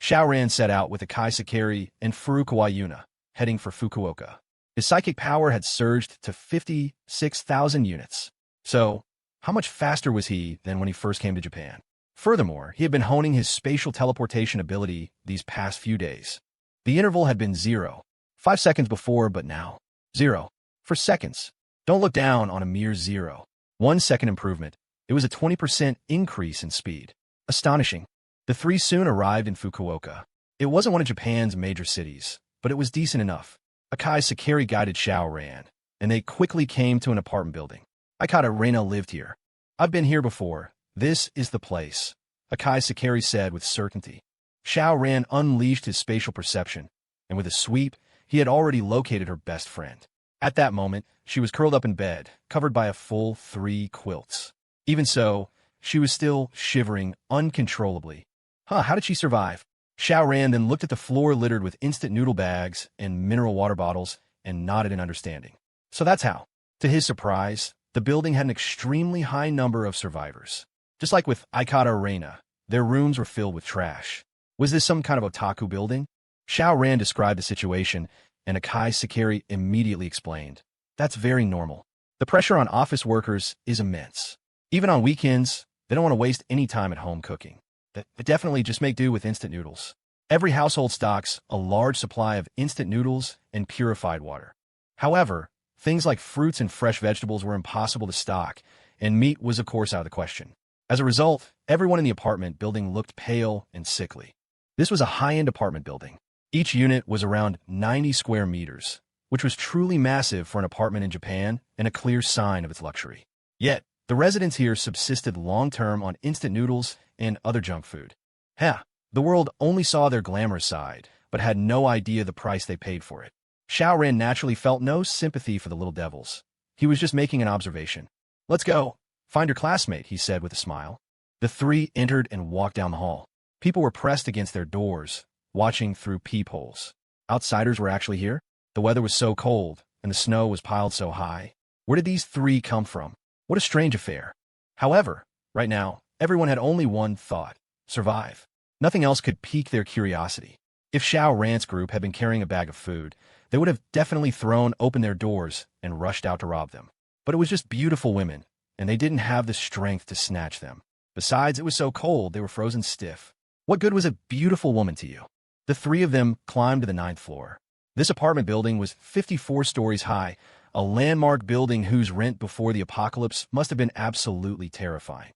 Xiao Ran set out with Akai Sakari and Furukawa Yuna, heading for Fukuoka. His psychic power had surged to 56,000 units. So, how much faster was he than when he first came to Japan? Furthermore, he had been honing his spatial teleportation ability these past few days. The interval had been 0, 5 seconds before, but now 0 for seconds. Don't look down on a mere 0. 1 second improvement. It was a 20% increase in speed. Astonishing. The three soon arrived in Fukuoka. It wasn't one of Japan's major cities, but it was decent enough. Akai Sakari guided Xiao Ran, and they quickly came to an apartment building. Aikata Reina lived here. I've been here before. This is the place, Akai Sakari said with certainty. Xiao Ran unleashed his spatial perception, and with a sweep, he had already located her best friend. At that moment, she was curled up in bed, covered by a full 3 quilts. Even so, she was still shivering uncontrollably. How did she survive? Xiao Ran then looked at the floor littered with instant noodle bags and mineral water bottles and nodded in understanding. So that's how. To his surprise, the building had an extremely high number of survivors. Just like with Aikata Reina, their rooms were filled with trash. Was this some kind of otaku building? Xiao Ran described the situation, and Akai Sakari immediately explained. That's very normal. The pressure on office workers is immense. Even on weekends, they don't want to waste any time at home cooking. They definitely just make do with instant noodles. Every household stocks a large supply of instant noodles and purified water. However, things like fruits and fresh vegetables were impossible to stock, and meat was of course out of the question. As a result, everyone in the apartment building looked pale and sickly. This was a high-end apartment building. Each unit was around 90 square meters, which was truly massive for an apartment in Japan and a clear sign of its luxury. Yet, the residents here subsisted long-term on instant noodles and other junk food. The world only saw their glamorous side, but had no idea the price they paid for it. Xiao Ran naturally felt no sympathy for the little devils. He was just making an observation. Let's go. Find your classmate, he said with a smile. The three entered and walked down the hall. People were pressed against their doors, watching through peepholes. Outsiders were actually here? The weather was so cold, and the snow was piled so high. Where did these three come from? What a strange affair. However, right now, everyone had only one thought: survive. Nothing else could pique their curiosity. If Xiao Ran's group had been carrying a bag of food, they would have definitely thrown open their doors and rushed out to rob them. But it was just beautiful women, and they didn't have the strength to snatch them. Besides, it was so cold they were frozen stiff. What good was a beautiful woman to you? The three of them climbed to the 9th floor. This apartment building was 54 stories high, a landmark building whose rent before the apocalypse must have been absolutely terrifying.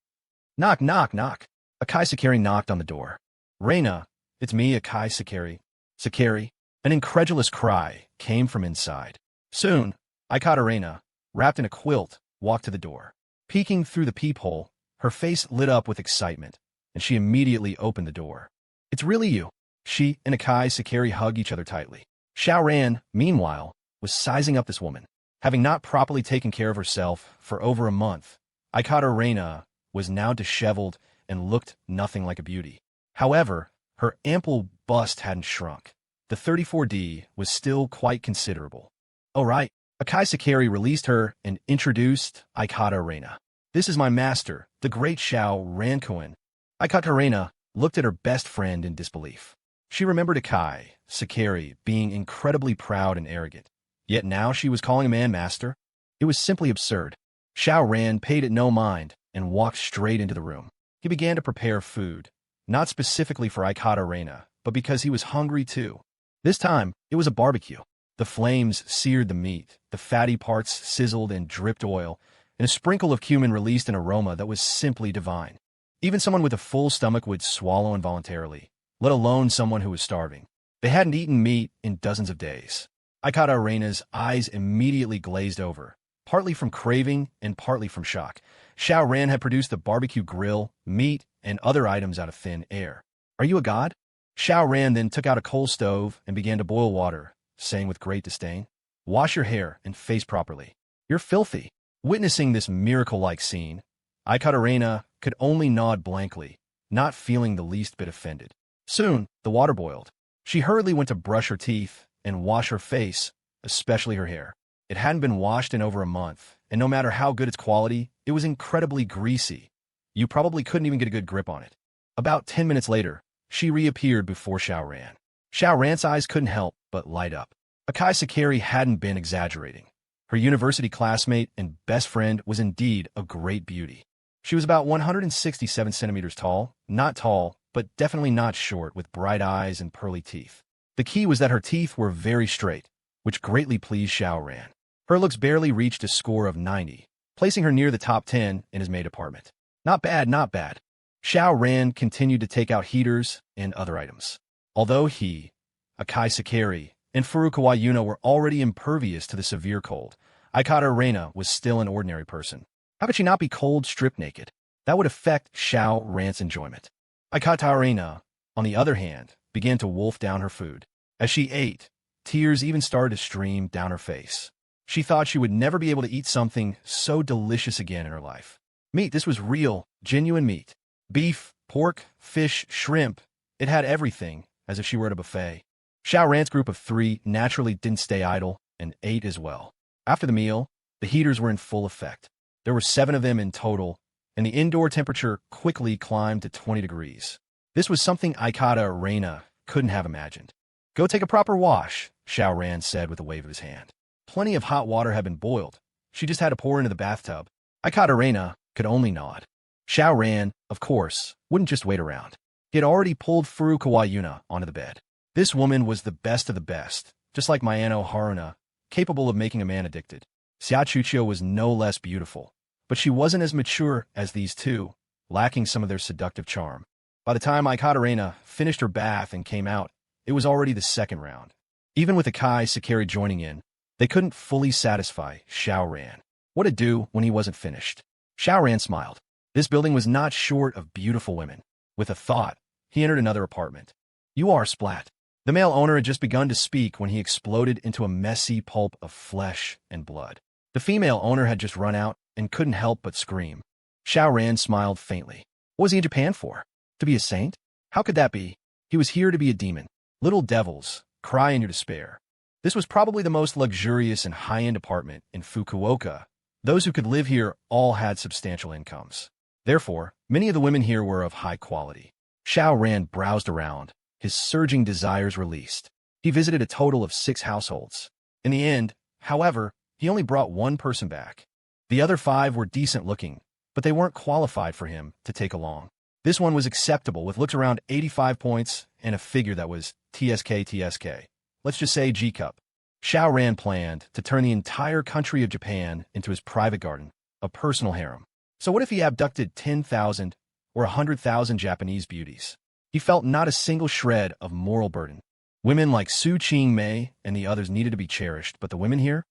Knock, knock, knock. Akai Sakari knocked on the door. Reina, it's me, Akai Sakari. Sakari? An incredulous cry came from inside. Soon, Aikata Reina, wrapped in a quilt, walked to the door. Peeking through the peephole, her face lit up with excitement, and she immediately opened the door. It's really you. She and Akai Sakari hugged each other tightly. Xiao Ran, meanwhile, was sizing up this woman. Having not properly taken care of herself for over a month, Aikata Reina was now disheveled and looked nothing like a beauty. However, her ample bust hadn't shrunk. The 34D was still quite considerable. Oh right, Akai Sakari released her and introduced Aikata Reina. This is my master, the great Xiao Ran. Aikata Reina looked at her best friend in disbelief. She remembered Akai Sakari being incredibly proud and arrogant. Yet now she was calling a man master? It was simply absurd. Xiao Ran paid it no mind and walked straight into the room. He began to prepare food, not specifically for Aikata Reina, but because he was hungry too. This time, it was a barbecue. The flames seared the meat, the fatty parts sizzled and dripped oil, and a sprinkle of cumin released an aroma that was simply divine. Even someone with a full stomach would swallow involuntarily, let alone someone who was starving. They hadn't eaten meat in dozens of days. Aikata Reina's eyes immediately glazed over, partly from craving and partly from shock. Xiao Ran had produced the barbecue grill, meat, and other items out of thin air. Are you a god? Xiao Ran then took out a coal stove and began to boil water, saying with great disdain, Wash your hair and face properly. You're filthy. Witnessing this miracle-like scene, Aikata Reina could only nod blankly, not feeling the least bit offended. Soon, the water boiled. She hurriedly went to brush her teeth and wash her face, especially her hair. It hadn't been washed in over a month, and no matter how good its quality, it was incredibly greasy. You probably couldn't even get a good grip on it. About 10 minutes later, she reappeared before Xiao Ran. Xiao Ran's eyes couldn't help but light up. Akai Sakari hadn't been exaggerating. Her university classmate and best friend was indeed a great beauty. She was about 167 centimeters tall, not tall, but definitely not short, with bright eyes and pearly teeth. The key was that her teeth were very straight, which greatly pleased Xiao Ran. Her looks barely reached a score of 90, placing her near the top 10 in his maid apartment. Not bad, not bad. Xiao Ran continued to take out heaters and other items. Although he, Akai Sakari, and Furukawa Yuna were already impervious to the severe cold, Aikata Arena was still an ordinary person. How could she not be cold, stripped naked? That would affect Xiao Ran's enjoyment. Aikata Arena, on the other hand, began to wolf down her food. As she ate, tears even started to stream down her face. She thought she would never be able to eat something so delicious again in her life. Meat, this was real, genuine meat. Beef, pork, fish, shrimp. It had everything, as if she were at a buffet. Xiao Ran's group of 3 naturally didn't stay idle and ate as well. After the meal, the heaters were in full effect. There were 7 of them in total, and the indoor temperature quickly climbed to 20 degrees. This was something Aikata Arena couldn't have imagined. Go take a proper wash, Xiao Ran said with a wave of his hand. Plenty of hot water had been boiled. She just had to pour into the bathtub. Aikata Arena could only nod. Xiao Ran, of course, wouldn't just wait around. He had already pulled Furukawa Yuna onto the bed. This woman was the best of the best, just like Mayano Haruna, capable of making a man addicted. Xia Chuchio was no less beautiful, but she wasn't as mature as these two, lacking some of their seductive charm. By the time Aikata Arena finished her bath and came out, it was already the second round. Even with Akai Sakari joining in, they couldn't fully satisfy Xiao Ran. What to do when he wasn't finished? Xiao Ran smiled. This building was not short of beautiful women. With a thought, he entered another apartment. You are Splat. The male owner had just begun to speak when he exploded into a messy pulp of flesh and blood. The female owner had just run out and couldn't help but scream. Xiao Ran smiled faintly. What was he in Japan for? To be a saint? How could that be? He was here to be a demon. Little devils, cry in your despair. This was probably the most luxurious and high-end apartment in Fukuoka. Those who could live here all had substantial incomes. Therefore, many of the women here were of high quality. Xiao Ran browsed around, his surging desires released. He visited a total of 6 households. In the end, however, he only brought 1 person back. The other 5 were decent-looking, but they weren't qualified for him to take along. This one was acceptable, with looks around 85 points and a figure that was TSK. Let's just say G-Cup. Xiao Ran planned to turn the entire country of Japan into his private garden, a personal harem. So what if he abducted 10,000 or 100,000 Japanese beauties? He felt not a single shred of moral burden. Women like Su Ching Mei and the others needed to be cherished, but the women here?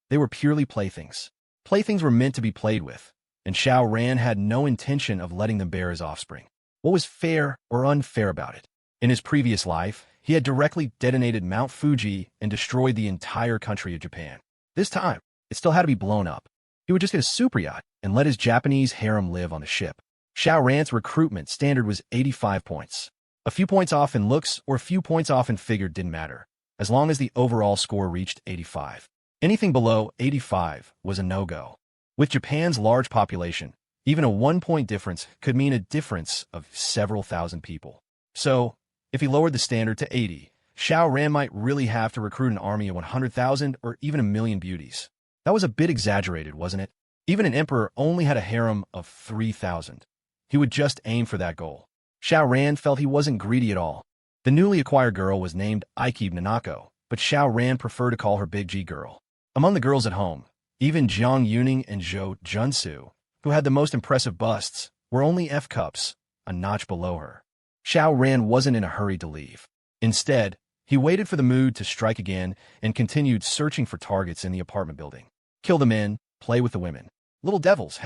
They were purely playthings. Playthings were meant to be played with, and Xiao Ran had no intention of letting them bear his offspring. What was fair or unfair about it? In his previous life, he had directly detonated Mount Fuji and destroyed the entire country of Japan. This time, it still had to be blown up. He would just get a super yacht and let his Japanese harem live on the ship. Xiao Ran's recruitment standard was 85 points. A few points off in looks or a few points off in figure didn't matter, as long as the overall score reached 85. Anything below 85 was a no-go. With Japan's large population, even a 1-point difference could mean a difference of several thousand people. So, if he lowered the standard to 80, Xiao Ran might really have to recruit an army of 100,000 or even 1,000,000 beauties. That was a bit exaggerated, wasn't it? Even an emperor only had a harem of 3,000. He would just aim for that goal. Xiao Ran felt he wasn't greedy at all. The newly acquired girl was named Ikebe Nanako, but Xiao Ran preferred to call her Big G girl. Among the girls at home, even Jiang Yuning and Zhou Junsu, who had the most impressive busts, were only F-cups, a notch below her. Xiao Ran wasn't in a hurry to leave. Instead, he waited for the mood to strike again and continued searching for targets in the apartment building. Kill the men, play with the women. Little devils,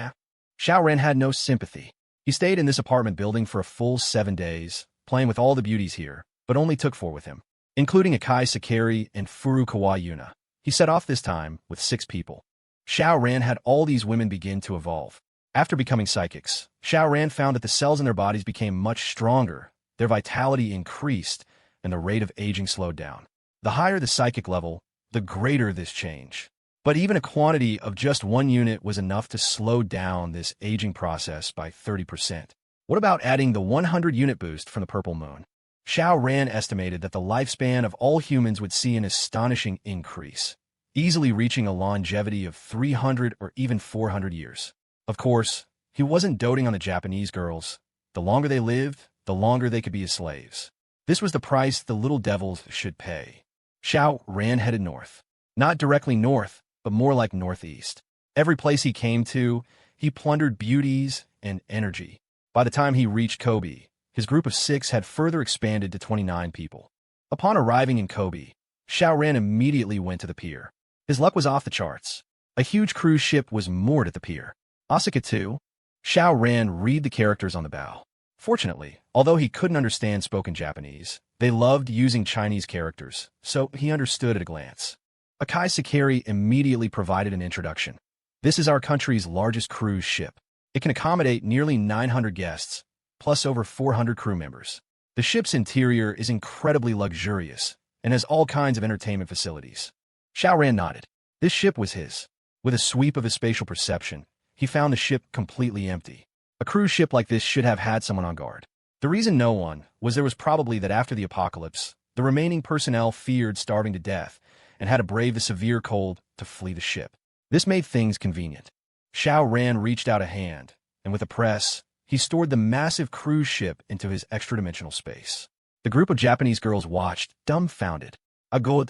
Xiao Ran had no sympathy. He stayed in this apartment building for a full 7 days, playing with all the beauties here, but only took 4 with him, including Akai Sakari and Furukawa Yuna. He set off this time with 6 people. Xiao Ran had all these women begin to evolve. After becoming psychics, Xiao Ran found that the cells in their bodies became much stronger, their vitality increased, and the rate of aging slowed down. The higher the psychic level, the greater this change. But even a quantity of just 1 unit was enough to slow down this aging process by 30%. What about adding the 100-unit boost from the purple moon? Xiao Ran estimated that the lifespan of all humans would see an astonishing increase, easily reaching a longevity of 300 or even 400 years. Of course, he wasn't doting on the Japanese girls. The longer they lived, the longer they could be his slaves. This was the price the little devils should pay. Xiao Ran headed north. Not directly north, but more like northeast. Every place he came to, he plundered beauties and energy. By the time he reached Kobe, his group of 6 had further expanded to 29 people. Upon arriving in Kobe, Xiao Ran immediately went to the pier. His luck was off the charts. A huge cruise ship was moored at the pier. Osaka 2. Xiao Ran read the characters on the bow. Fortunately, although he couldn't understand spoken Japanese, they loved using Chinese characters, so he understood at a glance. Akai Sakari immediately provided an introduction. This is our country's largest cruise ship. It can accommodate nearly 900 guests, plus over 400 crew members. The ship's interior is incredibly luxurious and has all kinds of entertainment facilities. Xiao Ran nodded. This ship was his. With a sweep of his spatial perception, he found the ship completely empty. A cruise ship like this should have had someone on guard. The reason no one was there was probably that after the apocalypse, the remaining personnel feared starving to death and had to brave the severe cold to flee the ship. This made things convenient. Xiao Ran reached out a hand, and with a press, he stored the massive cruise ship into his extra-dimensional space. The group of Japanese girls watched, dumbfounded. Agod.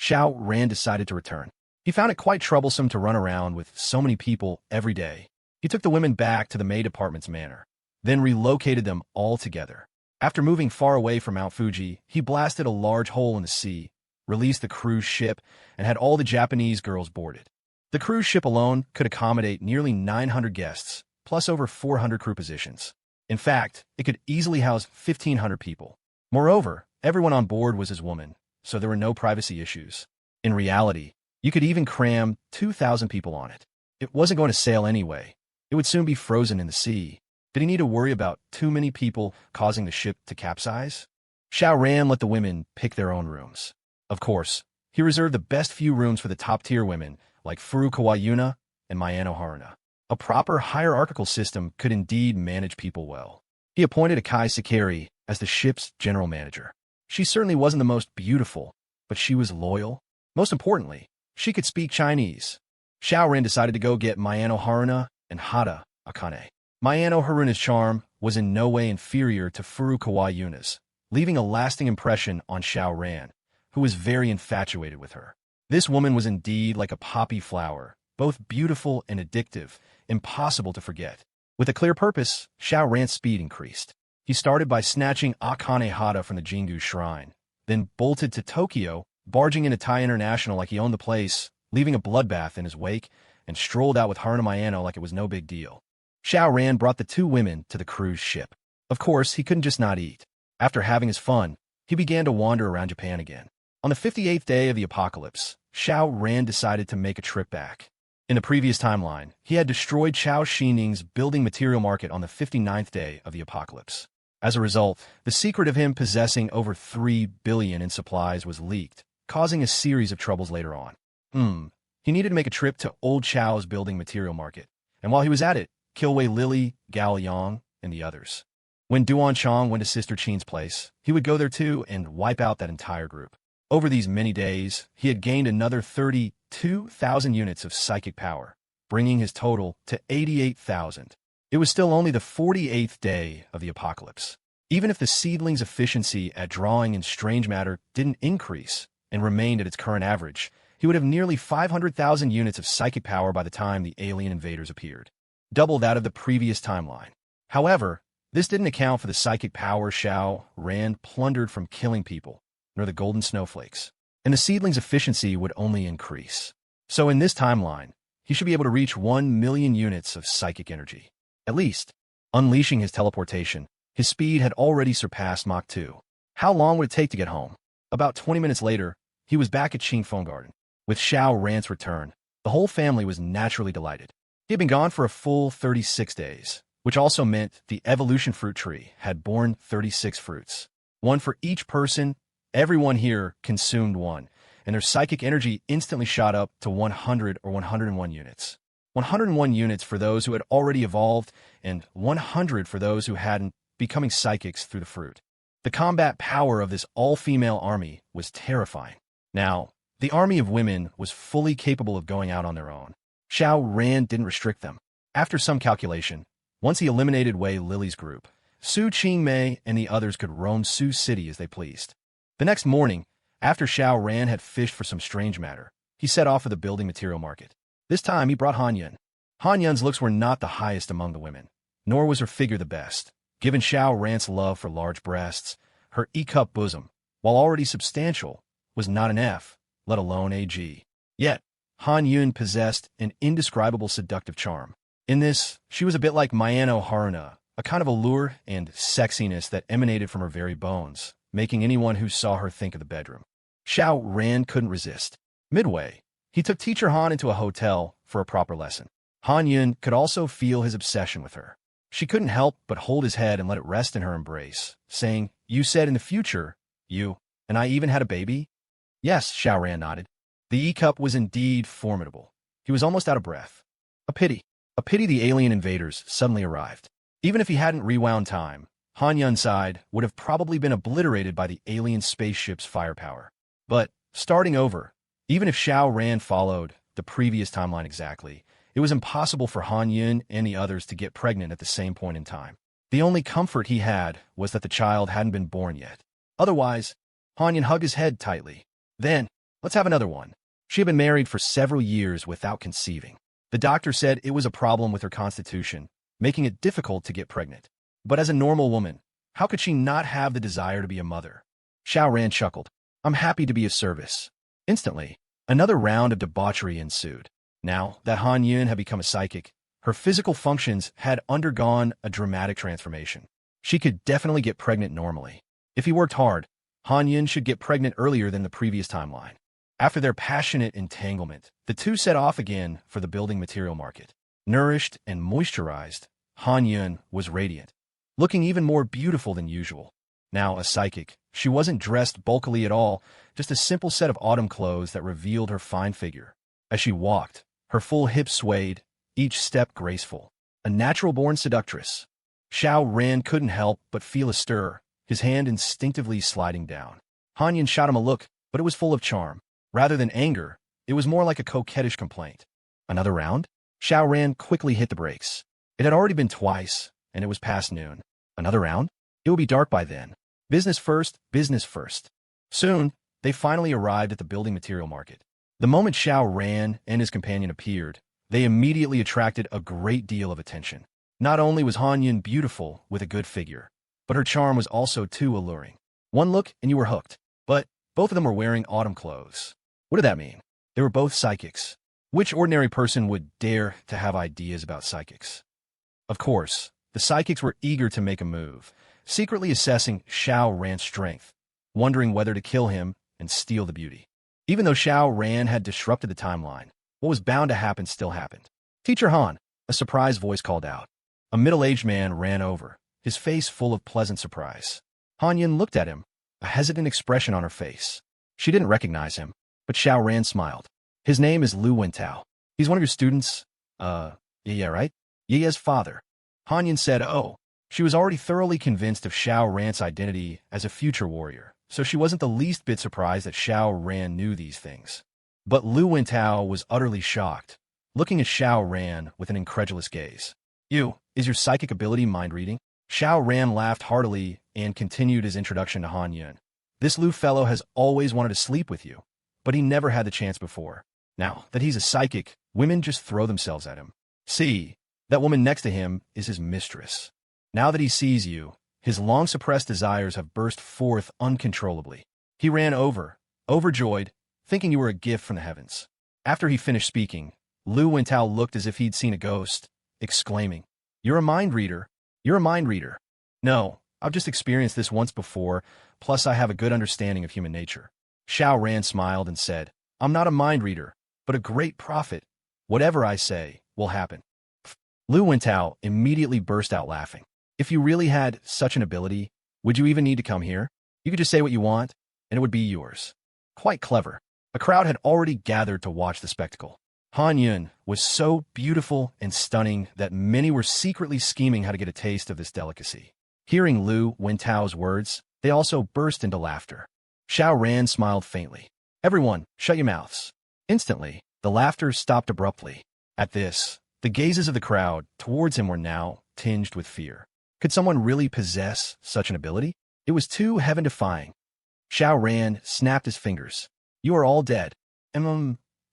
Xiao Ran decided to return. He found it quite troublesome to run around with so many people every day. He took the women back to the maid apartment's manor, then relocated them all together. After moving far away from Mount Fuji, he blasted a large hole in the sea, released the cruise ship, and had all the Japanese girls boarded. The cruise ship alone could accommodate nearly 900 guests, plus over 400 crew positions. In fact, it could easily house 1,500 people. Moreover, everyone on board was his woman, so there were no privacy issues. In reality, you could even cram 2,000 people on it. It wasn't going to sail anyway. It would soon be frozen in the sea. Did he need to worry about too many people causing the ship to capsize? Xiao Ran let the women pick their own rooms. Of course, he reserved the best few rooms for the top-tier women, like Furukawa Yuna and Mayano Haruna. A proper hierarchical system could indeed manage people well. He appointed Akai Sakari as the ship's general manager. She certainly wasn't the most beautiful, but she was loyal. Most importantly, she could speak Chinese. Xiao Ran decided to go get Mayano Haruna and Hada Akane. Mayano Haruna's charm was in no way inferior to Furukawa Yuna's, leaving a lasting impression on Xiao Ran, who was very infatuated with her. This woman was indeed like a poppy flower, both beautiful and addictive, impossible to forget. With a clear purpose, Xiao Ran's speed increased. He started by snatching Akane Hada from the Jingu Shrine, then bolted to Tokyo, barging into Tai International like he owned the place, leaving a bloodbath in his wake, and strolled out with Haruna Mayano like it was no big deal. Xiao Ran brought the 2 women to the cruise ship. Of course, he couldn't just not eat. After having his fun, he began to wander around Japan again. On the 58th day of the apocalypse, Xiao Ran decided to make a trip back. In the previous timeline, he had destroyed Chao Xining's building material market on the 59th day of the apocalypse. As a result, the secret of him possessing over 3 billion in supplies was leaked, causing a series of troubles later on. He needed to make a trip to Old Chao's building material market, and while he was at it, kill away Lily, Gao Yang, and the others. When Duan Chong went to Sister Qin's place, he would go there too and wipe out that entire group. Over these many days, he had gained another 32,000 units of psychic power, bringing his total to 88,000. It was still only the 48th day of the apocalypse. Even if the seedling's efficiency at drawing in strange matter didn't increase and remained at its current average, he would have nearly 500,000 units of psychic power by the time the alien invaders appeared, double that of the previous timeline. However, this didn't account for the psychic power Xiao Ran plundered from killing people, nor the golden snowflakes, and the seedling's efficiency would only increase. So in this timeline, he should be able to reach 1 million units of psychic energy. At least, unleashing his teleportation, his speed had already surpassed Mach 2. How long would it take to get home? About 20 minutes later, he was back at Qingfeng Garden. With Xiao Ran's return, the whole family was naturally delighted. He had been gone for a full 36 days, which also meant the evolution fruit tree had borne 36 fruits. One for each person. Everyone here consumed one, and their psychic energy instantly shot up to 100 or 101 units. 101 units for those who had already evolved, and 100 for those who hadn't, becoming psychics through the fruit. The combat power of this all-female army was terrifying. Now, the army of women was fully capable of going out on their own. Xiao Ran didn't restrict them. After some calculation, once he eliminated Wei Lily's group, Su Qingmei and the others could roam Su City as they pleased. The next morning, after Xiao Ran had fished for some strange matter, he set off for the building material market. This time he brought Han Yun. Han Yun's looks were not the highest among the women, nor was her figure the best. Given Xiao Ran's love for large breasts, her E-cup bosom, while already substantial, was not an F, let alone a G. Yet, Han Yun possessed an indescribable seductive charm. In this, she was a bit like Mayano Haruna, a kind of allure and sexiness that emanated from her very bones, making anyone who saw her think of the bedroom. Xiao Ran couldn't resist. Midway, he took teacher Han into a hotel for a proper lesson. Han Yun could also feel his obsession with her. She couldn't help but hold his head and let it rest in her embrace, saying, "You said in the future, you and I even had a baby?" Yes, Xiao Ran nodded. The E-cup was indeed formidable. He was almost out of breath. A pity the alien invaders suddenly arrived. Even if he hadn't rewound time, Han Yun's side would have probably been obliterated by the alien spaceship's firepower. But, starting over, even if Xiao Ran followed the previous timeline exactly, it was impossible for Han Yun and the others to get pregnant at the same point in time. The only comfort he had was that the child hadn't been born yet. Otherwise, Han Yun hugged his head tightly. Then, let's have another one. She had been married for several years without conceiving. The doctor said it was a problem with her constitution, making it difficult to get pregnant. But as a normal woman, how could she not have the desire to be a mother? Xiao Ran chuckled. "I'm happy to be of service." Instantly, another round of debauchery ensued. Now that Han Yun had become a psychic, her physical functions had undergone a dramatic transformation. She could definitely get pregnant normally. If he worked hard, Han Yun should get pregnant earlier than the previous timeline. After their passionate entanglement, the two set off again for the building material market. Nourished and moisturized, Han Yun was radiant, looking even more beautiful than usual. Now a psychic, she wasn't dressed bulkily at all, just a simple set of autumn clothes that revealed her fine figure. As she walked, her full hips swayed, each step graceful. A natural-born seductress. Xiao Ran couldn't help but feel a stir, his hand instinctively sliding down. Han Yun shot him a look, but it was full of charm. Rather than anger, it was more like a coquettish complaint. Another round? Xiao Ran quickly hit the brakes. It had already been twice, and it was past noon. Another round? It would be dark by then. Business first, business first. Soon, they finally arrived at the building material market. The moment Xiao Ran and his companion appeared, they immediately attracted a great deal of attention. Not only was Han Yun beautiful with a good figure, but her charm was also too alluring. One look and you were hooked. But both of them were wearing autumn clothes. What did that mean? They were both psychics. Which ordinary person would dare to have ideas about psychics? Of course, the psychics were eager to make a move, secretly assessing Xiao Ran's strength, wondering whether to kill him and steal the beauty. Even though Xiao Ran had disrupted the timeline, what was bound to happen still happened. "Teacher Han," a surprised voice called out. A middle-aged man ran over, his face full of pleasant surprise. Han Yun looked at him, a hesitant expression on her face. She didn't recognize him, but Xiao Ran smiled. "His name is Lu Wentao. He's one of your students? Yeah, right? Ye's father." Han Yun said, "Oh." She was already thoroughly convinced of Xiao Ran's identity as a future warrior, so she wasn't the least bit surprised that Xiao Ran knew these things. But Lu Wentao was utterly shocked, looking at Xiao Ran with an incredulous gaze. Is your psychic ability mind-reading?" Xiao Ran laughed heartily and continued his introduction to Han Yun. "This Lu fellow has always wanted to sleep with you, but he never had the chance before. Now that he's a psychic, women just throw themselves at him. See, that woman next to him is his mistress. Now that he sees you, his long-suppressed desires have burst forth uncontrollably. He ran over, overjoyed, thinking you were a gift from the heavens." After he finished speaking, Lu Wentao looked as if he'd seen a ghost, exclaiming, "You're a mind reader. You're a mind reader." "No, I've just experienced this once before, plus I have a good understanding of human nature." Xiao Ran smiled and said, "I'm not a mind reader, but a great prophet. Whatever I say will happen." Lu Wentao immediately burst out laughing. "If you really had such an ability, would you even need to come here? You could just say what you want, and it would be yours." Quite clever. A crowd had already gathered to watch the spectacle. Han Yun was so beautiful and stunning that many were secretly scheming how to get a taste of this delicacy. Hearing Lu Wentao's words, they also burst into laughter. Xiao Ran smiled faintly. Everyone, shut your mouths. Instantly, the laughter stopped abruptly. At this, the gazes of the crowd towards him were now tinged with fear. Could someone really possess such an ability? It was too heaven-defying. Xiao Ran snapped his fingers. You are all dead.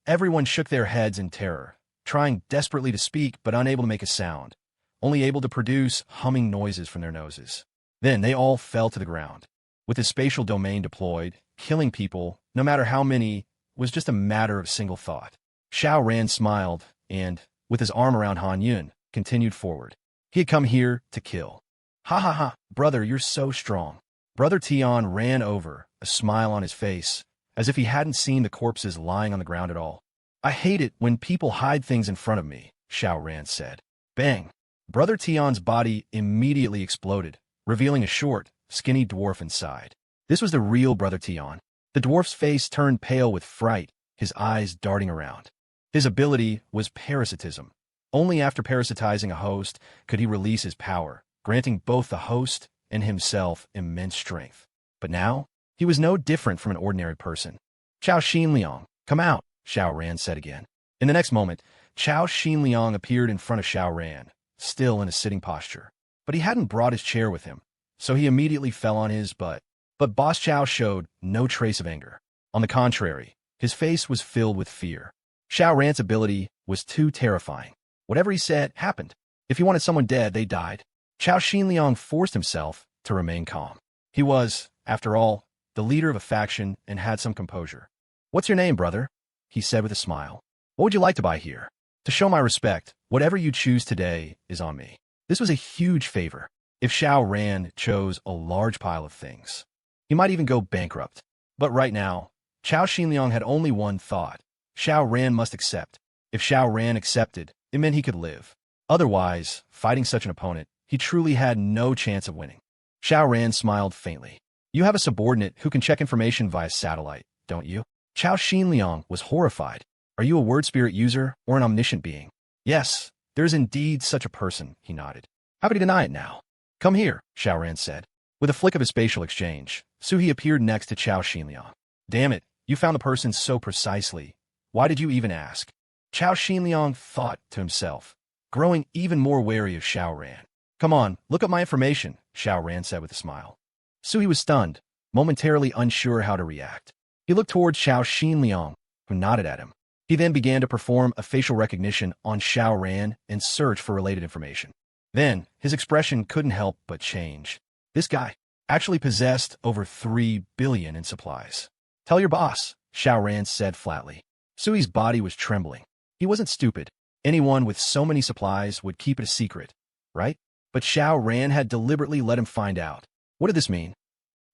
Everyone shook their heads in terror, trying desperately to speak but unable to make a sound, only able to produce humming noises from their noses. Then they all fell to the ground. With his spatial domain deployed, killing people, no matter how many, was just a matter of single thought. Xiao Ran smiled and, with his arm around Han Yun, continued forward. He had come here to kill. Ha ha ha, brother, you're so strong. Brother Tian ran over, a smile on his face, as if he hadn't seen the corpses lying on the ground at all. I hate it when people hide things in front of me, Xiao Ran said. Bang! Brother Tian's body immediately exploded, revealing a short, skinny dwarf inside. This was the real Brother Tian. The dwarf's face turned pale with fright, his eyes darting around. His ability was parasitism. Only after parasitizing a host could he release his power, granting both the host and himself immense strength. But now, he was no different from an ordinary person. Chao Xinliang, come out, Xiao Ran said again. In the next moment, Chao Xinliang appeared in front of Xiao Ran, still in a sitting posture. But he hadn't brought his chair with him, so he immediately fell on his butt. But Boss Chao showed no trace of anger. On the contrary, his face was filled with fear. Xiao Ran's ability was too terrifying. Whatever he said happened. If he wanted someone dead, they died. Chao Xinliang forced himself to remain calm. He was, after all, the leader of a faction and had some composure. What's your name, brother? He said with a smile. What would you like to buy here? To show my respect, whatever you choose today is on me. This was a huge favor. If Xiao Ran chose a large pile of things, he might even go bankrupt. But right now, Chao Xinliang had only one thought. Xiao Ran must accept. If Xiao Ran accepted, it meant he could live. Otherwise, fighting such an opponent, he truly had no chance of winning. Xiao Ran smiled faintly. You have a subordinate who can check information via satellite, don't you? Chao Xinliang was horrified. Are you a word spirit user or an omniscient being? Yes, there is indeed such a person, he nodded. How could he deny it now? Come here, Xiao Ran said. With a flick of his spatial exchange, Suhi appeared next to Chao Xinliang. Damn it, you found the person so precisely. Why did you even ask? Chao Xinliang thought to himself, growing even more wary of Xiao Ran. Come on, look up my information, Xiao Ran said with a smile. Suhi was stunned, momentarily unsure how to react. He looked towards Xiao Xinliang, who nodded at him. He then began to perform a facial recognition on Xiao Ran and search for related information. Then, his expression couldn't help but change. This guy actually possessed over 3 billion in supplies. Tell your boss, Xiao Ran said flatly. Sui's body was trembling. He wasn't stupid. Anyone with so many supplies would keep it a secret, right? But Xiao Ran had deliberately let him find out. What did this mean?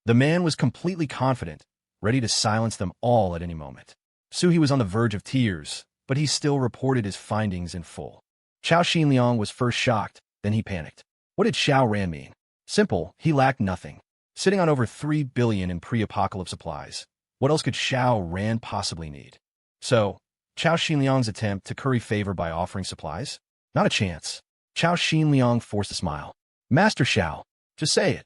The man was completely confident, ready to silence them all at any moment. Suhi was on the verge of tears, but he still reported his findings in full. Chao Xinliang was first shocked, then he panicked. What did Xiao Ran mean? Simple, he lacked nothing. Sitting on over 3 billion in pre-apocalypse supplies, what else could Xiao Ran possibly need? So, Chao Xinliang's attempt to curry favor by offering supplies? Not a chance. Chao Xinliang forced a smile. Master Xiao, just say it.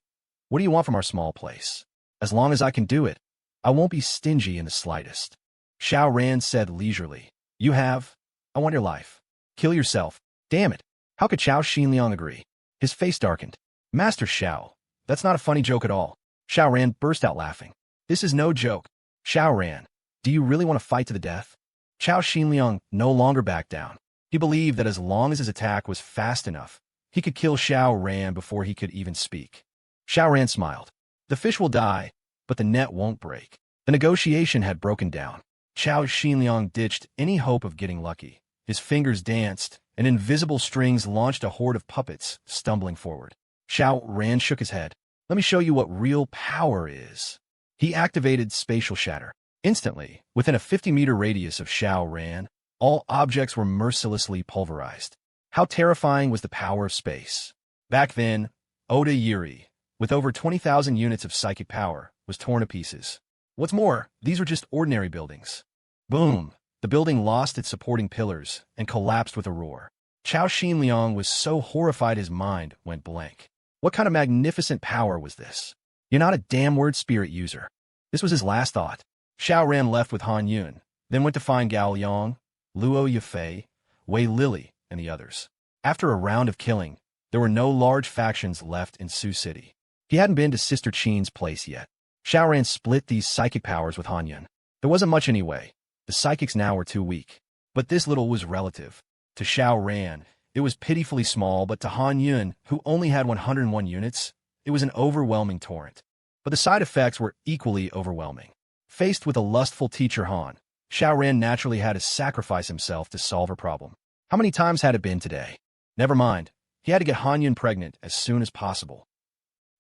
What do you want from our small place? As long as I can do it, I won't be stingy in the slightest. Xiao Ran said leisurely. You have? I want your life. Kill yourself. Damn it. How could Chao Xinliang agree? His face darkened. Master Xiao, that's not a funny joke at all. Xiao Ran burst out laughing. This is no joke. Xiao Ran, do you really want to fight to the death? Chao Xinliang no longer backed down. He believed that as long as his attack was fast enough, he could kill Xiao Ran before he could even speak. Xiao Ran smiled. The fish will die, but the net won't break. The negotiation had broken down. Chao Xinliang ditched any hope of getting lucky. His fingers danced, and invisible strings launched a horde of puppets, stumbling forward. Xiao Ran shook his head. Let me show you what real power is. He activated spatial shatter. Instantly, within a 50-meter radius of Xiao Ran, all objects were mercilessly pulverized. How terrifying was the power of space? Back then, Oda Yuri, with over 20,000 units of psychic power, was torn to pieces. What's more, these were just ordinary buildings. Boom! The building lost its supporting pillars and collapsed with a roar. Chao Xinliang was so horrified his mind went blank. What kind of magnificent power was this? You're not a damn word spirit user. This was his last thought. Xiao Ran left with Han Yun, then went to find Gao Liang, Luo Yafei, Wei Lili, and the others. After a round of killing, there were no large factions left in Sioux City. He hadn't been to Sister Qin's place yet. Xiao Ran split these psychic powers with Han Yun. There wasn't much anyway. The psychics now were too weak. But this little was relative. To Xiao Ran, it was pitifully small, but to Han Yun, who only had 101 units, it was an overwhelming torrent. But the side effects were equally overwhelming. Faced with a lustful teacher Han, Xiao Ran naturally had to sacrifice himself to solve her problem. How many times had it been today? Never mind. He had to get Han Yun pregnant as soon as possible.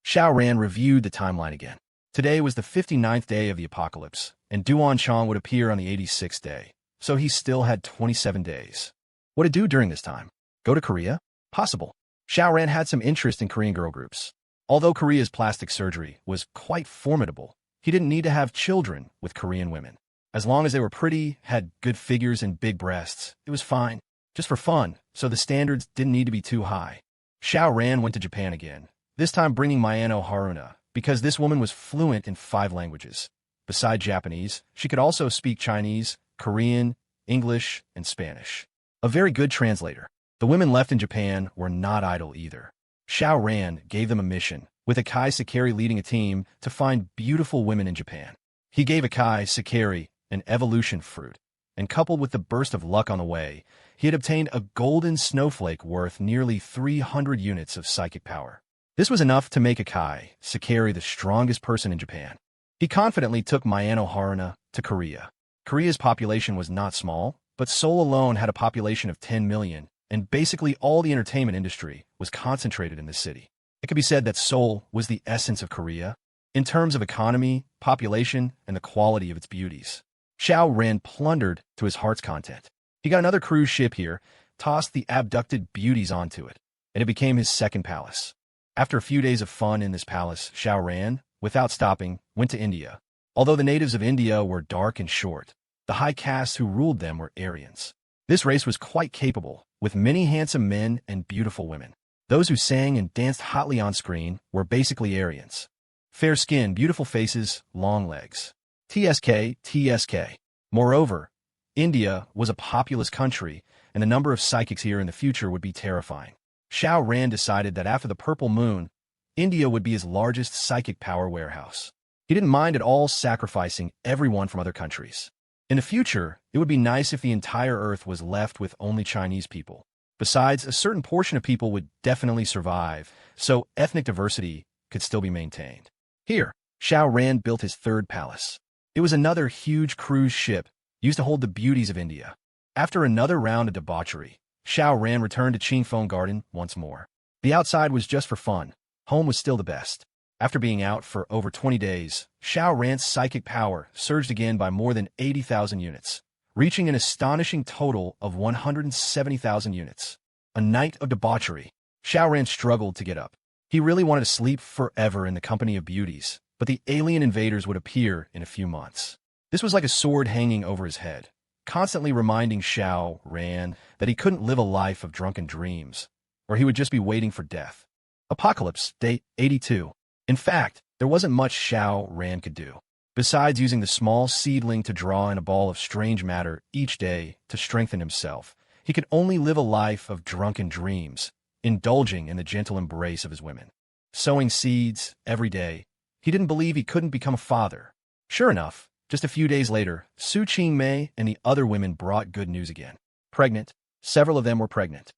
Xiao Ran reviewed the timeline again. Today was the 59th day of the apocalypse, and Duan Chong would appear on the 86th day, so he still had 27 days. What to do during this time? Go to Korea? Possible. Xiao Ran had some interest in Korean girl groups. Although Korea's plastic surgery was quite formidable, he didn't need to have children with Korean women. As long as they were pretty, had good figures and big breasts, it was fine. Just for fun, so the standards didn't need to be too high. Xiao Ran went to Japan again, this time bringing Mayano Haruna, because this woman was fluent in 5 languages. Besides Japanese, she could also speak Chinese, Korean, English, and Spanish. A very good translator. The women left in Japan were not idle either. Xiao Ran gave them a mission, with Akai Sakari leading a team to find beautiful women in Japan. He gave Akai Sakari an evolution fruit, and coupled with the burst of luck on the way, he had obtained a golden snowflake worth nearly 300 units of psychic power. This was enough to make Akai Sakari the strongest person in Japan. He confidently took Mayano Haruna to Korea. Korea's population was not small, but Seoul alone had a population of 10 million, and basically all the entertainment industry was concentrated in the city. It could be said that Seoul was the essence of Korea, in terms of economy, population, and the quality of its beauties. Xiao Ran plundered to his heart's content. He got another cruise ship here, tossed the abducted beauties onto it, and it became his second palace. After a few days of fun in this palace, Xiao Ran, without stopping, went to India. Although the natives of India were dark and short, the high castes who ruled them were Aryans. This race was quite capable, with many handsome men and beautiful women. Those who sang and danced hotly on screen were basically Aryans. Fair skin, beautiful faces, long legs. TSK. Moreover, India was a populous country, and the number of psychics here in the future would be terrifying. Xiao Ran decided that after the Purple Moon, India would be his largest psychic power warehouse. He didn't mind at all sacrificing everyone from other countries. In the future, it would be nice if the entire Earth was left with only Chinese people. Besides, a certain portion of people would definitely survive, so ethnic diversity could still be maintained. Here, Xiao Ran built his third palace. It was another huge cruise ship used to hold the beauties of India. After another round of debauchery, Xiao Ran returned to Qingfeng Garden once more. The outside was just for fun. Home was still the best. After being out for over 20 days, Xiao Ran's psychic power surged again by more than 80,000 units, reaching an astonishing total of 170,000 units. A night of debauchery. Xiao Ran struggled to get up. He really wanted to sleep forever in the company of beauties, but the alien invaders would appear in a few months. This was like a sword hanging over his head, constantly reminding Xiao Ran that he couldn't live a life of drunken dreams, or he would just be waiting for death. Apocalypse, Day 82. In fact, there wasn't much Xiao Ran could do, besides using the small seedling to draw in a ball of strange matter each day to strengthen himself. He could only live a life of drunken dreams, indulging in the gentle embrace of his women. Sowing seeds every day, he didn't believe he couldn't become a father. Sure enough, just a few days later, Su Qingmei and the other women brought good news again. Pregnant. Several of them were pregnant.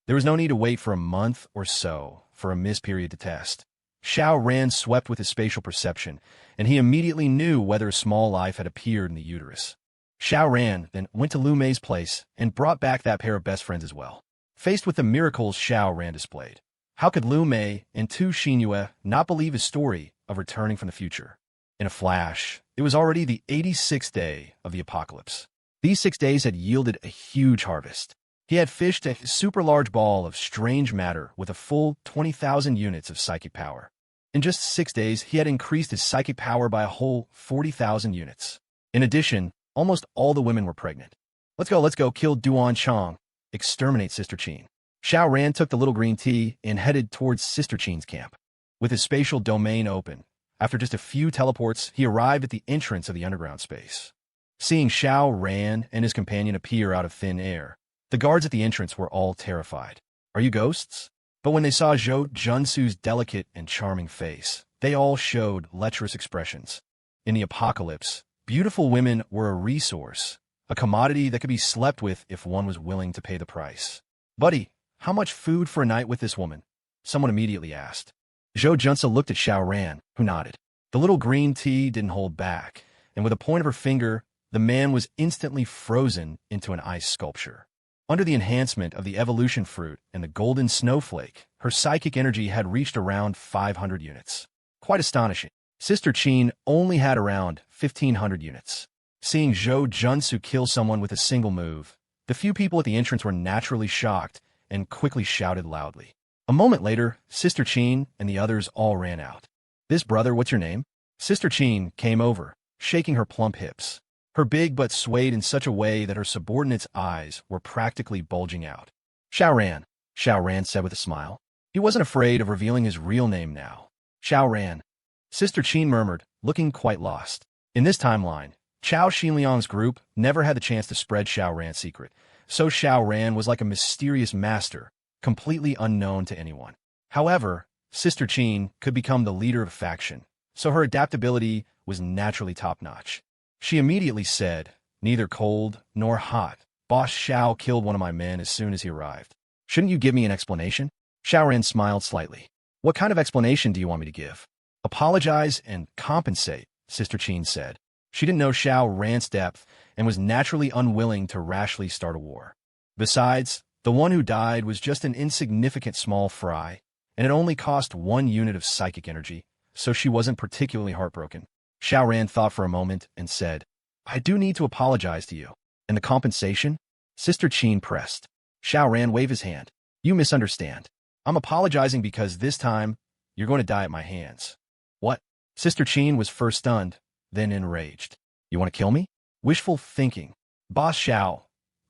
There was no need to wait for a month or so for a missed period to test. Xiao Ran swept with his spatial perception, and he immediately knew whether a small life had appeared in the uterus. Xiao Ran then went to Lu Mei's place and brought back that pair of best friends as well. Faced with the miracles Xiao Ran displayed, how could Lu Mei and Tu Xinyue not believe his story of returning from the future? In a flash, it was already the 86th day of the apocalypse. These 6 days had yielded a huge harvest. He had fished a super large ball of strange matter with a full 20,000 units of psychic power. In just 6 days, he had increased his psychic power by a whole 40,000 units. In addition, almost all the women were pregnant. let's go, kill Duan Chong. Exterminate Sister Qin. Xiao Ran took the little green tea and headed towards Sister Qin's camp. With his spatial domain open, after just a few teleports, he arrived at the entrance of the underground space. Seeing Xiao Ran and his companion appear out of thin air, the guards at the entrance were all terrified. Are you ghosts? But when they saw Zhou Junsu's delicate and charming face, they all showed lecherous expressions. In the apocalypse, beautiful women were a resource, a commodity that could be slept with if one was willing to pay the price. Buddy, how much food for a night with this woman? Someone immediately asked. Zhou Junsu looked at Xiao Ran, who nodded. The little green tea didn't hold back, and with a point of her finger, the man was instantly frozen into an ice sculpture. Under the enhancement of the evolution fruit and the golden snowflake, her psychic energy had reached around 500 units. Quite astonishing. Sister Qin only had around 1,500 units. Seeing Zhou Junsu kill someone with a single move, the few people at the entrance were naturally shocked and quickly shouted loudly. A moment later, Sister Qin and the others all ran out. This brother, what's your name? Sister Qin came over, shaking her plump hips. Her big butt swayed in such a way that her subordinate's eyes were practically bulging out. Xiao Ran said with a smile. He wasn't afraid of revealing his real name now. Xiao Ran. Sister Qin murmured, looking quite lost. In this timeline, Chao Xinliang's group never had the chance to spread Xiao Ran's secret, so Xiao Ran was like a mysterious master, completely unknown to anyone. However, Sister Qin could become the leader of a faction, so her adaptability was naturally top-notch. She immediately said, neither cold nor hot. Boss Xiao killed one of my men as soon as he arrived. Shouldn't you give me an explanation? Xiao Ran smiled slightly. What kind of explanation do you want me to give? Apologize and compensate, Sister Qin said. She didn't know Xiao Ran's depth and was naturally unwilling to rashly start a war. Besides, the one who died was just an insignificant small fry, and it only cost 1 unit of psychic energy, so she wasn't particularly heartbroken. Xiao Ran thought for a moment and said, I do need to apologize to you. And the compensation? Sister Qin pressed. Xiao Ran waved his hand. You misunderstand. I'm apologizing because this time, you're going to die at my hands. What? Sister Qin was first stunned, then enraged. You want to kill me? Wishful thinking. Boss Xiao,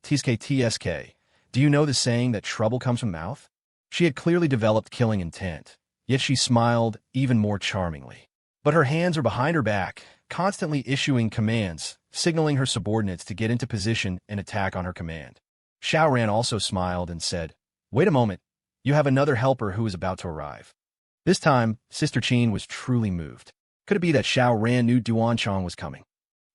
TSK, do you know the saying that trouble comes from mouth? She had clearly developed killing intent, yet she smiled even more charmingly. But her hands were behind her back, constantly issuing commands, signaling her subordinates to get into position and attack on her command. Xiao Ran also smiled and said, Wait a moment, you have another helper who is about to arrive. This time, Sister Qin was truly moved. Could it be that Xiao Ran knew Duan Chong was coming?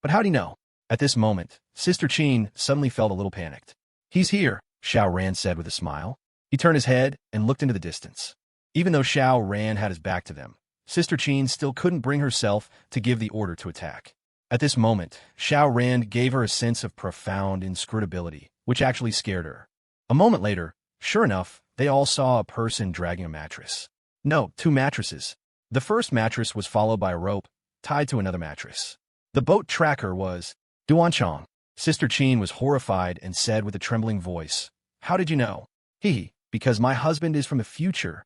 But how'd he know? At this moment, Sister Qin suddenly felt a little panicked. He's here, Xiao Ran said with a smile. He turned his head and looked into the distance. Even though Xiao Ran had his back to them, Sister Qin still couldn't bring herself to give the order to attack. At this moment, Xiao Ran gave her a sense of profound inscrutability, which actually scared her. A moment later, sure enough, they all saw a person dragging a mattress. No, 2 mattresses. The first mattress was followed by a rope tied to another mattress. The boat tracker was Duan Chong. Sister Qin was horrified and said with a trembling voice, How did you know? Because my husband is from the future.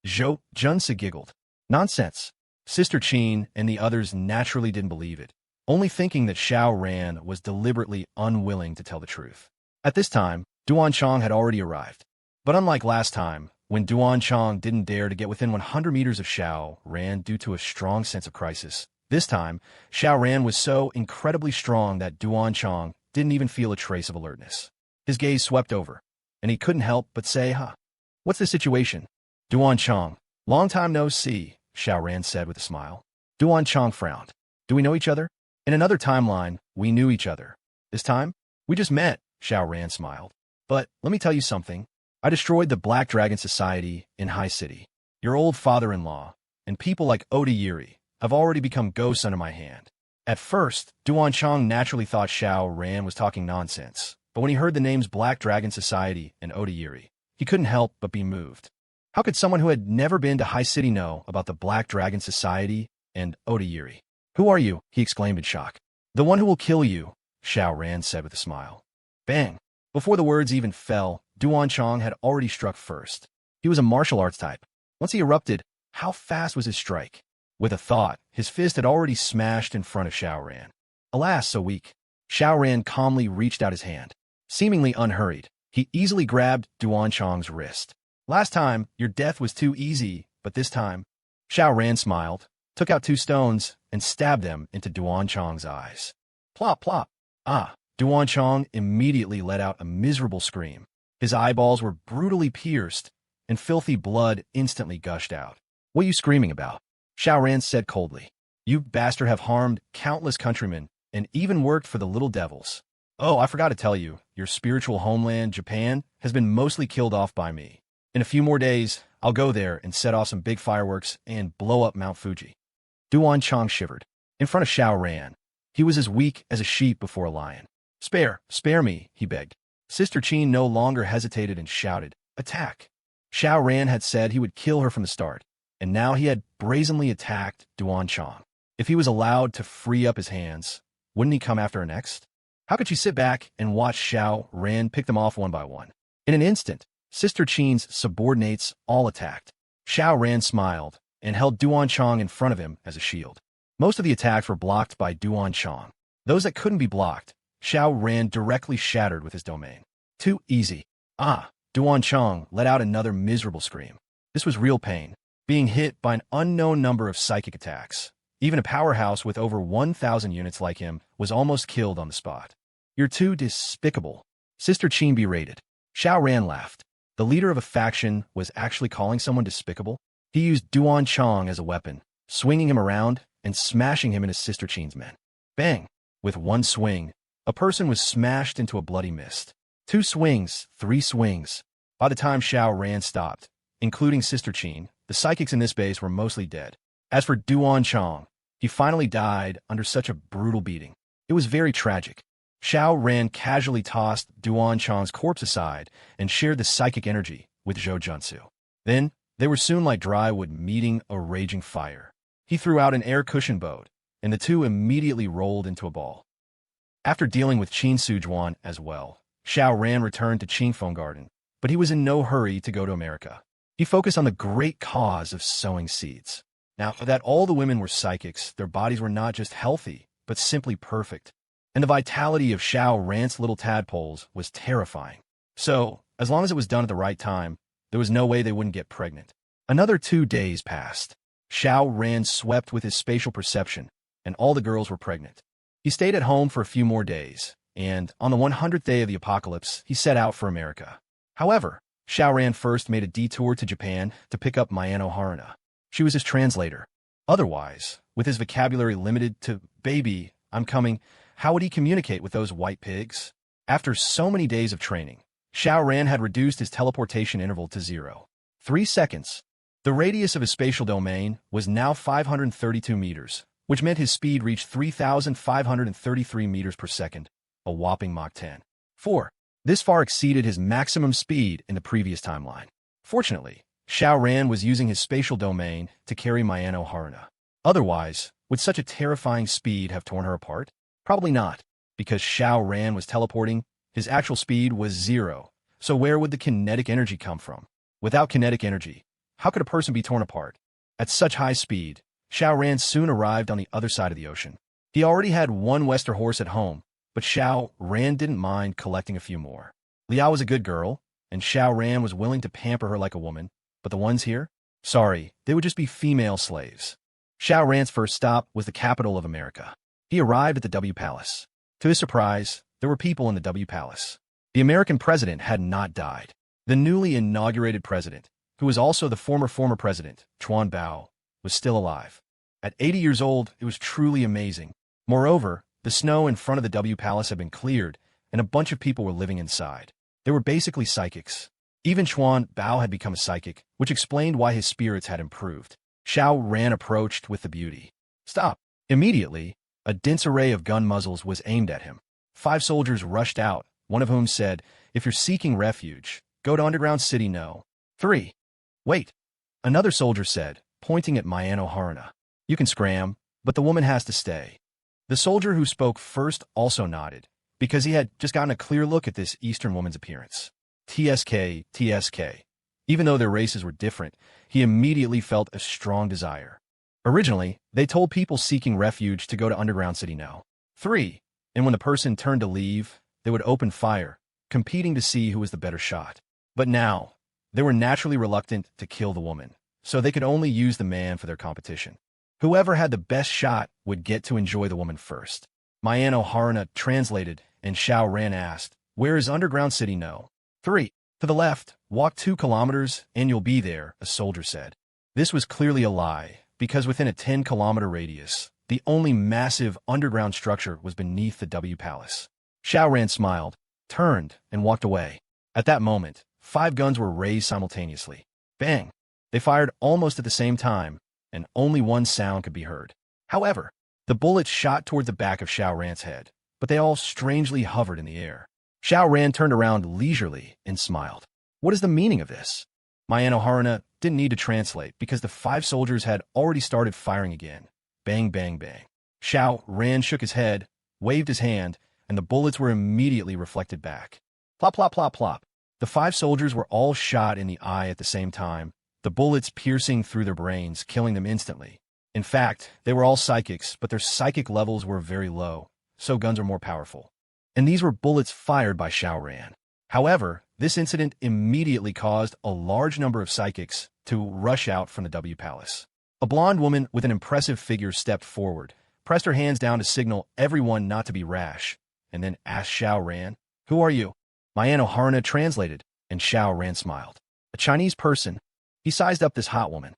Zhou Junsu giggled. Nonsense. Sister Qin and the others naturally didn't believe it, only thinking that Xiao Ran was deliberately unwilling to tell the truth. At this time, Duan Chong had already arrived. But unlike last time, when Duan Chong didn't dare to get within 100 meters of Xiao Ran due to a strong sense of crisis, this time, Xiao Ran was so incredibly strong that Duan Chong didn't even feel a trace of alertness. His gaze swept over, and he couldn't help but say, What's the situation? Duan Chong, long time no see, Xiao Ran said with a smile. Duan Chong frowned. Do we know each other? In another timeline, we knew each other. This time, we just met, Xiao Ran smiled. But let me tell you something. I destroyed the Black Dragon Society in High City. Your old father-in-law, and people like Oda Yuri, have already become ghosts under my hand. At first, Duan Chong naturally thought Xiao Ran was talking nonsense, but when he heard the names Black Dragon Society and Oda Yuri, he couldn't help but be moved. How could someone who had never been to High City know about the Black Dragon Society and Oda Yuri? Who are you? He exclaimed in shock. The one who will kill you, Xiao Ran said with a smile. Bang! Before the words even fell, Duan Chong had already struck first. He was a martial arts type. Once he erupted, how fast was his strike? With a thought, his fist had already smashed in front of Xiao Ran. Alas, so weak. Xiao Ran calmly reached out his hand. Seemingly unhurried, he easily grabbed Duan Chong's wrist. Last time, your death was too easy, but this time, Xiao Ran smiled, took out 2 stones, and stabbed them into Duan Chong's eyes. Plop, plop. Ah, Duan Chong immediately let out a miserable scream. His eyeballs were brutally pierced, and filthy blood instantly gushed out. What are you screaming about? Xiao Ran said coldly. You bastard have harmed countless countrymen, and even worked for the little devils. Oh, I forgot to tell you, your spiritual homeland, Japan, has been mostly killed off by me. In a few more days, I'll go there and set off some big fireworks and blow up Mount Fuji. Duan Chong shivered. In front of Xiao Ran, he was as weak as a sheep before a lion. Spare me, he begged. Sister Qin no longer hesitated and shouted, attack. Xiao Ran had said he would kill her from the start, and now he had brazenly attacked Duan Chong. If he was allowed to free up his hands, wouldn't he come after her next? How could she sit back and watch Xiao Ran pick them off one by one? In an instant, Sister Qin's subordinates all attacked. Xiao Ran smiled and held Duan Chong in front of him as a shield. Most of the attacks were blocked by Duan Chong. Those that couldn't be blocked, Xiao Ran directly shattered with his domain. Too easy. Ah, Duan Chong let out another miserable scream. This was real pain, being hit by an unknown number of psychic attacks. Even a powerhouse with over 1,000 units like him was almost killed on the spot. You're too despicable. Sister Qin berated. Xiao Ran laughed. The leader of a faction was actually calling someone despicable? He used Duan Chong as a weapon, swinging him around and smashing him into Sister Qin's men. Bang! With one swing, a person was smashed into a bloody mist. 2 swings, 3 swings. By the time Xiao Ran stopped, including Sister Qin, the psychics in this base were mostly dead. As for Duan Chong, he finally died under such a brutal beating. It was very tragic. Xiao Ran casually tossed Duan Chong's corpse aside and shared the psychic energy with Zhou Junsu. Then, they were soon like dry wood meeting a raging fire. He threw out an air cushion boat, and the two immediately rolled into a ball. After dealing with Qin Sujuan as well, Xiao Ran returned to Qingfeng Garden, but he was in no hurry to go to America. He focused on the great cause of sowing seeds. Now that all the women were psychics, their bodies were not just healthy, but simply perfect. And the vitality of Xiao Ran's little tadpoles was terrifying. So, as long as it was done at the right time, there was no way they wouldn't get pregnant. Another 2 days passed. Xiao Ran swept with his spatial perception, and all the girls were pregnant. He stayed at home for a few more days, and on the 100th day of the apocalypse, he set out for America. However, Xiao Ran first made a detour to Japan to pick up Mayano Haruna. She was his translator. Otherwise, with his vocabulary limited to, baby, I'm coming, how would he communicate with those white pigs? After so many days of training, Xiao Ran had reduced his teleportation interval to 0. 3 seconds. The radius of his spatial domain was now 532 meters, which meant his speed reached 3,533 meters per second, a whopping Mach 10. 4. This far exceeded his maximum speed in the previous timeline. Fortunately, Xiao Ran was using his spatial domain to carry Mayano Haruna. Otherwise, would such a terrifying speed have torn her apart? Probably not, because Xiao Ran was teleporting, his actual speed was 0, so where would the kinetic energy come from? Without kinetic energy, how could a person be torn apart? At such high speed, Xiao Ran soon arrived on the other side of the ocean. He already had 1 Wester horse at home, but Xiao Ran didn't mind collecting a few more. Liao was a good girl, and Xiao Ran was willing to pamper her like a woman, but the ones here? Sorry, they would just be female slaves. Xiao Ran's first stop was the capital of America. He arrived at the W Palace. To his surprise, there were people in the W Palace. The American president had not died. The newly inaugurated president, who was also the former president, Chuan Bao, was still alive. At 80 years old, it was truly amazing. Moreover, the snow in front of the W Palace had been cleared, and a bunch of people were living inside. They were basically psychics. Even Chuan Bao had become a psychic, which explained why his spirits had improved. Xiao Ran approached with the beauty. Stop! Immediately, a dense array of gun muzzles was aimed at him. 5 soldiers rushed out, one of whom said, if you're seeking refuge, go to Underground City No. 3. Wait. Another soldier said, pointing at Mayano Haruna. You can scram, but the woman has to stay. The soldier who spoke first also nodded, because he had just gotten a clear look at this Eastern woman's appearance. TSK. Even though their races were different, he immediately felt a strong desire. Originally, they told people seeking refuge to go to Underground City No. 3. and when the person turned to leave, they would open fire, competing to see who was the better shot. But now, they were naturally reluctant to kill the woman, so they could only use the man for their competition. Whoever had the best shot would get to enjoy the woman first. Mayano Haruna translated, and Xiao Ran asked, "Where is underground city? No. 3. To the left, walk 2 kilometers, and you'll be there," a soldier said. This was clearly a lie, because within a 10-kilometer radius, the only massive underground structure was beneath the W Palace. Xiao Ran smiled, turned, and walked away. At that moment, 5 guns were raised simultaneously. Bang! They fired almost at the same time, and only one sound could be heard. However, the bullets shot toward the back of Xiao Ran's head, but they all strangely hovered in the air. Xiao Ran turned around leisurely and smiled. What is the meaning of this? Mayano Haruna didn't need to translate because the 5 soldiers had already started firing again. Bang, bang, bang. Xiao Ran shook his head, waved his hand, and the bullets were immediately reflected back. Plop, plop, plop, plop. The 5 soldiers were all shot in the eye at the same time, the bullets piercing through their brains, killing them instantly. In fact, they were all psychics, but their psychic levels were very low, so guns are more powerful. And these were bullets fired by Xiao Ran. However, this incident immediately caused a large number of psychics to rush out from the W Palace. A blonde woman with an impressive figure stepped forward, pressed her hands down to signal everyone not to be rash, and then asked Xiao Ran, "Who are you?" Mayano Haruna translated, and Xiao Ran smiled. "A Chinese person." He sized up this hot woman.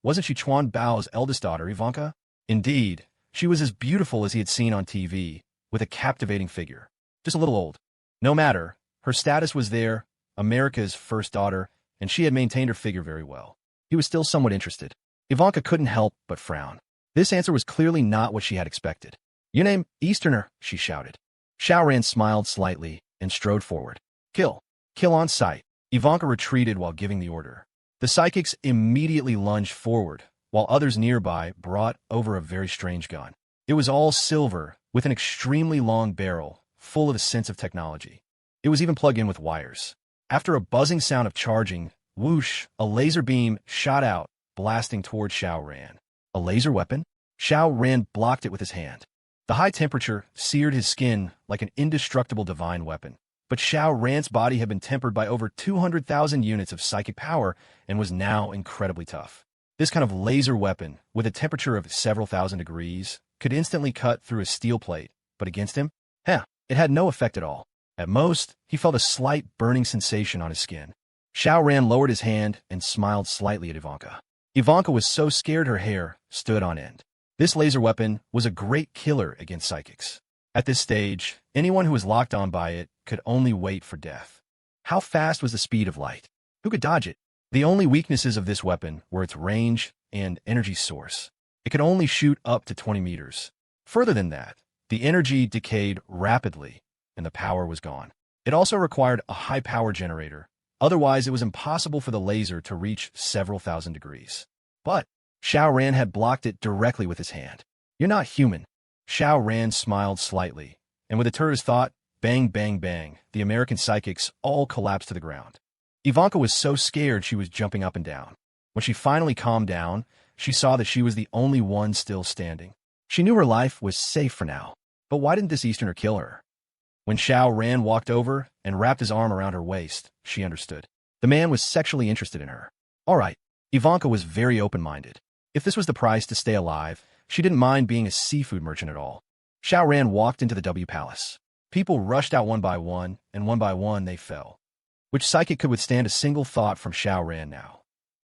Wasn't she Chuan Bao's eldest daughter, Ivanka? Indeed, she was as beautiful as he had seen on TV, with a captivating figure. Just a little old. No matter, her status was there, America's first daughter, and she had maintained her figure very well. He was still somewhat interested. Ivanka couldn't help but frown. This answer was clearly not what she had expected. "You name Easterner," she shouted. Xiao Ran smiled slightly and strode forward. Kill. Kill on sight." Ivanka retreated while giving the order. The psychics immediately lunged forward, while others nearby brought over a very strange gun. It was all silver, with an extremely long barrel, full of a sense of technology. It was even plugged in with wires. After a buzzing sound of charging, whoosh, a laser beam shot out, blasting toward Xiao Ran. A laser weapon? Xiao Ran blocked it with his hand. The high temperature seared his skin like an indestructible divine weapon. But Xiao Ran's body had been tempered by over 200,000 units of psychic power and was now incredibly tough. This kind of laser weapon, with a temperature of several thousand degrees, could instantly cut through a steel plate, but against him? It had no effect at all. At most, he felt a slight burning sensation on his skin. Xiao Ran lowered his hand and smiled slightly at Ivanka. Ivanka was so scared her hair stood on end. This laser weapon was a great killer against psychics. At this stage, anyone who was locked on by it could only wait for death. How fast was the speed of light? Who could dodge it? The only weaknesses of this weapon were its range and energy source. It could only shoot up to 20 meters. Further than that, the energy decayed rapidly, and the power was gone. It also required a high power generator, otherwise it was impossible for the laser to reach several thousand degrees. But Xiao Ran had blocked it directly with his hand. "You're not human." Xiao Ran smiled slightly, and with a tourist thought, bang, bang, bang, the American psychics all collapsed to the ground. Ivanka was so scared she was jumping up and down. When she finally calmed down, she saw that she was the only one still standing. She knew her life was safe for now, but why didn't this Easterner kill her? When Xiao Ran walked over and wrapped his arm around her waist, she understood. The man was sexually interested in her. All right, Ivanka was very open-minded. If this was the price to stay alive, she didn't mind being a seafood merchant at all. Xiao Ran walked into the W Palace. People rushed out one by one, and one by one they fell. Which psychic could withstand a single thought from Xiao Ran now?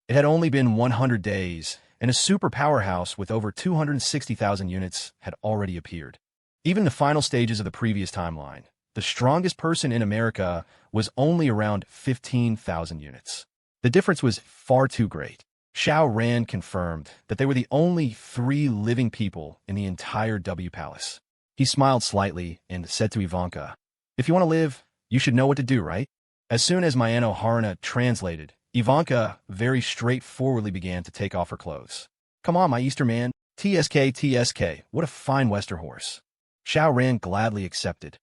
It had only been 100 days, and a super powerhouse with over 260,000 units had already appeared. Even the final stages of the previous timeline, the strongest person in America was only around 15,000 units. The difference was far too great. Xiao Ran confirmed that they were the only 3 living people in the entire W Palace. He smiled slightly and said to Ivanka, "If you want to live, you should know what to do, right?" As soon as Mayano Haruna translated, Ivanka very straightforwardly began to take off her clothes. "Come on, my Easter man. TSK, TSK, what a fine Western horse." Xiao Ran gladly accepted.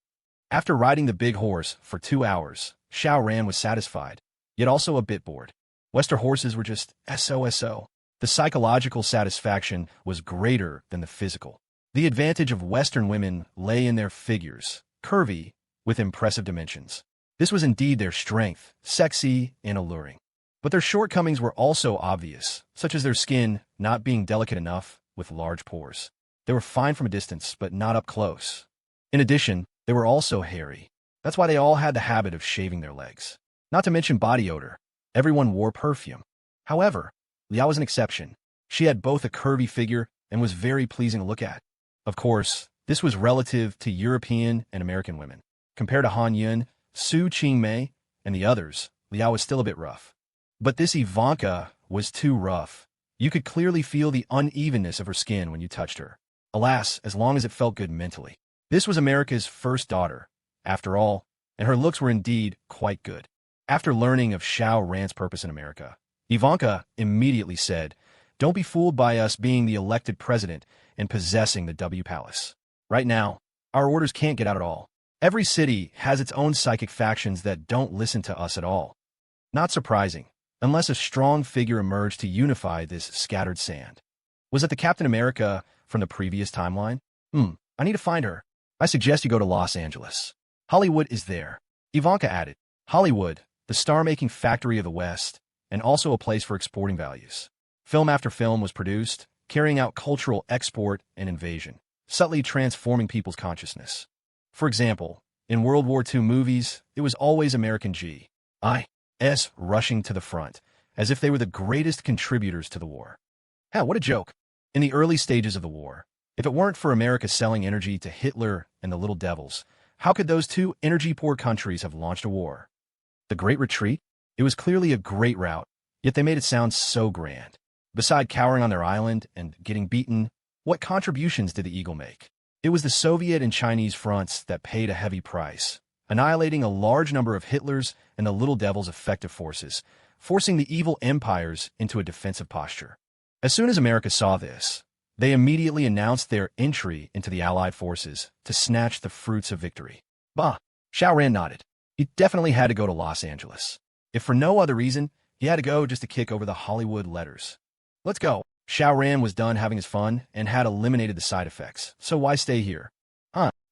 After riding the big horse for 2 hours, Xiao Ran was satisfied, yet also a bit bored. Western horses were just SOSO. The psychological satisfaction was greater than the physical. The advantage of Western women lay in their figures, curvy, with impressive dimensions. This was indeed their strength, sexy and alluring. But their shortcomings were also obvious, such as their skin not being delicate enough with large pores. They were fine from a distance, but not up close. In addition, they were also hairy. That's why they all had the habit of shaving their legs. Not to mention body odor. Everyone wore perfume. However, Liao was an exception. She had both a curvy figure and was very pleasing to look at. Of course, this was relative to European and American women. Compared to Han Yun, Su Qingmei, and the others, Liao was still a bit rough. But this Ivanka was too rough. You could clearly feel the unevenness of her skin when you touched her. Alas, as long as it felt good mentally. This was America's first daughter, after all, and her looks were indeed quite good. After learning of Xiao Ran's purpose in America, Ivanka immediately said, "Don't be fooled by us being the elected president and possessing the W Palace. Right now, our orders can't get out at all. Every city has its own psychic factions that don't listen to us at all." Not surprising, unless a strong figure emerged to unify this scattered sand. Was it the Captain America from the previous timeline? I need to find her. I suggest you go to Los Angeles. Hollywood is there. Ivanka added. Hollywood, the star-making factory of the West, and also a place for exporting values. Film after film was produced, carrying out cultural export and invasion, subtly transforming people's consciousness. For example, in World War II movies, it was always American G.I.S. rushing to the front, as if they were the greatest contributors to the war. What a joke. In the early stages of the war, if it weren't for America selling energy to Hitler and the Little Devils, how could those two energy-poor countries have launched a war? The Great Retreat? It was clearly a great route, yet they made it sound so grand. Beside cowering on their island and getting beaten, what contributions did the Eagle make? It was the Soviet and Chinese fronts that paid a heavy price, annihilating a large number of Hitler's and the Little Devil's effective forces, forcing the evil empires into a defensive posture. As soon as America saw this, they immediately announced their entry into the Allied forces to snatch the fruits of victory. Xiao Ran nodded. He definitely had to go to Los Angeles. If for no other reason, he had to go just to kick over the Hollywood letters. Let's go. Xiao Ran was done having his fun and had eliminated the side effects, so why stay here?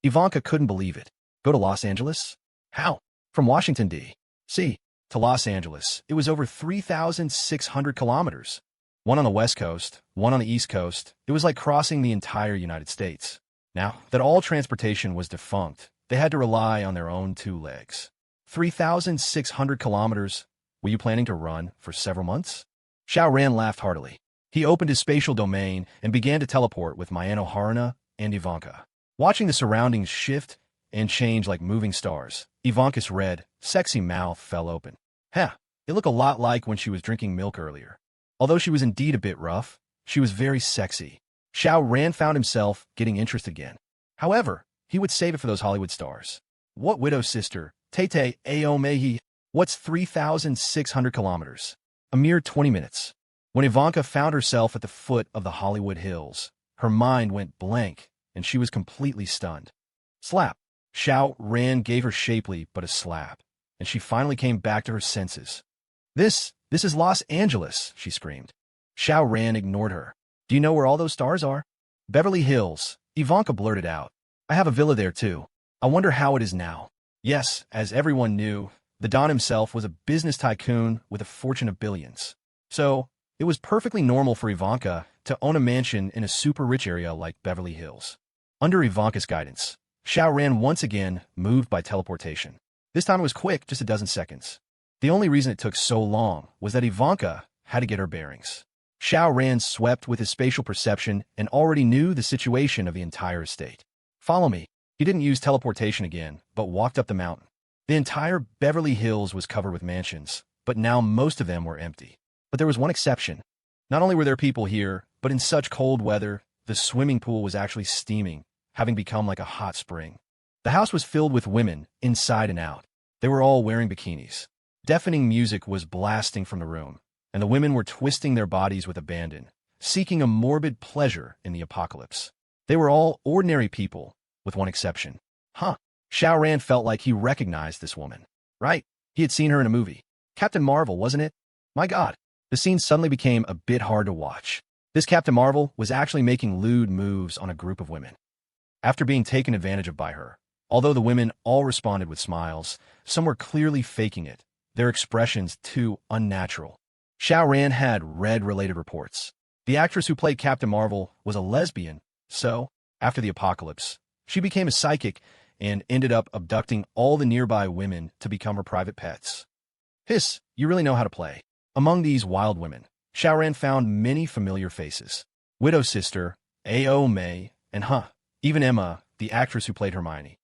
Ivanka couldn't believe it. Go to Los Angeles? How? From Washington, D.C. to Los Angeles, it was over 3,600 kilometers. One on the West Coast, one on the East Coast. It was like crossing the entire United States. Now that all transportation was defunct, they had to rely on their own two legs. 3,600 kilometers. Were you planning to run for several months? Xiao Ran laughed heartily. He opened his spatial domain and began to teleport with Mayano Haruna and Ivanka. Watching the surroundings shift and change like moving stars, Ivanka's red, sexy mouth fell open. It looked a lot like when she was drinking milk earlier. Although she was indeed a bit rough, she was very sexy. Xiao Ran found himself getting interested again. However, he would save it for those Hollywood stars. What widow's sister? Tete Aomehi. What's 3,600 kilometers? A mere 20 minutes. When Ivanka found herself at the foot of the Hollywood Hills, her mind went blank, and she was completely stunned. Slap. Xiao Ran gave her shapely but a slap, and she finally came back to her senses. This is Los Angeles, she screamed. Xiao Ran ignored her. Do you know where all those stars are? Beverly Hills, Ivanka blurted out. I have a villa there too. I wonder how it is now. Yes, as everyone knew, the Don himself was a business tycoon with a fortune of billions. So, it was perfectly normal for Ivanka to own a mansion in a super-rich area like Beverly Hills. Under Ivanka's guidance, Xiao Ran once again moved by teleportation. This time it was quick, just a dozen seconds. The only reason it took so long was that Ivanka had to get her bearings. Xiao Ran swept with his spatial perception and already knew the situation of the entire estate. Follow me. He didn't use teleportation again, but walked up the mountain. The entire Beverly Hills was covered with mansions, but now most of them were empty. But there was one exception. Not only were there people here, but in such cold weather, the swimming pool was actually steaming, having become like a hot spring. The house was filled with women, inside and out. They were all wearing bikinis. Deafening music was blasting from the room, and the women were twisting their bodies with abandon, seeking a morbid pleasure in the apocalypse. They were all ordinary people, with one exception. Xiao Ran felt like he recognized this woman. Right, he had seen her in a movie. Captain Marvel, wasn't it? My God, the scene suddenly became a bit hard to watch. This Captain Marvel was actually making lewd moves on a group of women. After being taken advantage of by her, although the women all responded with smiles, some were clearly faking it, their expressions too unnatural. Xiao Ran had read related reports. The actress who played Captain Marvel was a lesbian, so, after the apocalypse, she became a psychic and ended up abducting all the nearby women to become her private pets. Hiss, you really know how to play. Among these wild women, Xiao Ran found many familiar faces. Widow's sister, A.O. May, and even Emma, the actress who played Hermione.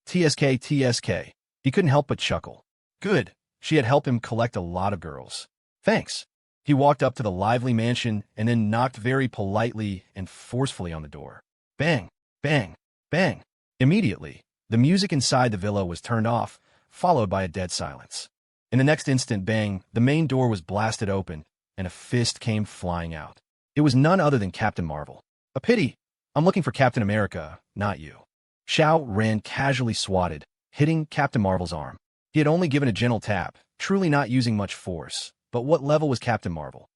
TSK. He couldn't help but chuckle. Good, she had helped him collect a lot of girls. Thanks. He walked up to the lively mansion and then knocked very politely and forcefully on the door. Bang, bang, bang. Immediately, the music inside the villa was turned off, followed by a dead silence. In the next instant, bang, the main door was blasted open, and a fist came flying out. It was none other than Captain Marvel. A pity. I'm looking for Captain America, not you. Xiao Ran casually swatted, hitting Captain Marvel's arm. He had only given a gentle tap, truly not using much force. But what level was Captain Marvel?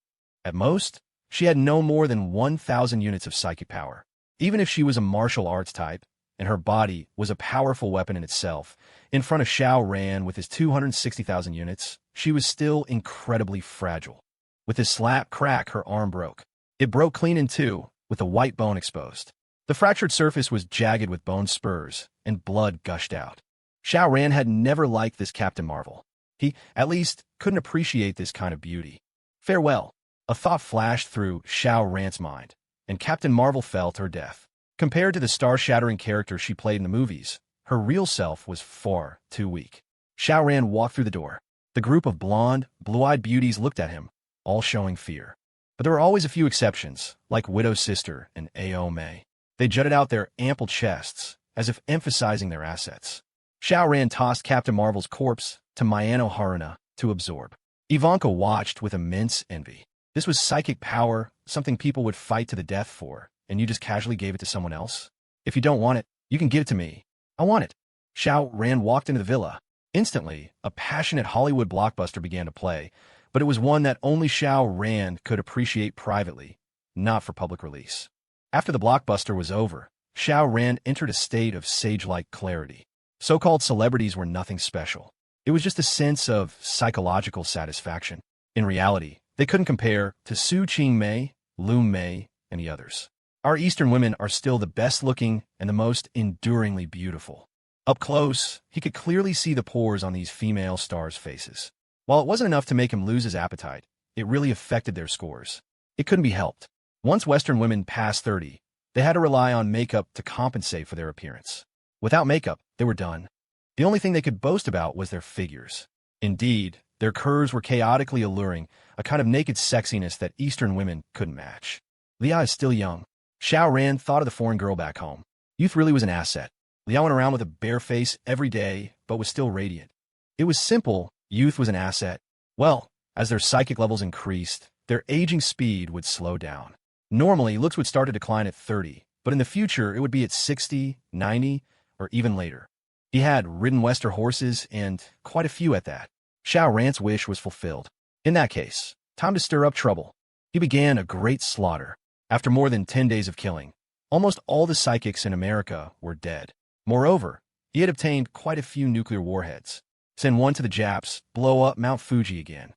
At most, she had no more than 1,000 units of psychic power. Even if she was a martial arts type, and her body was a powerful weapon in itself, in front of Xiao Ran with his 260,000 units, she was still incredibly fragile. With his slap crack, her arm broke. It broke clean in two, with a white bone exposed. The fractured surface was jagged with bone spurs, and blood gushed out. Xiao Ran had never liked this Captain Marvel. He, at least, couldn't appreciate this kind of beauty. Farewell. A thought flashed through Xiao Ran's mind, and Captain Marvel fell to her death. Compared to the star-shattering character she played in the movies, her real self was far too weak. Xiao Ran walked through the door. The group of blonde, blue-eyed beauties looked at him, all showing fear. But there were always a few exceptions, like Widow's sister and A.O. May. They jutted out their ample chests, as if emphasizing their assets. Xiao Ran tossed Captain Marvel's corpse to Mayano Haruna to absorb. Ivanka watched with immense envy. This was psychic power, something people would fight to the death for, and you just casually gave it to someone else? If you don't want it, you can give it to me. I want it. Xiao Ran walked into the villa. Instantly, a passionate Hollywood blockbuster began to play, but it was one that only Xiao Ran could appreciate privately, not for public release. After the blockbuster was over, Xiao Ran entered a state of sage-like clarity. So-called celebrities were nothing special. It was just a sense of psychological satisfaction. In reality, they couldn't compare to Su Ching Mei, Lu Mei, and the others. Our Eastern women are still the best-looking and the most enduringly beautiful. Up close, he could clearly see the pores on these female stars' faces. While it wasn't enough to make him lose his appetite, it really affected their scores. It couldn't be helped. Once Western women passed 30, they had to rely on makeup to compensate for their appearance. Without makeup, they were done. The only thing they could boast about was their figures. Indeed, their curves were chaotically alluring, a kind of naked sexiness that Eastern women couldn't match. Liao is still young. Xiao Ran thought of the foreign girl back home. Youth really was an asset. Liao went around with a bare face every day, but was still radiant. It was simple. Youth was an asset. Well, as their psychic levels increased, their aging speed would slow down. Normally, looks would start to decline at 30, but in the future, it would be at 60, 90, or even later. He had ridden Western horses, and quite a few at that. Xiao Ran's wish was fulfilled. In that case, time to stir up trouble. He began a great slaughter. After more than 10 days of killing, almost all the psychics in America were dead. Moreover, he had obtained quite a few nuclear warheads. Send one to the Japs, blow up Mount Fuji again.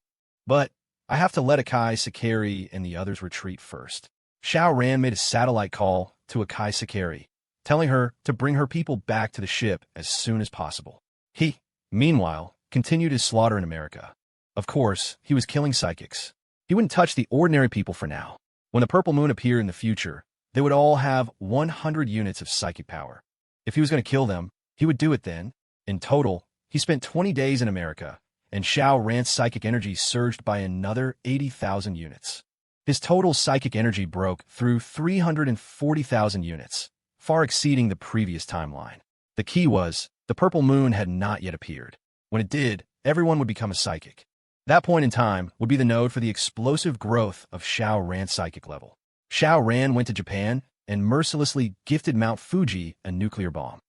But I have to let Akai Sakari and the others retreat first. Xiao Ran made a satellite call to Akai Sakari, telling her to bring her people back to the ship as soon as possible. He, meanwhile, continued his slaughter in America. Of course, he was killing psychics. He wouldn't touch the ordinary people for now. When the purple moon appeared in the future, they would all have 100 units of psychic power. If he was going to kill them, he would do it then. In total, he spent 20 days in America, and Xiao Ran's psychic energy surged by another 80,000 units. His total psychic energy broke through 340,000 units, far exceeding the previous timeline. The key was, the purple moon had not yet appeared. When it did, everyone would become a psychic. That point in time would be the node for the explosive growth of Xiao Ran's psychic level. Xiao Ran went to Japan and mercilessly gifted Mount Fuji a nuclear bomb.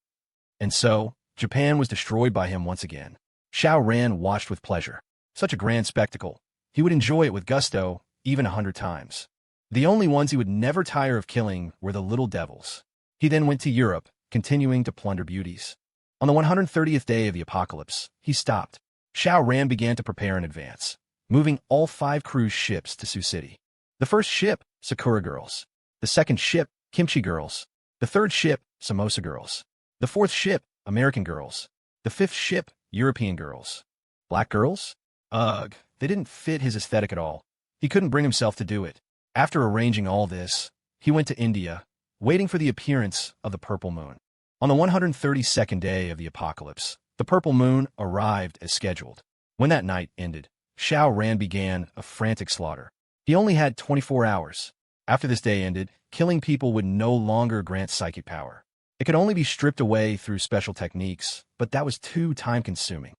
And so, Japan was destroyed by him once again. Xiao Ran watched with pleasure. Such a grand spectacle. He would enjoy it with gusto, even 100 times. The only ones he would never tire of killing were the little devils. He then went to Europe, continuing to plunder beauties. On the 130th day of the apocalypse, he stopped. Xiao Ran began to prepare in advance, moving all 5 cruise ships to Sioux City. The first ship, Sakura Girls. The second ship, Kimchi Girls. The third ship, Samosa Girls. The fourth ship, American Girls. The fifth ship, European Girls. Black Girls? Ugh, they didn't fit his aesthetic at all. He couldn't bring himself to do it. After arranging all this, he went to India, waiting for the appearance of the purple moon. On the 132nd day of the apocalypse, the purple moon arrived as scheduled. When that night ended, Xiao Ran began a frantic slaughter. He only had 24 hours. After this day ended, killing people would no longer grant psychic power. It could only be stripped away through special techniques, but that was too time-consuming.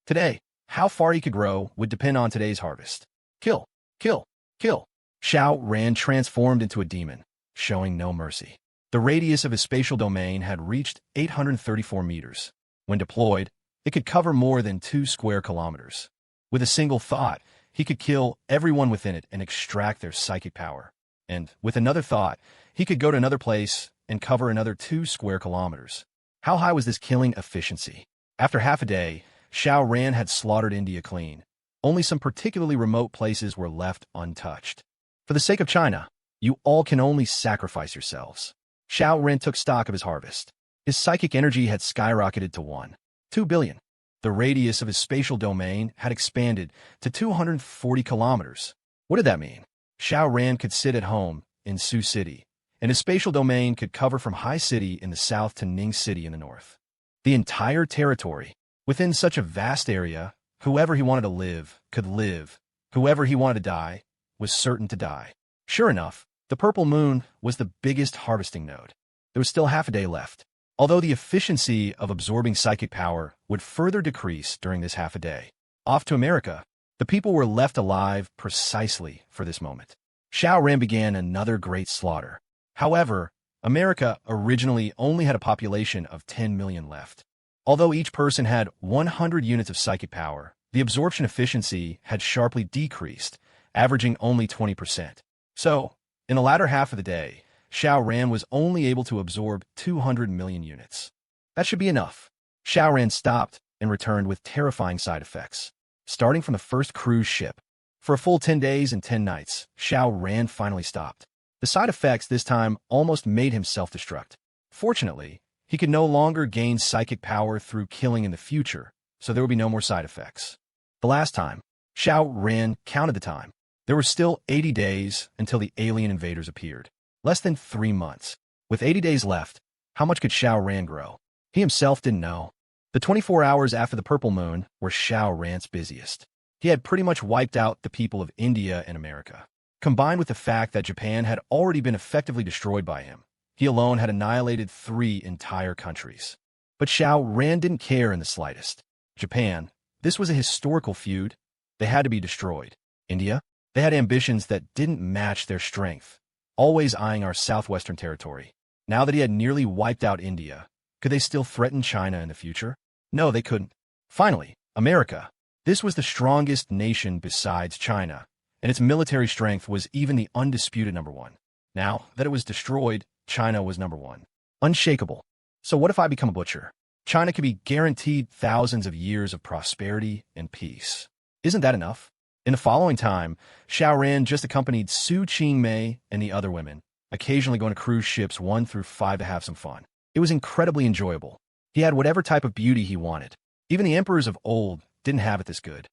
Today, how far he could grow would depend on today's harvest. Kill, kill, kill. Xiao Ran transformed into a demon, showing no mercy. The radius of his spatial domain had reached 834 meters. When deployed, it could cover more than 2 square kilometers. With a single thought, he could kill everyone within it and extract their psychic power. And with another thought, he could go to another place and cover another 2 square kilometers. How high was this killing efficiency? After half a day, Xiao Ran had slaughtered India clean. Only some particularly remote places were left untouched. For the sake of China, you all can only sacrifice yourselves. Xiao Ran took stock of his harvest. His psychic energy had skyrocketed to 1.2 billion. The radius of his spatial domain had expanded to 240 kilometers. What did that mean? Xiao Ran could sit at home in Sioux City, and his spatial domain could cover from Hai City in the south to Ning City in the north. The entire territory. Within such a vast area, whoever he wanted to live could live. Whoever he wanted to die was certain to die. Sure enough, the purple moon was the biggest harvesting node. There was still half a day left. Although the efficiency of absorbing psychic power would further decrease during this half a day. Off to America, the people were left alive precisely for this moment. Xiao Ran began another great slaughter. However, America originally only had a population of 10 million left. Although each person had 100 units of psychic power, the absorption efficiency had sharply decreased, averaging only 20%. So, in the latter half of the day, Xiao Ran was only able to absorb 200 million units. That should be enough. Xiao Ran stopped and returned with terrifying side effects. Starting from the first cruise ship. For a full 10 days and 10 nights, Xiao Ran finally stopped. The side effects this time almost made him self-destruct. Fortunately, he could no longer gain psychic power through killing in the future, so there would be no more side effects. The last time, Xiao Ran counted the time. There were still 80 days until the alien invaders appeared. Less than 3 months. With 80 days left, how much could Xiao Ran grow? He himself didn't know. The 24 hours after the purple moon were Xiao Ran's busiest. He had pretty much wiped out the people of India and America. Combined with the fact that Japan had already been effectively destroyed by him, he alone had annihilated 3 entire countries. But Xiao Ran didn't care in the slightest. Japan, this was a historical feud. They had to be destroyed. India, they had ambitions that didn't match their strength, always eyeing our southwestern territory. Now that he had nearly wiped out India, could they still threaten China in the future? No, they couldn't. Finally, America. This was the strongest nation besides China, and its military strength was even the undisputed number 1. Now that it was destroyed, China was number 1. Unshakable. So what if I become a butcher? China could be guaranteed thousands of years of prosperity and peace. Isn't that enough? In the following time, Xiao Ran just accompanied Su Qingmei and the other women, occasionally going to cruise ships 1 through 5 to have some fun. It was incredibly enjoyable. He had whatever type of beauty he wanted. Even the emperors of old didn't have it this good.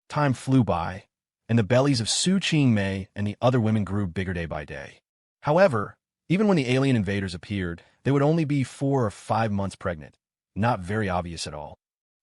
Time flew by, and the bellies of Su Qingmei and the other women grew bigger day by day. However, even when the alien invaders appeared, they would only be 4 or 5 months pregnant. Not very obvious at all.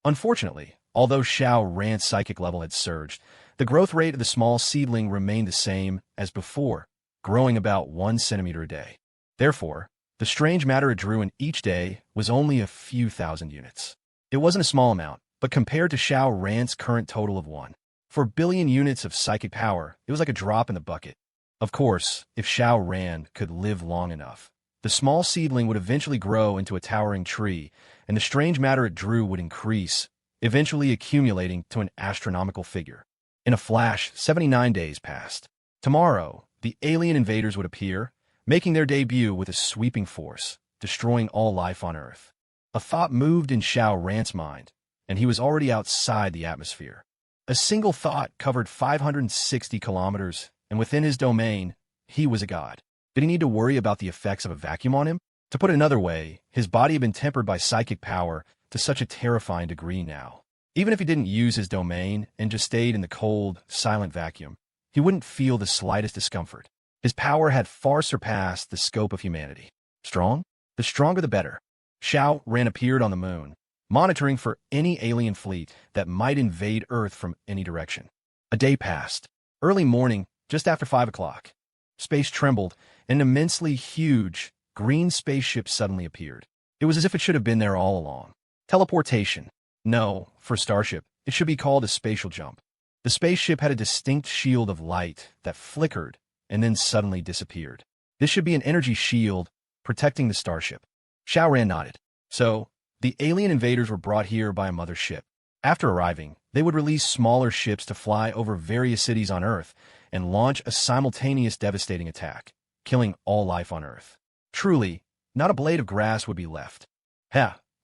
Unfortunately, although Xiao Ran's psychic level had surged, the growth rate of the small seedling remained the same as before, growing about 1 centimeter a day. Therefore, the strange matter it drew in each day was only a few thousand units. It wasn't a small amount, but compared to Xiao Ran's current total of 1.4 billion units of psychic power, it was like a drop in the bucket. Of course, if Xiao Ran could live long enough, the small seedling would eventually grow into a towering tree, and the strange matter it drew would increase, eventually accumulating to an astronomical figure. In a flash, 79 days passed. Tomorrow, the alien invaders would appear, making their debut with a sweeping force, destroying all life on Earth. A thought moved in Xiao Ran's mind, and he was already outside the atmosphere. A single thought covered 560 kilometers, and within his domain, he was a god. Did he need to worry about the effects of a vacuum on him? To put it another way, his body had been tempered by psychic power to such a terrifying degree now. Even if he didn't use his domain and just stayed in the cold, silent vacuum, he wouldn't feel the slightest discomfort. His power had far surpassed the scope of humanity. Strong? The stronger the better. Xiao Ran appeared on the moon, monitoring for any alien fleet that might invade Earth from any direction. A day passed. Early morning, just after 5 o'clock. Space trembled, and an immensely huge, green spaceship suddenly appeared. It was as if it should have been there all along. Teleportation. No, for a starship, it should be called a spatial jump. The spaceship had a distinct shield of light that flickered and then suddenly disappeared. This should be an energy shield protecting the starship. Xiao Ran nodded. So, the alien invaders were brought here by a mother ship. After arriving, they would release smaller ships to fly over various cities on Earth and launch a simultaneous devastating attack, killing all life on Earth. Truly, not a blade of grass would be left.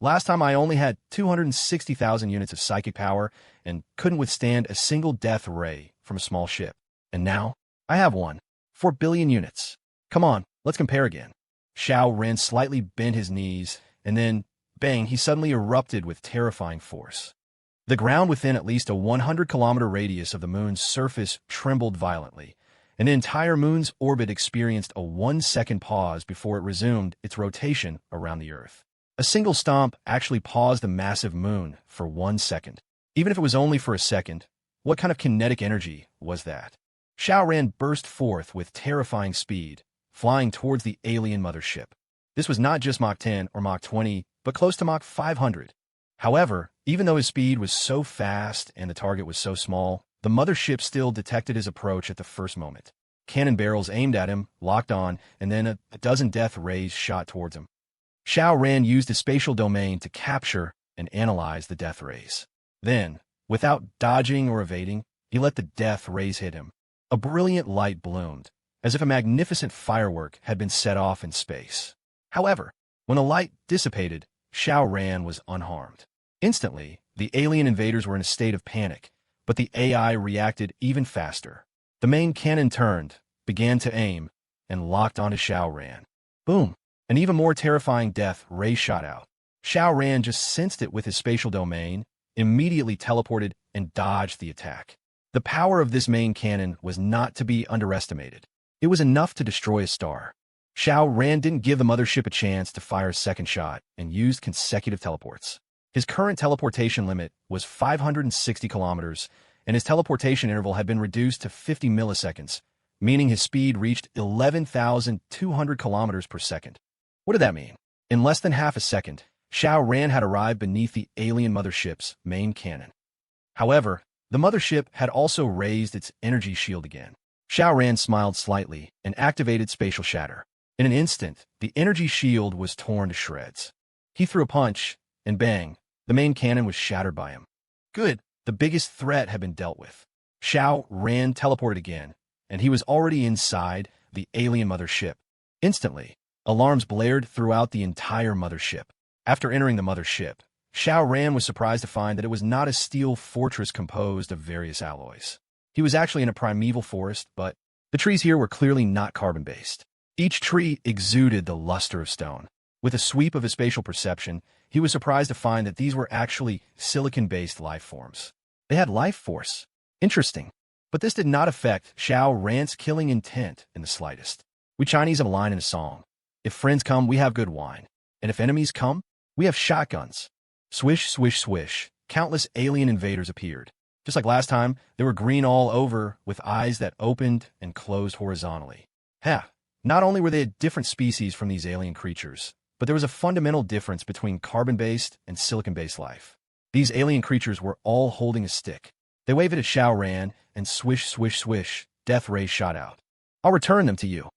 Last time I only had 260,000 units of psychic power and couldn't withstand a single death ray from a small ship. And now, I have 4 billion units. Come on, let's compare again. Xiao Ran slightly bent his knees, and then, bang, he suddenly erupted with terrifying force. The ground within at least a 100-kilometer radius of the moon's surface trembled violently, and the entire moon's orbit experienced a 1-second pause before it resumed its rotation around the Earth. A single stomp actually paused the massive moon for 1 second. Even if it was only for a second, what kind of kinetic energy was that? Xiao Ran burst forth with terrifying speed, flying towards the alien mothership. This was not just Mach 10 or Mach 20, but close to Mach 500. However, even though his speed was so fast and the target was so small, the mothership still detected his approach at the first moment. Cannon barrels aimed at him, locked on, and then a dozen death rays shot towards him. Xiao Ran used his spatial domain to capture and analyze the death rays. Then, without dodging or evading, he let the death rays hit him. A brilliant light bloomed, as if a magnificent firework had been set off in space. However, when the light dissipated, Xiao Ran was unharmed. Instantly, the alien invaders were in a state of panic, but the AI reacted even faster. The main cannon turned, began to aim, and locked onto Xiao Ran. Boom! An even more terrifying death ray shot out. Xiao Ran just sensed it with his spatial domain, immediately teleported and dodged the attack. The power of this main cannon was not to be underestimated. It was enough to destroy a star. Xiao Ran didn't give the mothership a chance to fire a second shot and used consecutive teleports. His current teleportation limit was 560 kilometers, and his teleportation interval had been reduced to 50 milliseconds, meaning his speed reached 11,200 kilometers per second. What did that mean? In less than half a second, Xiao Ran had arrived beneath the alien mothership's main cannon. However, the mothership had also raised its energy shield again. Xiao Ran smiled slightly and activated spatial shatter. In an instant, the energy shield was torn to shreds. He threw a punch, and bang, the main cannon was shattered by him. Good, the biggest threat had been dealt with. Xiao Ran teleported again, and he was already inside the alien mothership. Instantly, alarms blared throughout the entire mothership. After entering the mothership, Xiao Ran was surprised to find that it was not a steel fortress composed of various alloys. He was actually in a primeval forest, but the trees here were clearly not carbon-based. Each tree exuded the luster of stone. With a sweep of his spatial perception, he was surprised to find that these were actually silicon-based life forms. They had life force. Interesting. But this did not affect Xiao Ran's killing intent in the slightest. We Chinese have a line in a song. If friends come, we have good wine. And if enemies come, we have shotguns. Swish, swish, swish. Countless alien invaders appeared. Just like last time, they were green all over, with eyes that opened and closed horizontally. Not only were they a different species from these alien creatures, but there was a fundamental difference between carbon-based and silicon-based life. These alien creatures were all holding a stick. They waved it at Xiao Ran, and swish, swish, swish, death rays shot out. I'll return them to you,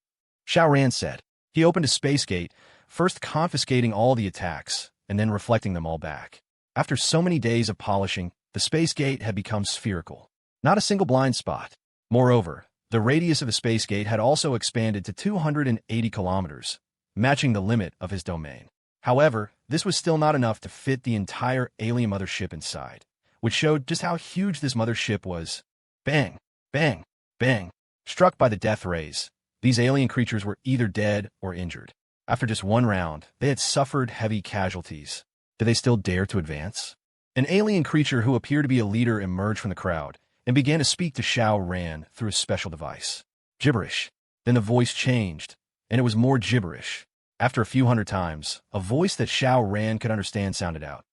Xiao Ran said. He opened a space gate, first confiscating all the attacks, and then reflecting them all back. After so many days of polishing, the space gate had become spherical. Not a single blind spot. Moreover, The radius of the space gate had also expanded to 280 kilometers, matching the limit of his domain. However, this was still not enough to fit the entire alien mothership inside, which showed just how huge this mothership was. Bang, bang, bang. Struck by the death rays, these alien creatures were either dead or injured. After just one round, they had suffered heavy casualties. Did they still dare to advance? An alien creature who appeared to be a leader emerged from the crowd and began to speak to Xiao Ran through a special device. Gibberish. Then the voice changed, and it was more gibberish. After a few hundred times, a voice that Xiao Ran could understand sounded out.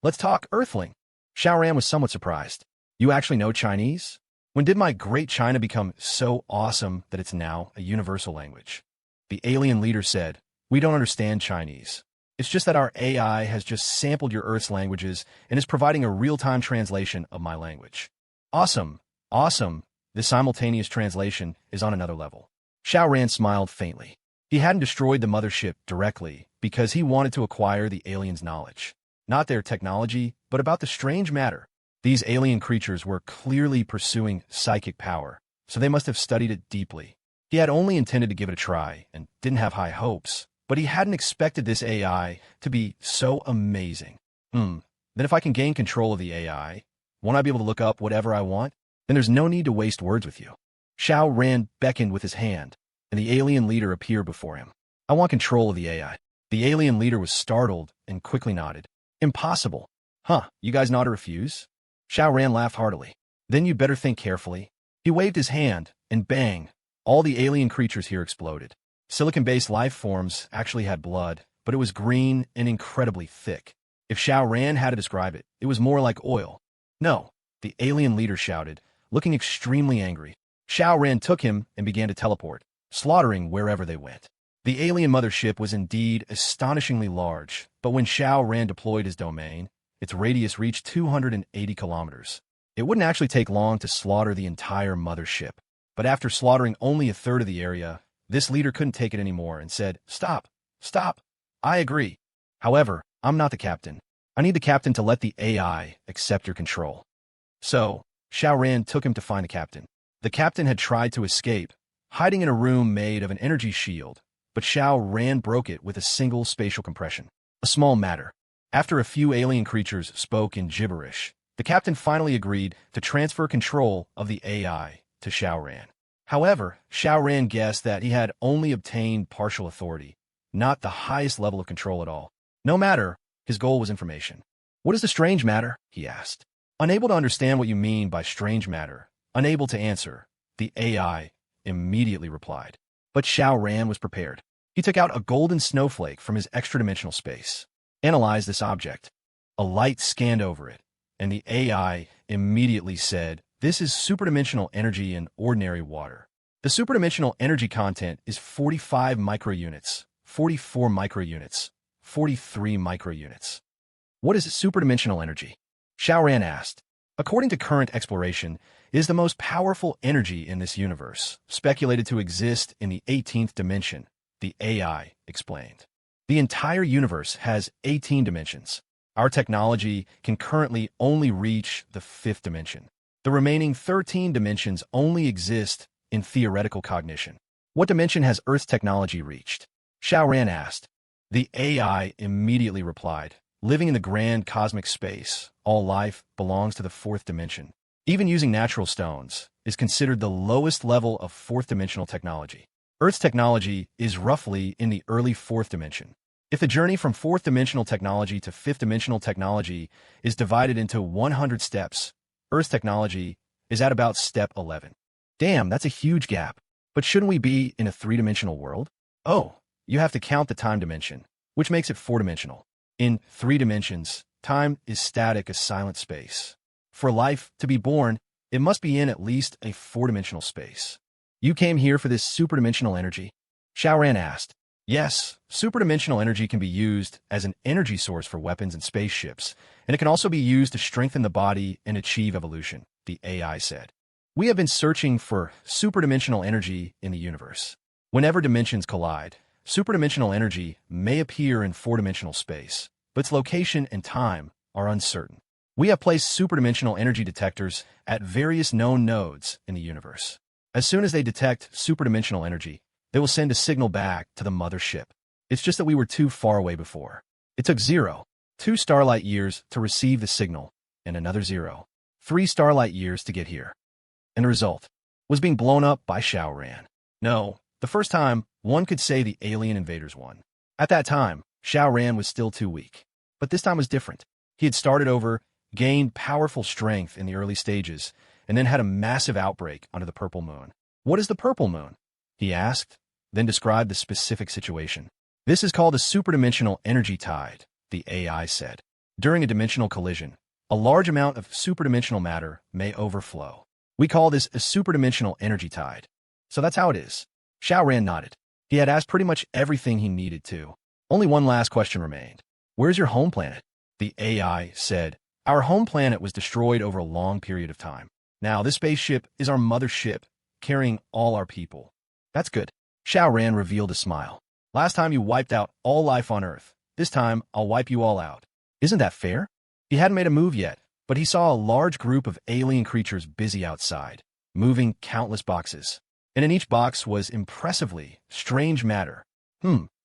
"Let's talk, Earthling." Xiao Ran was somewhat surprised. "You actually know Chinese? When did my great China become so awesome that it's now a universal language?" The alien leader said, "We don't understand Chinese. It's just that our AI has just sampled your Earth's languages and is providing a real-time translation of my language." Awesome, awesome. This simultaneous translation is on another level. Xiao Ran smiled faintly. He hadn't destroyed the mothership directly because he wanted to acquire the aliens' knowledge. Not their technology, but about the strange matter. These alien creatures were clearly pursuing psychic power, so they must have studied it deeply. He had only intended to give it a try and didn't have high hopes, but he hadn't expected this AI to be so amazing. Then if I can gain control of the AI, won't I be able to look up whatever I want? Then there's no need to waste words with you. Xiao Ran beckoned with his hand, and the alien leader appeared before him. "I want control of the AI." The alien leader was startled and quickly nodded. "Impossible." "Huh, you guys know how to refuse?" Xiao Ran laughed heartily. "Then you'd better think carefully." He waved his hand, and bang, all the alien creatures here exploded. Silicon-based life forms actually had blood, but it was green and incredibly thick. If Xiao Ran had to describe it, it was more like oil. "No," the alien leader shouted, looking extremely angry. Xiao Ran took him and began to teleport, slaughtering wherever they went. The alien mothership was indeed astonishingly large, but when Xiao Ran deployed his domain, its radius reached 280 kilometers. It wouldn't actually take long to slaughter the entire mothership. But after slaughtering only a third of the area, this leader couldn't take it anymore and said, "Stop, stop. I agree. However, I'm not the captain. I need the captain to let the AI accept your control." So, Xiao Ran took him to find the captain. The captain had tried to escape, hiding in a room made of an energy shield, but Xiao Ran broke it with a single spatial compression. A small matter. After a few alien creatures spoke in gibberish, the captain finally agreed to transfer control of the AI to Xiao Ran. However, Xiao Ran guessed that he had only obtained partial authority, not the highest level of control at all. No matter, his goal was information. "What is the strange matter?" he asked. Unable to understand what you mean by strange matter, unable to answer, the AI immediately replied. But Xiao Ran was prepared. He took out a golden snowflake from his extra-dimensional space. Analyzed this object. A light scanned over it, and the AI immediately said, "This is superdimensional energy in ordinary water." The superdimensional energy content is 45 microunits, 44 microunits, 43 microunits. What is superdimensional energy? Xiao Ran asked. According to current exploration, it is the most powerful energy in this universe, speculated to exist in the 18th dimension, the AI explained. The entire universe has 18 dimensions. Our technology can currently only reach the 5th dimension. The remaining 13 dimensions only exist in theoretical cognition. What dimension has Earth's technology reached? Xiao Ran asked. The AI immediately replied, living in the grand cosmic space, all life belongs to the 4th dimension. Even using natural stones is considered the lowest level of 4th dimensional technology. Earth's technology is roughly in the early 4th dimension. If the journey from 4th dimensional technology to 5th dimensional technology is divided into 100 steps, Earth's technology is at about step 11. Damn, that's a huge gap. But shouldn't we be in a 3-dimensional world? Oh, you have to count the time dimension, which makes it 4-dimensional. In 3 dimensions, time is static as silent space. For life to be born, it must be in at least a 4-dimensional space. You came here for this superdimensional energy? Xiao Ran asked. Yes, superdimensional energy can be used as an energy source for weapons and spaceships, and it can also be used to strengthen the body and achieve evolution, the AI said. We have been searching for superdimensional energy in the universe. Whenever dimensions collide, superdimensional energy may appear in 4-dimensional space, but its location and time are uncertain. We have placed superdimensional energy detectors at various known nodes in the universe. As soon as they detect superdimensional energy, they will send a signal back to the mother ship. It's just that we were too far away before. It took 2 starlight years to receive the signal, and another 3 starlight years to get here. And the result was being blown up by Xiao Ran. No, the first time, one could say the alien invaders won. At that time, Xiao Ran was still too weak. But this time was different. He had started over, gained powerful strength in the early stages, and then had a massive outbreak under the purple moon. What is the purple moon? He asked, then described the specific situation. This is called a superdimensional energy tide, the AI said. During a dimensional collision, a large amount of superdimensional matter may overflow. We call this a superdimensional energy tide. So that's how it is. Xiao Ran nodded. He had asked pretty much everything he needed to. Only one last question remained. Where's your home planet? The AI said. Our home planet was destroyed over a long period of time. Now this spaceship is our mothership, carrying all our people. That's good. Xiao Ran revealed a smile. Last time you wiped out all life on Earth. This time, I'll wipe you all out. Isn't that fair? He hadn't made a move yet, but he saw a large group of alien creatures busy outside, moving countless boxes. And in each box was impressively strange matter.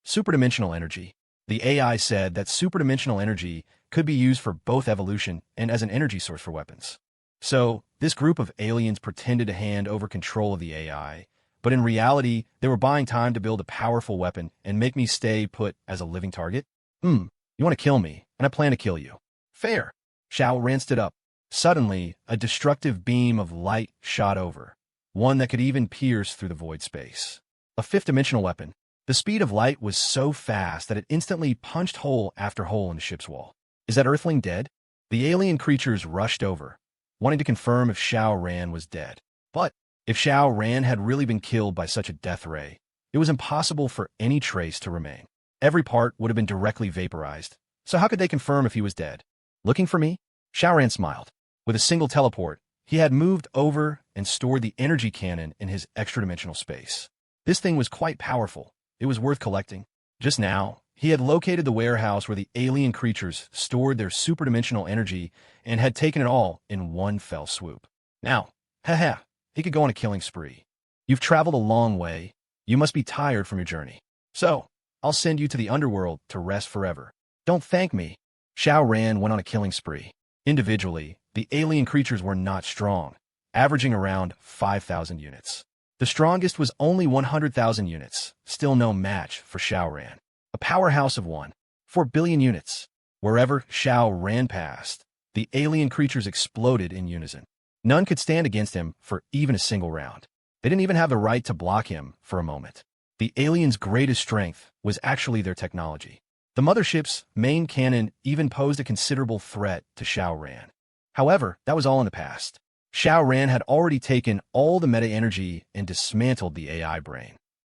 Superdimensional energy. The AI said that superdimensional energy could be used for both evolution and as an energy source for weapons. So, this group of aliens pretended to hand over control of the AI, but in reality, they were buying time to build a powerful weapon and make me stay put as a living target? You want to kill me, and I plan to kill you. Fair. Xiao Ran stood up. Suddenly, a destructive beam of light shot over, one that could even pierce through the void space. A fifth-dimensional weapon. The speed of light was so fast that it instantly punched hole after hole in the ship's wall. Is that Earthling dead? The alien creatures rushed over, wanting to confirm if Xiao Ran was dead. But if Xiao Ran had really been killed by such a death ray, it was impossible for any trace to remain. Every part would have been directly vaporized. So how could they confirm if he was dead? Looking for me? Xiao Ran smiled. With a single teleport, he had moved over and stored the energy cannon in his extra-dimensional space. This thing was quite powerful. It was worth collecting. Just now, he had located the warehouse where the alien creatures stored their superdimensional energy and had taken it all in one fell swoop. Now, he could go on a killing spree. You've traveled a long way. You must be tired from your journey. So, I'll send you to the underworld to rest forever. Don't thank me. Xiao Ran went on a killing spree. Individually, the alien creatures were not strong, averaging around 5,000 units. The strongest was only 100,000 units, still no match for Xiao Ran. A powerhouse of 4 billion units. Wherever Xiao Ran passed, the alien creatures exploded in unison. None could stand against him for even a single round. They didn't even have the right to block him for a moment. The aliens' greatest strength was actually their technology. The mothership's main cannon even posed a considerable threat to Xiao Ran. However, that was all in the past. Xiao Ran had already taken all the meta-energy and dismantled the AI brain.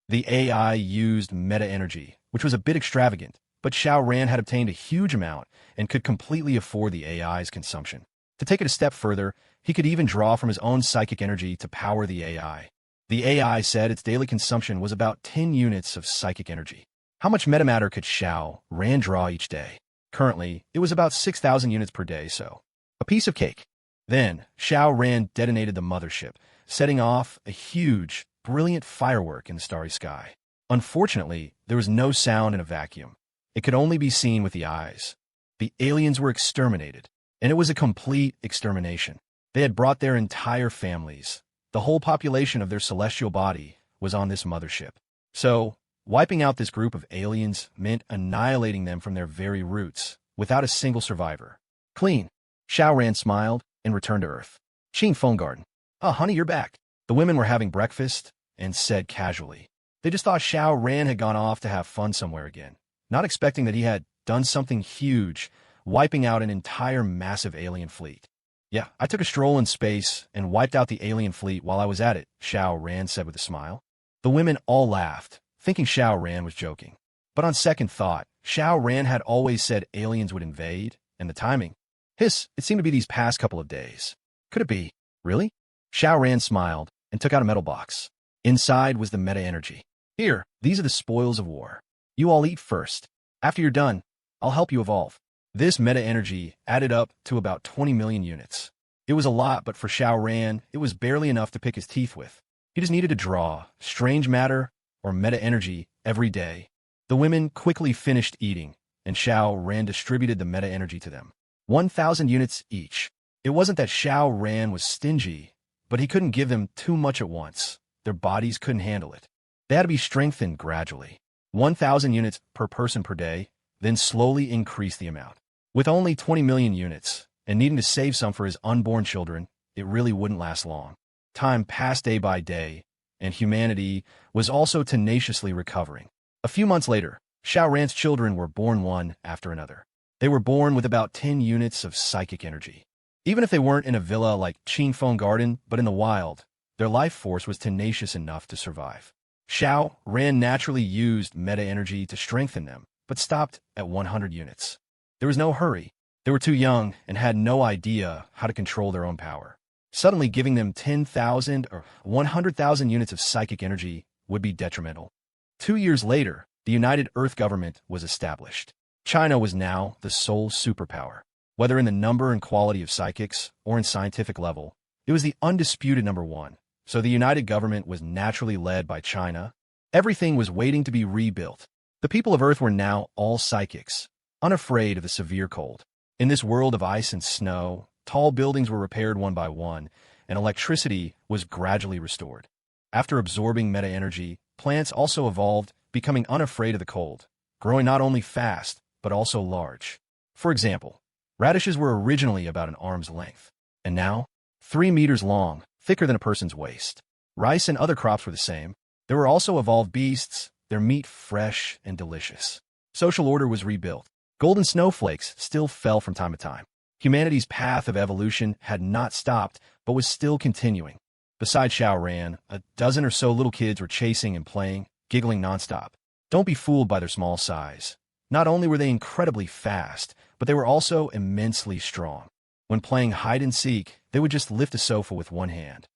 The AI used meta-energy, which was a bit extravagant, but Xiao Ran had obtained a huge amount and could completely afford the AI's consumption. To take it a step further, he could even draw from his own psychic energy to power the AI. The AI said its daily consumption was about 10 units of psychic energy. How much metamatter could Xiao Ran draw each day? Currently, it was about 6,000 units per day, so a piece of cake. Then, Xiao Ran detonated the mothership, setting off a huge, brilliant firework in the starry sky. Unfortunately, there was no sound in a vacuum. It could only be seen with the eyes. The aliens were exterminated, and it was a complete extermination. They had brought their entire families. The whole population of their celestial body was on this mothership. So, wiping out this group of aliens meant annihilating them from their very roots, without a single survivor. Clean. Xiao Ran smiled and returned to Earth. Qing Phone Garden. Oh, honey, you're back. The women were having breakfast and said casually. They just thought Xiao Ran had gone off to have fun somewhere again, not expecting that he had done something huge, wiping out an entire massive alien fleet. Yeah, I took a stroll in space and wiped out the alien fleet while I was at it, Xiao Ran said with a smile. The women all laughed, thinking Xiao Ran was joking. But on second thought, Xiao Ran had always said aliens would invade, and the timing. It seemed to be these past couple of days. Could it be? Really? Xiao Ran smiled and took out a metal box. Inside was the meta-energy. Here, these are the spoils of war. You all eat first. After you're done, I'll help you evolve. This meta-energy added up to about 20 million units. It was a lot, but for Xiao Ran, it was barely enough to pick his teeth with. He just needed to draw strange matter or meta-energy every day. The women quickly finished eating, and Xiao Ran distributed the meta-energy to them. 1,000 units each. It wasn't that Xiao Ran was stingy, but he couldn't give them too much at once. Their bodies couldn't handle it. They had to be strengthened gradually. 1,000 units per person per day, then slowly increase the amount. With only 20 million units, and needing to save some for his unborn children, it really wouldn't last long. Time passed day by day, and humanity was also tenaciously recovering. A few months later, Xiao Ran's children were born one after another. They were born with about 10 units of psychic energy. Even if they weren't in a villa like Qingfeng Garden, but in the wild, their life force was tenacious enough to survive. Xiao Ran naturally used meta-energy to strengthen them, but stopped at 100 units. There was no hurry. They were too young and had no idea how to control their own power. Suddenly giving them 10,000 or 100,000 units of psychic energy would be detrimental. 2 years later, the United Earth government was established. China was now the sole superpower. Whether in the number and quality of psychics or in scientific level, it was the undisputed number one. So the United Government was naturally led by China. Everything was waiting to be rebuilt. The people of Earth were now all psychics, unafraid of the severe cold. In this world of ice and snow, tall buildings were repaired one by one, and electricity was gradually restored. After absorbing meta-energy, plants also evolved, becoming unafraid of the cold, growing not only fast, but also large. For example, radishes were originally about an arm's length, and now 3 meters long, thicker than a person's waist. Rice and other crops were the same. There were also evolved beasts, their meat fresh and delicious. Social order was rebuilt. Golden snowflakes still fell from time to time. Humanity's path of evolution had not stopped, but was still continuing. Beside Xiao Ran, a dozen or so little kids were chasing and playing, giggling nonstop. Don't be fooled by their small size. Not only were they incredibly fast, but they were also immensely strong. When playing hide-and-seek, they would just lift a sofa with one hand.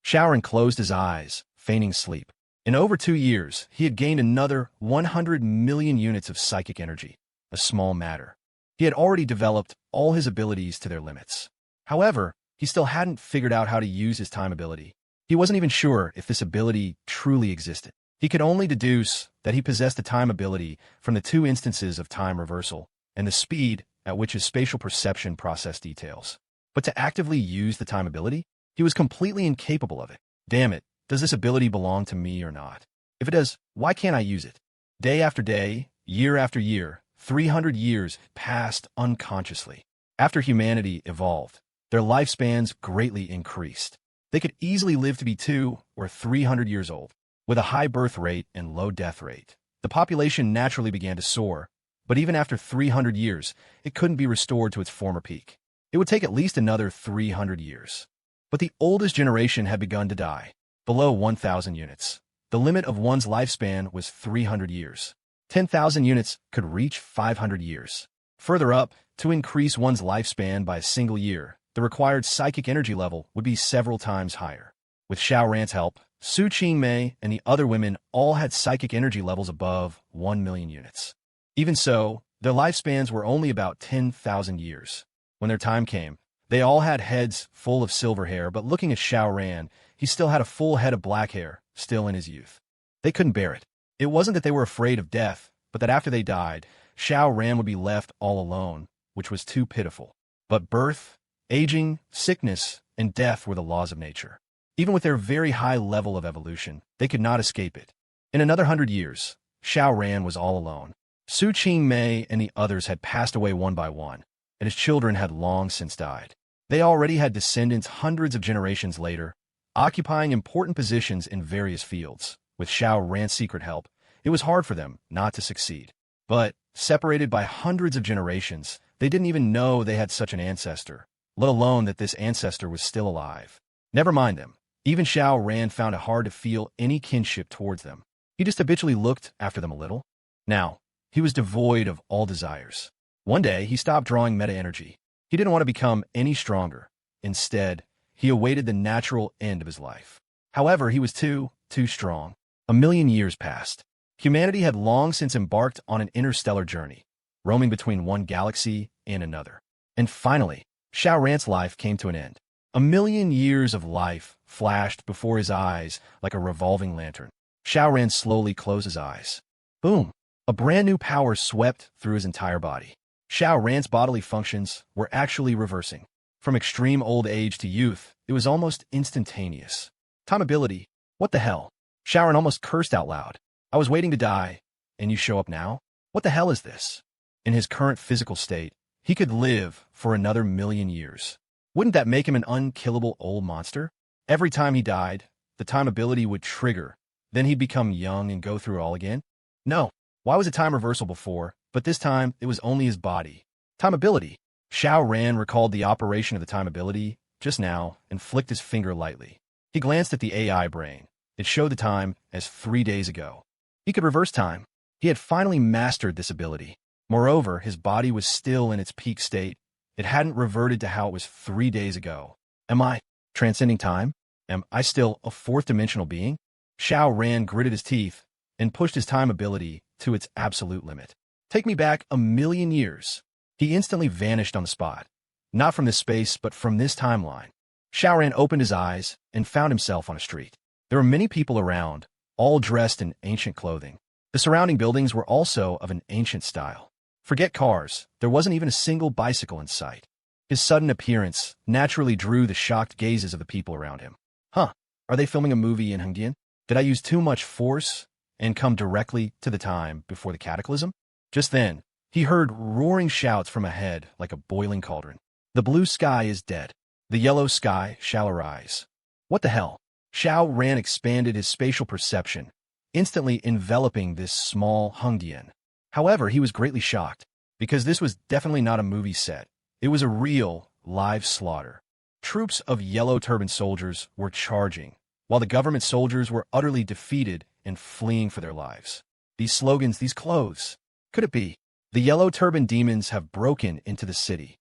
Xiao Ran closed his eyes, feigning sleep. In over 2 years, he had gained another 100 million units of psychic energy, a small matter. He had already developed all his abilities to their limits. However, he still hadn't figured out how to use his time ability. He wasn't even sure if this ability truly existed. He could only deduce that he possessed the time ability from the 2 instances of time reversal and the speed at which his spatial perception processed details. But to actively use the time ability, he was completely incapable of it. Damn it, does this ability belong to me or not? If it does, why can't I use it? Day after day, year after year, 300 years passed unconsciously. After humanity evolved, their lifespans greatly increased. They could easily live to be 200 or 300 years old. With a high birth rate and low death rate, the population naturally began to soar, but even after 300 years, it couldn't be restored to its former peak. It would take at least another 300 years. But the oldest generation had begun to die, below 1,000 units. The limit of one's lifespan was 300 years. 10,000 units could reach 500 years. Further up, to increase one's lifespan by a single year, the required psychic energy level would be several times higher. With Xiao Ran's help, Su Qingmei and the other women all had psychic energy levels above 1 million units. Even so, their lifespans were only about 10,000 years. When their time came, they all had heads full of silver hair, but looking at Xiao Ran, he still had a full head of black hair, still in his youth. They couldn't bear it. It wasn't that they were afraid of death, but that after they died, Xiao Ran would be left all alone, which was too pitiful. But birth, aging, sickness, and death were the laws of nature. Even with their very high level of evolution, they could not escape it. In another 100 years, Xiao Ran was all alone. Su Qingmei and the others had passed away one by one, and his children had long since died. They already had descendants hundreds of generations later, occupying important positions in various fields. With Xiao Ran's secret help, it was hard for them not to succeed. But, separated by hundreds of generations, they didn't even know they had such an ancestor, let alone that this ancestor was still alive. Never mind them. Even Xiao Ran found it hard to feel any kinship towards them. He just habitually looked after them a little. Now, he was devoid of all desires. One day, he stopped drawing meta-energy. He didn't want to become any stronger. Instead, he awaited the natural end of his life. However, he was too strong. 1,000,000 years passed. Humanity had long since embarked on an interstellar journey, roaming between one galaxy and another. And finally, Xiao Ran's life came to an end. 1,000,000 years of life flashed before his eyes like a revolving lantern. Xiao Ran slowly closed his eyes. Boom! A brand new power swept through his entire body. Xiao Ran's bodily functions were actually reversing. From extreme old age to youth, it was almost instantaneous. Time ability. What the hell? Xiao Ran almost cursed out loud. I was waiting to die, and you show up now? What the hell is this? In his current physical state, he could live for another 1,000,000 years. Wouldn't that make him an unkillable old monster? Every time he died, the time ability would trigger. Then he'd become young and go through it all again? No. Why was it time reversal before, but this time it was only his body? Time ability. Xiao Ran recalled the operation of the time ability just now and flicked his finger lightly. He glanced at the AI brain. It showed the time as 3 days ago. He could reverse time. He had finally mastered this ability. Moreover, his body was still in its peak state. It hadn't reverted to how it was 3 days ago. Am I transcending time? Am I still a fourth-dimensional being? Xiao Ran gritted his teeth and pushed his time ability to its absolute limit. Take me back 1,000,000 years. He instantly vanished on the spot. Not from this space, but from this timeline. Xiao Ran opened his eyes and found himself on a street. There were many people around, all dressed in ancient clothing. The surrounding buildings were also of an ancient style. Forget cars, there wasn't even a single bicycle in sight. His sudden appearance naturally drew the shocked gazes of the people around him. Huh, are they filming a movie in Hengdian? Did I use too much force and come directly to the time before the cataclysm? Just then, he heard roaring shouts from ahead like a boiling cauldron. The blue sky is dead. The yellow sky shall arise. What the hell? Xiao Ran expanded his spatial perception, instantly enveloping this small Hengdian. However, he was greatly shocked, because this was definitely not a movie set. It was a real, live slaughter. Troops of yellow-turbaned soldiers were charging, while the government soldiers were utterly defeated and fleeing for their lives. These slogans, these clothes. Could it be? The yellow-turbaned demons have broken into the city.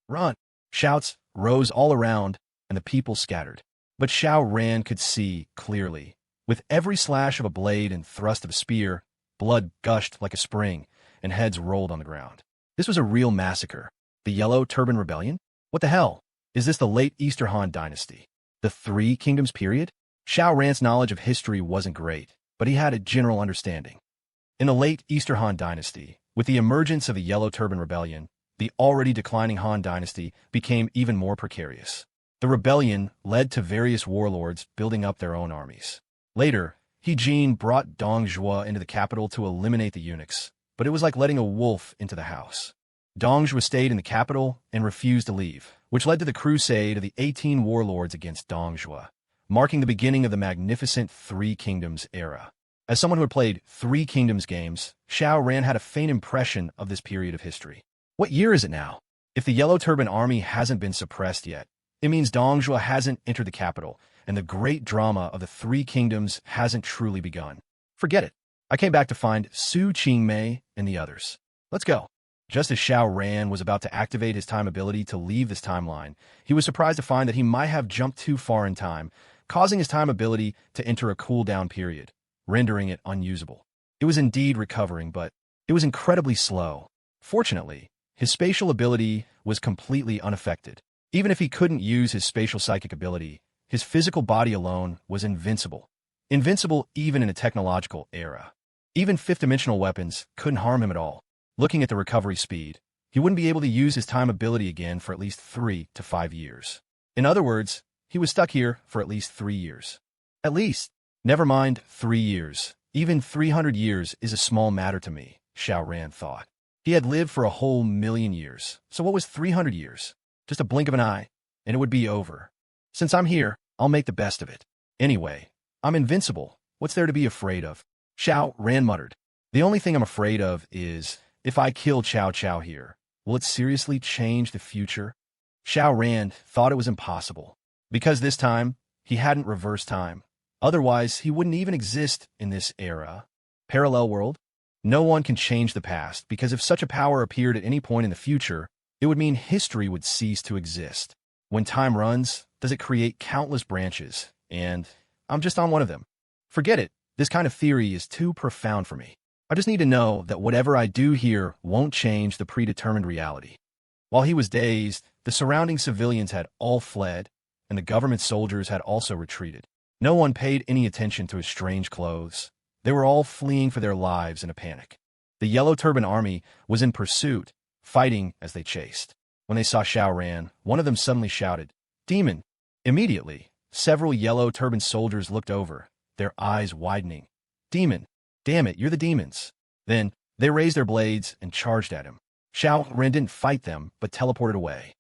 Run! Shouts rose all around, and the people scattered. But Xiao Ran could see clearly. With every slash of a blade and thrust of a spear, blood gushed like a spring, and heads rolled on the ground. This was a real massacre. The Yellow Turban Rebellion? What the hell? Is this the late Eastern Han Dynasty? The Three Kingdoms period? Xiao Ran's knowledge of history wasn't great, but he had a general understanding. In the late Eastern Han Dynasty, with the emergence of the Yellow Turban Rebellion, the already declining Han Dynasty became even more precarious. The rebellion led to various warlords building up their own armies. Later, He Jin brought Dong Zhuo into the capital to eliminate the eunuchs, but it was like letting a wolf into the house. Dong Zhuo stayed in the capital and refused to leave, which led to the crusade of the 18 warlords against Dong Zhuo, marking the beginning of the magnificent Three Kingdoms era. As someone who had played Three Kingdoms games, Xiao Ran had a faint impression of this period of history. What year is it now? If the Yellow Turban army hasn't been suppressed yet, it means Dong Zhuo hasn't entered the capital, and the great drama of the Three Kingdoms hasn't truly begun. Forget it. I came back to find Su Qingmei and the others. Let's go. Just as Xiao Ran was about to activate his time ability to leave this timeline, he was surprised to find that he might have jumped too far in time, causing his time ability to enter a cooldown period, rendering it unusable. It was indeed recovering, but it was incredibly slow. Fortunately, his spatial ability was completely unaffected. Even if he couldn't use his spatial psychic ability, his physical body alone was invincible. Invincible even in a technological era. Even fifth-dimensional weapons couldn't harm him at all. Looking at the recovery speed, he wouldn't be able to use his time ability again for at least 3 to 5 years. In other words, he was stuck here for at least 3 years. At least. Never mind 3 years. Even 300 years is a small matter to me, Xiao Ran thought. He had lived for a whole 1,000,000 years. So what was 300 years? Just a blink of an eye, and it would be over. Since I'm here, I'll make the best of it. Anyway, I'm invincible. What's there to be afraid of? Xiao Ran muttered. The only thing I'm afraid of is, if I kill Cao Cao here, will it seriously change the future? Xiao Ran thought it was impossible, because this time, he hadn't reversed time. Otherwise, he wouldn't even exist in this era. Parallel world? No one can change the past, because if such a power appeared at any point in the future, it would mean history would cease to exist. When time runs, does it create countless branches, and I'm just on one of them. Forget it, this kind of theory is too profound for me. I just need to know that whatever I do here won't change the predetermined reality. While he was dazed, the surrounding civilians had all fled, and the government soldiers had also retreated. No one paid any attention to his strange clothes. They were all fleeing for their lives in a panic. The Yellow Turban Army was in pursuit, fighting as they chased. When they saw Xiao Ran, one of them suddenly shouted, "Demon!" Immediately, several Yellow Turban soldiers looked over, their eyes widening. "Demon! Damn it, you're the demons!" Then, they raised their blades and charged at him. Xiao Ran didn't fight them, but teleported away.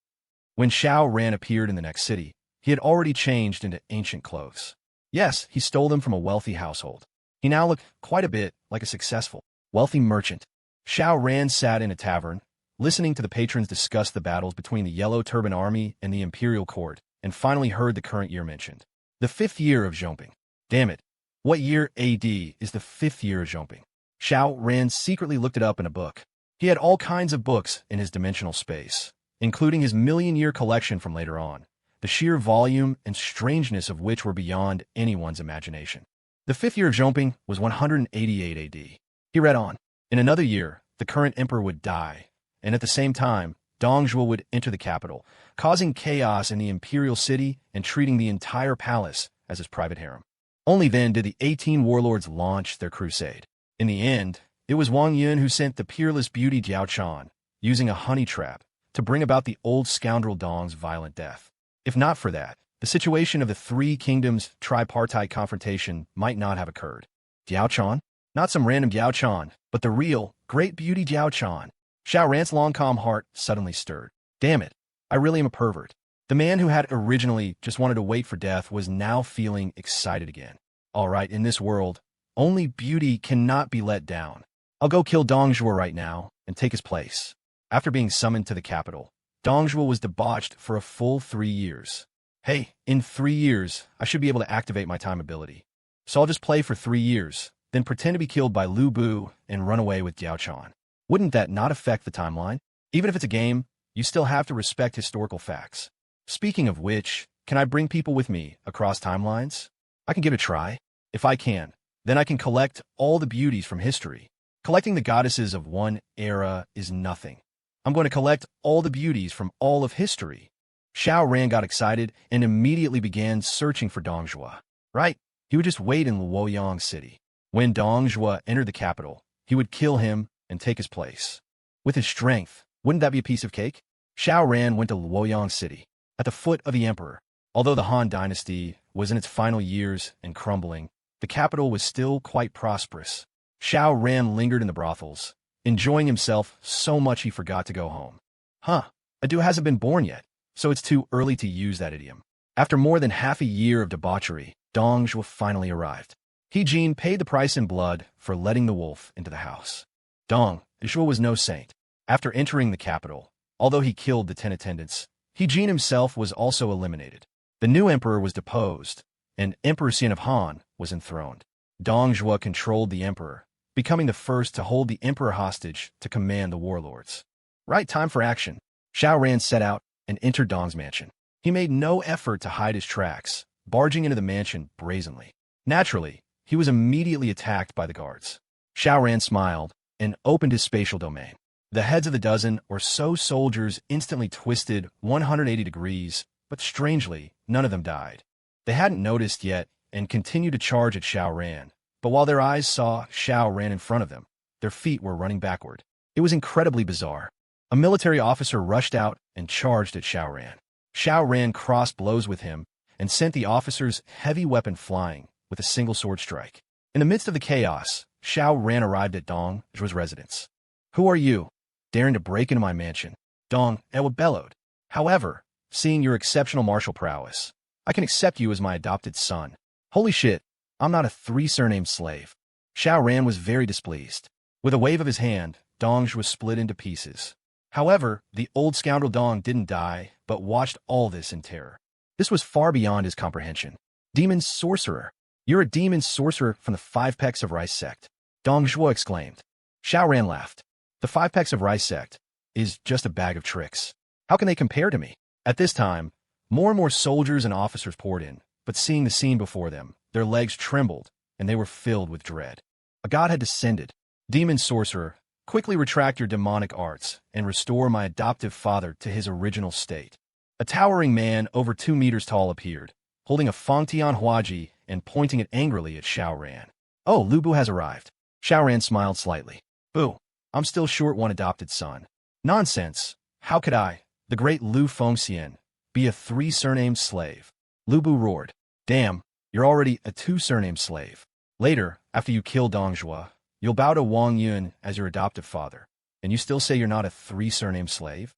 When Xiao Ran appeared in the next city, he had already changed into ancient clothes. Yes, he stole them from a wealthy household. He now looked quite a bit like a successful, wealthy merchant. Xiao Ran sat in a tavern, listening to the patrons discuss the battles between the Yellow Turban Army and the Imperial Court, and finally heard the current year mentioned. The 5th year of Zhongping. Damn it. What year AD is the 5th year of Zhongping? Xiao Ran secretly looked it up in a book. He had all kinds of books in his dimensional space, including his million-year collection from later on, the sheer volume and strangeness of which were beyond anyone's imagination. The 5th year of Zhongping was 188 AD. He read on. In another year, the current emperor would die, and at the same time, Dongzhuo would enter the capital, causing chaos in the imperial city and treating the entire palace as his private harem. Only then did the 18 warlords launch their crusade. In the end, it was Wang Yun who sent the peerless beauty Jiao Chan, using a honey trap, to bring about the old scoundrel Dong's violent death. If not for that, the situation of the Three Kingdoms tripartite confrontation might not have occurred. Jiao Chan? Not some random Jiao Chan, but the real, great beauty Jiao Chan. Xiao Ran's long calm heart suddenly stirred. Damn it, I really am a pervert. The man who had originally just wanted to wait for death was now feeling excited again. All right, in this world, only beauty cannot be let down. I'll go kill Dongzhuo right now and take his place. After being summoned to the capital, Dongzhuo was debauched for a full 3 years. Hey, in 3 years, I should be able to activate my time ability. So I'll just play for 3 years, then pretend to be killed by Lu Bu and run away with Jiao Chan. Wouldn't that not affect the timeline? Even if it's a game, you still have to respect historical facts. Speaking of which, can I bring people with me across timelines? I can give it a try. If I can, then I can collect all the beauties from history. Collecting the goddesses of one era is nothing. I'm going to collect all the beauties from all of history. Xiao Ran got excited and immediately began searching for Dongzhuo. Right? He would just wait in Luoyang City. When Dongzhuo entered the capital, he would kill him and take his place. With his strength, wouldn't that be a piece of cake? Xiao Ran went to Luoyang City, at the foot of the emperor. Although the Han dynasty was in its final years and crumbling, the capital was still quite prosperous. Xiao Ran lingered in the brothels, enjoying himself so much he forgot to go home. Adu hasn't been born yet, so it's too early to use that idiom. After more than half a year of debauchery, Dongzhuo finally arrived. He Jin paid the price in blood for letting the wolf into the house. Dongzhuo was no saint. After entering the capital, although he killed the 10 attendants, He Jin himself was also eliminated. The new emperor was deposed, and Emperor Xian of Han was enthroned. Dongzhuo controlled the emperor, becoming the first to hold the emperor hostage to command the warlords. Right time for action. Xiao Ran set out and entered Dong's mansion. He made no effort to hide his tracks, barging into the mansion brazenly. Naturally, he was immediately attacked by the guards. Xiao Ran smiled and opened his spatial domain. The heads of the dozen or so soldiers instantly twisted 180 degrees, but strangely, none of them died. They hadn't noticed yet and continued to charge at Xiao Ran, but while their eyes saw Xiao Ran in front of them, their feet were running backward. It was incredibly bizarre. A military officer rushed out and charged at Xiao Ran. Xiao Ran crossed blows with him and sent the officer's heavy weapon flying with a single sword strike. In the midst of the chaos, Xiao Ran arrived at Dongzhuo's residence. "Who are you, daring to break into my mansion?" Dongzhuo bellowed. "However, seeing your exceptional martial prowess, I can accept you as my adopted son." "Holy shit, I'm not a 3 surname slave." Xiao Ran was very displeased. With a wave of his hand, Dongzhuo was split into pieces. However, the old scoundrel Dong didn't die, but watched all this in terror. This was far beyond his comprehension. "Demon sorcerer! You're a demon sorcerer from the 5 Pecks of Rice sect," Dongzhuo exclaimed. Xiao Ran laughed. "The 5 Pecks of Rice sect is just a bag of tricks. How can they compare to me?" At this time, more and more soldiers and officers poured in, but seeing the scene before them, their legs trembled, and they were filled with dread. A god had descended. "Demon sorcerer, quickly retract your demonic arts and restore my adoptive father to his original state." A towering man over 2 meters tall appeared, holding a Fangtian Huaji and pointing it angrily at Xiao Ran. Oh, Lu Bu has arrived. Xiao Ran smiled slightly. Boo, I'm still short one adopted son. Nonsense. How could I, the great Lu Fengxian, be a 3-surname slave? Lu Bu roared. Damn, you're already a 2-surname slave. Later, after you kill Dong Zhuo, you'll bow to Wang Yun as your adoptive father, and you still say you're not a 3-surname slave?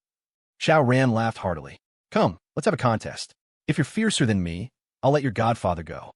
Xiao Ran laughed heartily. Come, let's have a contest. If you're fiercer than me, I'll let your godfather go.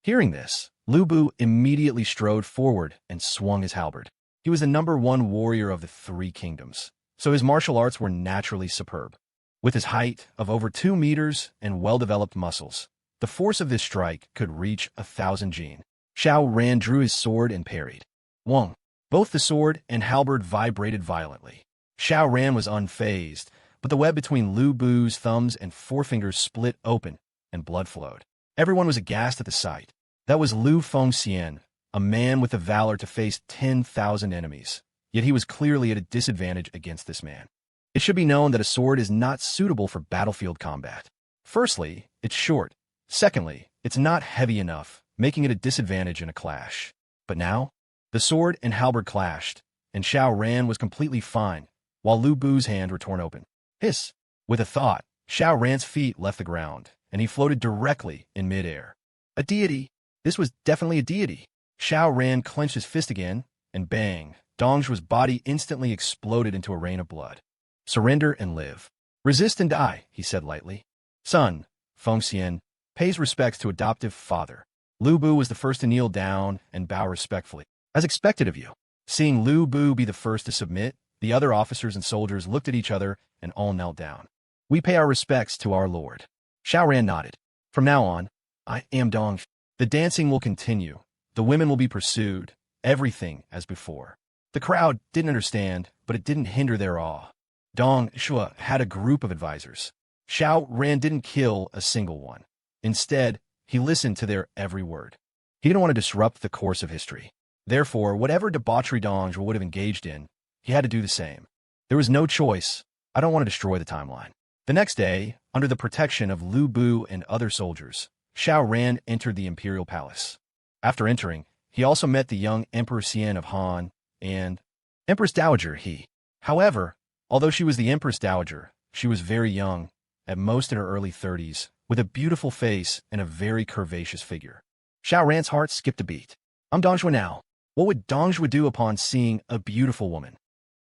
Hearing this, Lu Bu immediately strode forward and swung his halberd. He was the #1 warrior of the 3 kingdoms, so his martial arts were naturally superb. With his height of over 2 meters and well-developed muscles, the force of this strike could reach 1,000 jin. Xiao Ran drew his sword and parried. Wong. Both the sword and halberd vibrated violently. Xiao Ran was unfazed, but the web between Lu Bu's thumbs and forefingers split open, and blood flowed. Everyone was aghast at the sight. That was Lu Fengxian, a man with the valor to face 10,000 enemies. Yet he was clearly at a disadvantage against this man. It should be known that a sword is not suitable for battlefield combat. Firstly, it's short. Secondly, it's not heavy enough, making it a disadvantage in a clash. But now, the sword and halberd clashed, and Xiao Ran was completely fine, while Lu Bu's hand were torn open. Hiss! With a thought, Xiao Ran's feet left the ground, and he floated directly in midair. A deity! This was definitely a deity. Xiao Ran clenched his fist again, and bang! Dong Zhuo's body instantly exploded into a rain of blood. Surrender and live. Resist and die, he said lightly. Son, Fengxian, pays respects to adoptive father. Lu Bu was the first to kneel down and bow respectfully. As expected of you. Seeing Lu Bu be the first to submit, the other officers and soldiers looked at each other and all knelt down. We pay our respects to our lord. Xiao Ran nodded. From now on, I am Dong Zhuo. The dancing will continue. The women will be pursued. Everything as before. The crowd didn't understand, but it didn't hinder their awe. Dong Zhuo had a group of advisors. Xiao Ran didn't kill a single one. Instead, he listened to their every word. He didn't want to disrupt the course of history. Therefore, whatever debauchery Dong Zhuo would have engaged in, he had to do the same. There was no choice. I don't want to destroy the timeline. The next day, under the protection of Lu Bu and other soldiers, Xiao Ran entered the imperial palace. After entering, he also met the young Emperor Xian of Han and Empress Dowager He. However, although she was the Empress Dowager, she was very young, at most in her early 30s, with a beautiful face and a very curvaceous figure. Xiao Ran's heart skipped a beat. I'm Dong Zhuo now. What would Dong Zhuo do upon seeing a beautiful woman?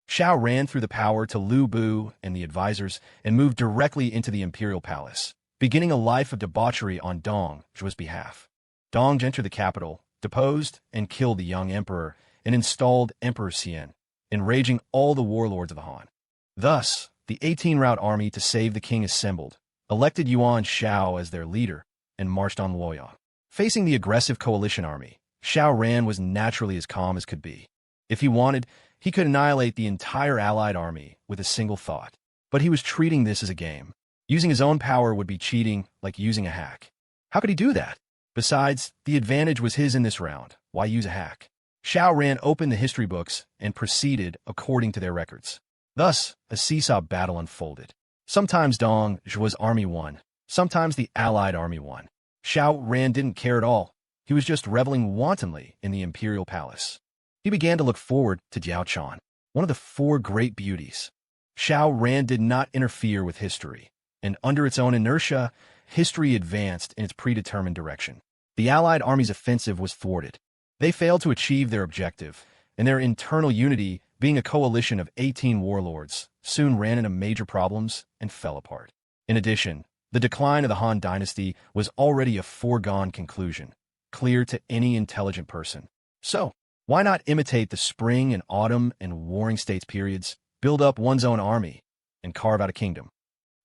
Xiao ran through the power to Lu Bu and the advisors and moved directly into the imperial palace, beginning a life of debauchery on Dong Zhuo's behalf. Dong entered the capital, deposed and killed the young emperor, and installed Emperor Xian, enraging all the warlords of the Han. Thus, the 18-route army to save the king assembled, elected Yuan Shao as their leader, and marched on Luoyang. Facing the aggressive coalition army, Xiao Ran was naturally as calm as could be. If he wanted, he could annihilate the entire allied army with a single thought. But he was treating this as a game. Using his own power would be cheating, like using a hack. How could he do that? Besides, the advantage was his in this round. Why use a hack? Xiao Ran opened the history books and proceeded according to their records. Thus, a seesaw battle unfolded. Sometimes Dong Zhuo's army won. Sometimes the allied army won. Xiao Ran didn't care at all. He was just reveling wantonly in the imperial palace. He began to look forward to Jiao Chan, one of the 4 great beauties. Xiao Ran did not interfere with history, and under its own inertia, history advanced in its predetermined direction. The allied army's offensive was thwarted. They failed to achieve their objective, and their internal unity, being a coalition of 18 warlords, soon ran into major problems and fell apart. In addition, the decline of the Han dynasty was already a foregone conclusion, clear to any intelligent person. So, why not imitate the spring and autumn and warring states periods, build up one's own army, and carve out a kingdom?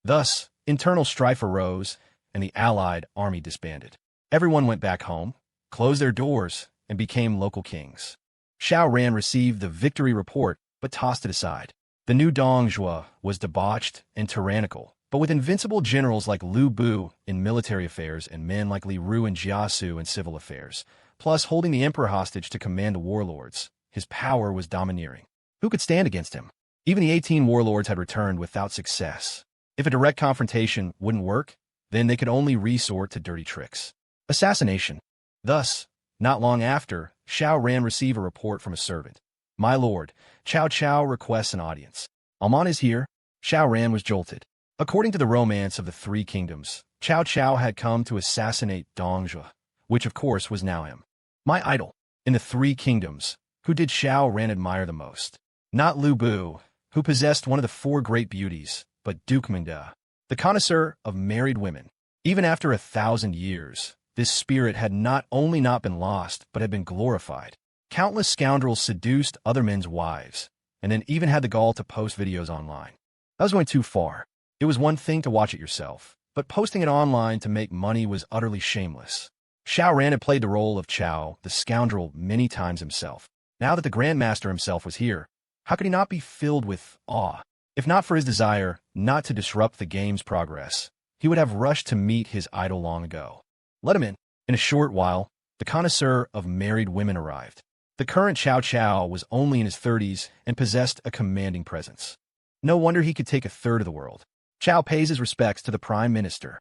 Thus, internal strife arose, and the allied army disbanded. Everyone went back home, closed their doors, and became local kings. Xiao Ran received the victory report, but tossed it aside. The new Dong Zhuo was debauched and tyrannical, but with invincible generals like Lu Bu in military affairs and men like Li Ru and Jiasu in civil affairs, plus holding the emperor hostage to command the warlords, his power was domineering. Who could stand against him? Even the 18 warlords had returned without success. If a direct confrontation wouldn't work, then they could only resort to dirty tricks. Assassination. Thus, not long after, Xiao Ran received a report from a servant. "My lord, Cao Cao requests an audience." "Alman is here." Xiao Ran was jolted. According to the romance of the Three Kingdoms, Cao Cao had come to assassinate Dongjue, which of course was now him. My idol. In the Three Kingdoms, who did Xiao Ran admire the most? Not Lu Bu, who possessed one of the four great beauties, but Duke Mingda, the connoisseur of married women. Even after 1,000 years, this spirit had not only not been lost, but had been glorified. Countless scoundrels seduced other men's wives, and then even had the gall to post videos online. That was going too far. It was one thing to watch it yourself, but posting it online to make money was utterly shameless. Xiao Ran had played the role of Chao, the scoundrel, many times himself. Now that the Grandmaster himself was here, how could he not be filled with awe? If not for his desire not to disrupt the game's progress, he would have rushed to meet his idol long ago. Let him in. In a short while, the connoisseur of married women arrived. The current Cao Cao was only in his 30s and possessed a commanding presence. No wonder he could take a third of the world. Cao pays his respects to the Prime Minister.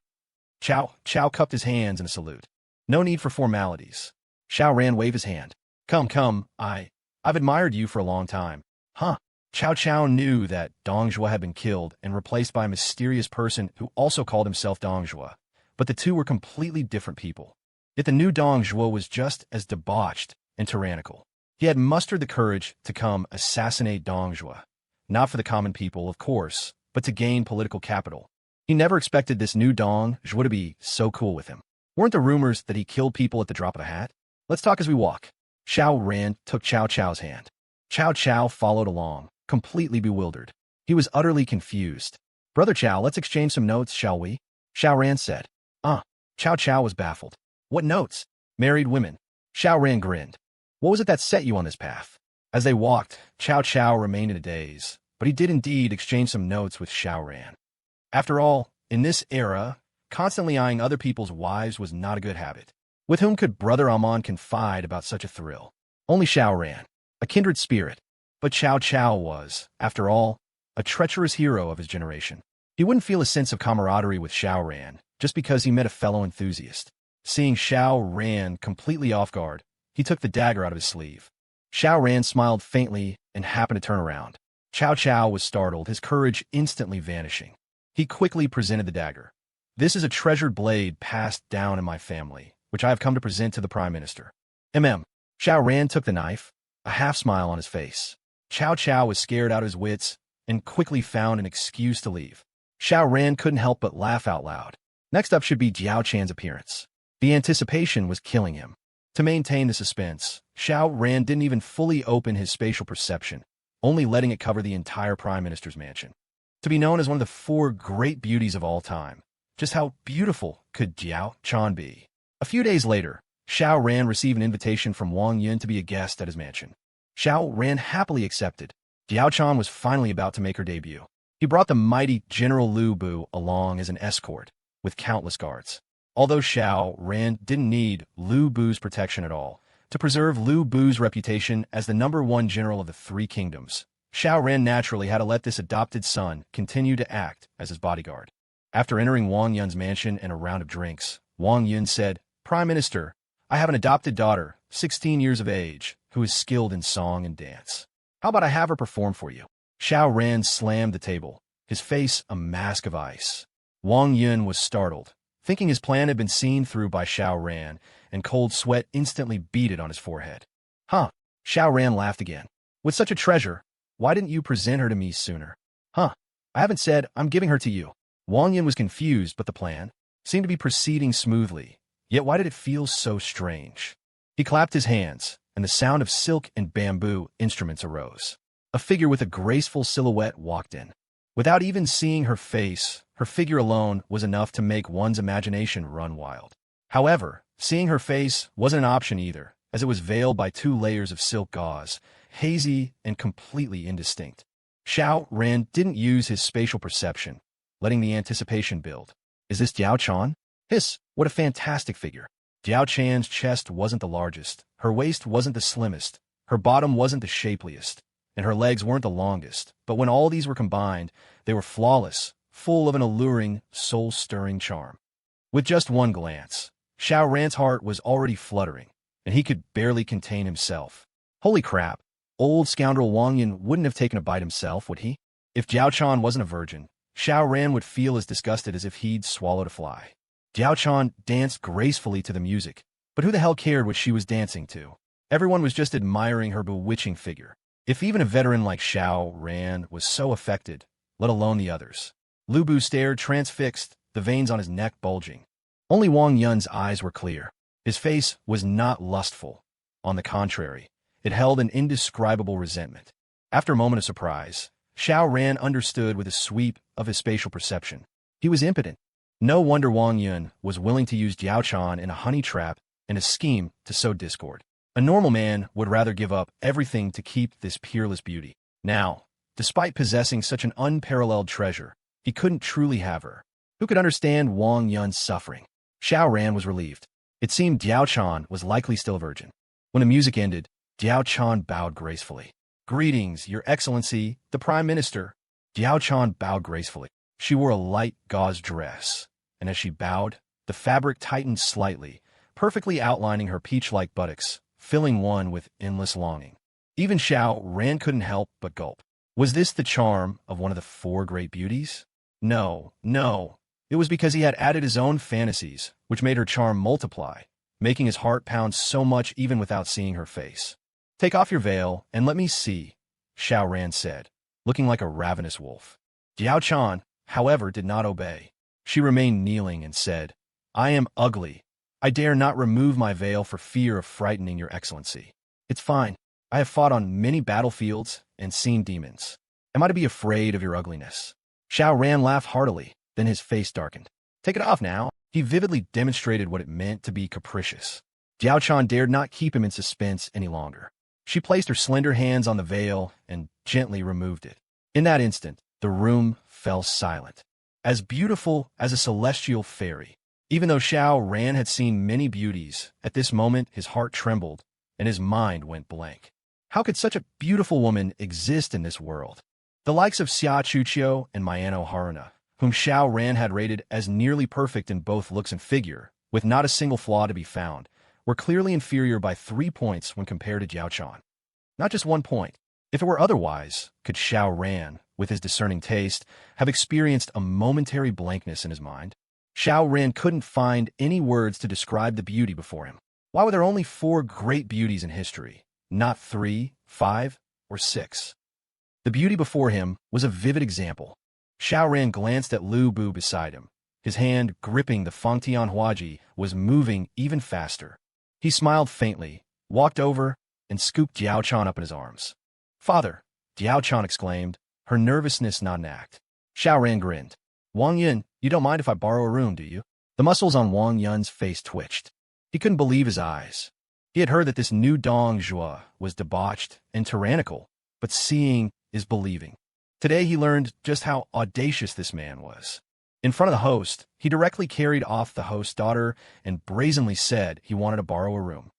Cao cupped his hands in a salute. No need for formalities. Xiao Ran waved his hand. Come, I've admired you for a long time. Huh? Cao knew that Dongjue had been killed and replaced by a mysterious person who also called himself Dongjue, but the two were completely different people. Yet the new Dongjue was just as debauched and tyrannical. He had mustered the courage to come assassinate Dongjue, not for the common people, of course, but to gain political capital. He never expected this new Dongjue to be so cool with him. Weren't there rumors that he killed people at the drop of a hat? Let's talk as we walk. Xiao Ran took Cao Cao's hand. Cao Cao followed along, completely bewildered. He was utterly confused. "Brother Cao, let's exchange some notes, shall we?" Xiao Ran said. Cao Cao was baffled. "What notes?" "Married women." Xiao Ran grinned. "What was it that set you on this path?" As they walked, Cao Cao remained in a daze, but he did indeed exchange some notes with Xiao Ran. After all, in this era, constantly eyeing other people's wives was not a good habit. With whom could Brother Alman confide about such a thrill? Only Xiao Ran, a kindred spirit. But Cao Cao was, after all, a treacherous hero of his generation. He wouldn't feel a sense of camaraderie with Xiao Ran just because he met a fellow enthusiast. Seeing Xiao Ran completely off guard, he took the dagger out of his sleeve. Xiao Ran smiled faintly and happened to turn around. Cao Cao was startled, his courage instantly vanishing. He quickly presented the dagger. "This is a treasured blade passed down in my family, which I have come to present to the Prime Minister." Xiao Ran took the knife, a half-smile on his face. Cao Cao was scared out of his wits and quickly found an excuse to leave. Xiao Ran couldn't help but laugh out loud. Next up should be Jiao Chan's appearance. The anticipation was killing him. To maintain the suspense, Xiao Ran didn't even fully open his spatial perception, only letting it cover the entire Prime Minister's mansion. To be known as one of the four great beauties of all time, just how beautiful could Jiao Chan be? A few days later, Xiao Ran received an invitation from Wang Yun to be a guest at his mansion. Xiao Ran happily accepted. Jiao Chan was finally about to make her debut. He brought the mighty General Lu Bu along as an escort, with countless guards. Although Xiao Ran didn't need Lu Bu's protection at all, to preserve Lu Bu's reputation as the #1 general of the Three Kingdoms, Xiao Ran naturally had to let this adopted son continue to act as his bodyguard. After entering Wang Yun's mansion and a round of drinks, Wang Yun said, "Prime Minister, I have an adopted daughter, 16 years of age, who is skilled in song and dance. How about I have her perform for you?" Xiao Ran slammed the table, his face a mask of ice. Wang Yun was startled, thinking his plan had been seen through by Xiao Ran, and cold sweat instantly beaded on his forehead. Xiao Ran laughed again. "With such a treasure, why didn't you present her to me sooner?" I haven't said I'm giving her to you." Wang Yun was confused, but the plan seemed to be proceeding smoothly. Yet why did it feel so strange? He clapped his hands, and the sound of silk and bamboo instruments arose. A figure with a graceful silhouette walked in. Without even seeing her face, her figure alone was enough to make one's imagination run wild. However, seeing her face wasn't an option either, as it was veiled by 2 layers of silk gauze, hazy and completely indistinct. Xiao Ran didn't use his spatial perception, letting the anticipation build. "Is this Jiao Chan?" What a fantastic figure. Jiao Chan's chest wasn't the largest, her waist wasn't the slimmest, her bottom wasn't the shapeliest, and her legs weren't the longest, but when all these were combined, they were flawless, full of an alluring, soul-stirring charm. With just one glance, Xiao Ran's heart was already fluttering, and he could barely contain himself. Holy crap, old scoundrel Wang Yun wouldn't have taken a bite himself, would he? If Jiao Chan wasn't a virgin, Xiao Ran would feel as disgusted as if he'd swallowed a fly. Jiao Chan danced gracefully to the music, but who the hell cared what she was dancing to? Everyone was just admiring her bewitching figure. If even a veteran like Xiao Ran was so affected, let alone the others. Lu Bu stared transfixed, the veins on his neck bulging. Only Wang Yun's eyes were clear. His face was not lustful. On the contrary, it held an indescribable resentment. After a moment of surprise, Xiao Ran understood with a sweep of his spatial perception. He was impotent. No wonder Wang Yun was willing to use Jiao Chan in a honey trap and a scheme to sow discord. A normal man would rather give up everything to keep this peerless beauty. Now, despite possessing such an unparalleled treasure, he couldn't truly have her. Who could understand Wang Yun's suffering? Xiao Ran was relieved. It seemed Jiao Chan was likely still a virgin. When the music ended, Jiao Chan bowed gracefully. "Greetings, Your Excellency, the Prime Minister." Jiao Chan bowed gracefully. She wore a light gauze dress, and as she bowed, the fabric tightened slightly, perfectly outlining her peach-like buttocks, filling one with endless longing. Even Xiao Ran couldn't help but gulp. Was this the charm of one of the four great beauties? No. It was because he had added his own fantasies, which made her charm multiply, making his heart pound so much even without seeing her face. "Take off your veil and let me see," Xiao Ran said, looking like a ravenous wolf. Jiao Chan, however, did not obey. She remained kneeling and said, "I am ugly. I dare not remove my veil for fear of frightening Your Excellency. It's fine. I have fought on many battlefields and seen demons. Am I to be afraid of your ugliness?" Xiao Ran laughed heartily, then his face darkened. "Take it off now." He vividly demonstrated what it meant to be capricious. Jiao Chan dared not keep him in suspense any longer. She placed her slender hands on the veil and gently removed it. In that instant, the room fell silent. As beautiful as a celestial fairy. Even though Xiao Ran had seen many beauties, at this moment his heart trembled and his mind went blank. How could such a beautiful woman exist in this world? The likes of Xia Chuqiu and Mayano Haruna, whom Xiao Ran had rated as nearly perfect in both looks and figure, with not a single flaw to be found, were clearly inferior by 3 points when compared to Jiao Chan. Not just 1 point. If it were otherwise, could Xiao Ran, with his discerning taste, have experienced a momentary blankness in his mind? Xiao Ran couldn't find any words to describe the beauty before him. Why were there only 4 great beauties in history, not 3, 5, or 6? The beauty before him was a vivid example. Xiao Ran glanced at Lu Bu beside him. His hand gripping the Fangtian Huaji was moving even faster. He smiled faintly, walked over, and scooped Jiao Chan up in his arms. "Father," Jiao Chan exclaimed, her nervousness not an act. Xiao Ran grinned. "Wang Yun, you don't mind if I borrow a room, do you?" The muscles on Wang Yun's face twitched. He couldn't believe his eyes. He had heard that this new Dong Zhuo was debauched and tyrannical, but seeing is believing. Today he learned just how audacious this man was. In front of the host, he directly carried off the host's daughter and brazenly said he wanted to borrow a room.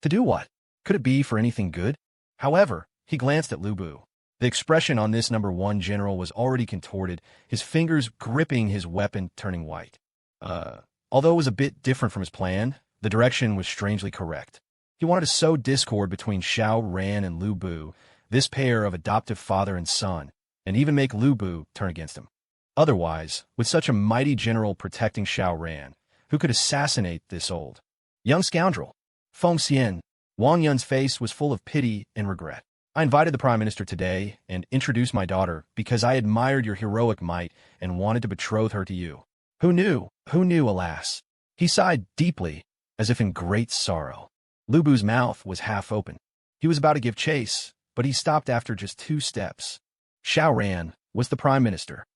To do what? Could it be for anything good? However, he glanced at Lu Bu. The expression on this number 1 general was already contorted, his fingers gripping his weapon turning white. Although it was a bit different from his plan, the direction was strangely correct. He wanted to sow discord between Xiao Ran and Lu Bu, this pair of adoptive father and son, and even make Lu Bu turn against him. Otherwise, with such a mighty general protecting Xiao Ran, who could assassinate this old young scoundrel? Feng Xian, Wang Yun's face was full of pity and regret. "I invited the Prime Minister today and introduced my daughter because I admired your heroic might and wanted to betroth her to you. Who knew? Who knew, alas?" He sighed deeply, as if in great sorrow. Lu Bu's mouth was half open. He was about to give chase, but he stopped after just 2 steps. Xiao Ran was the Prime Minister.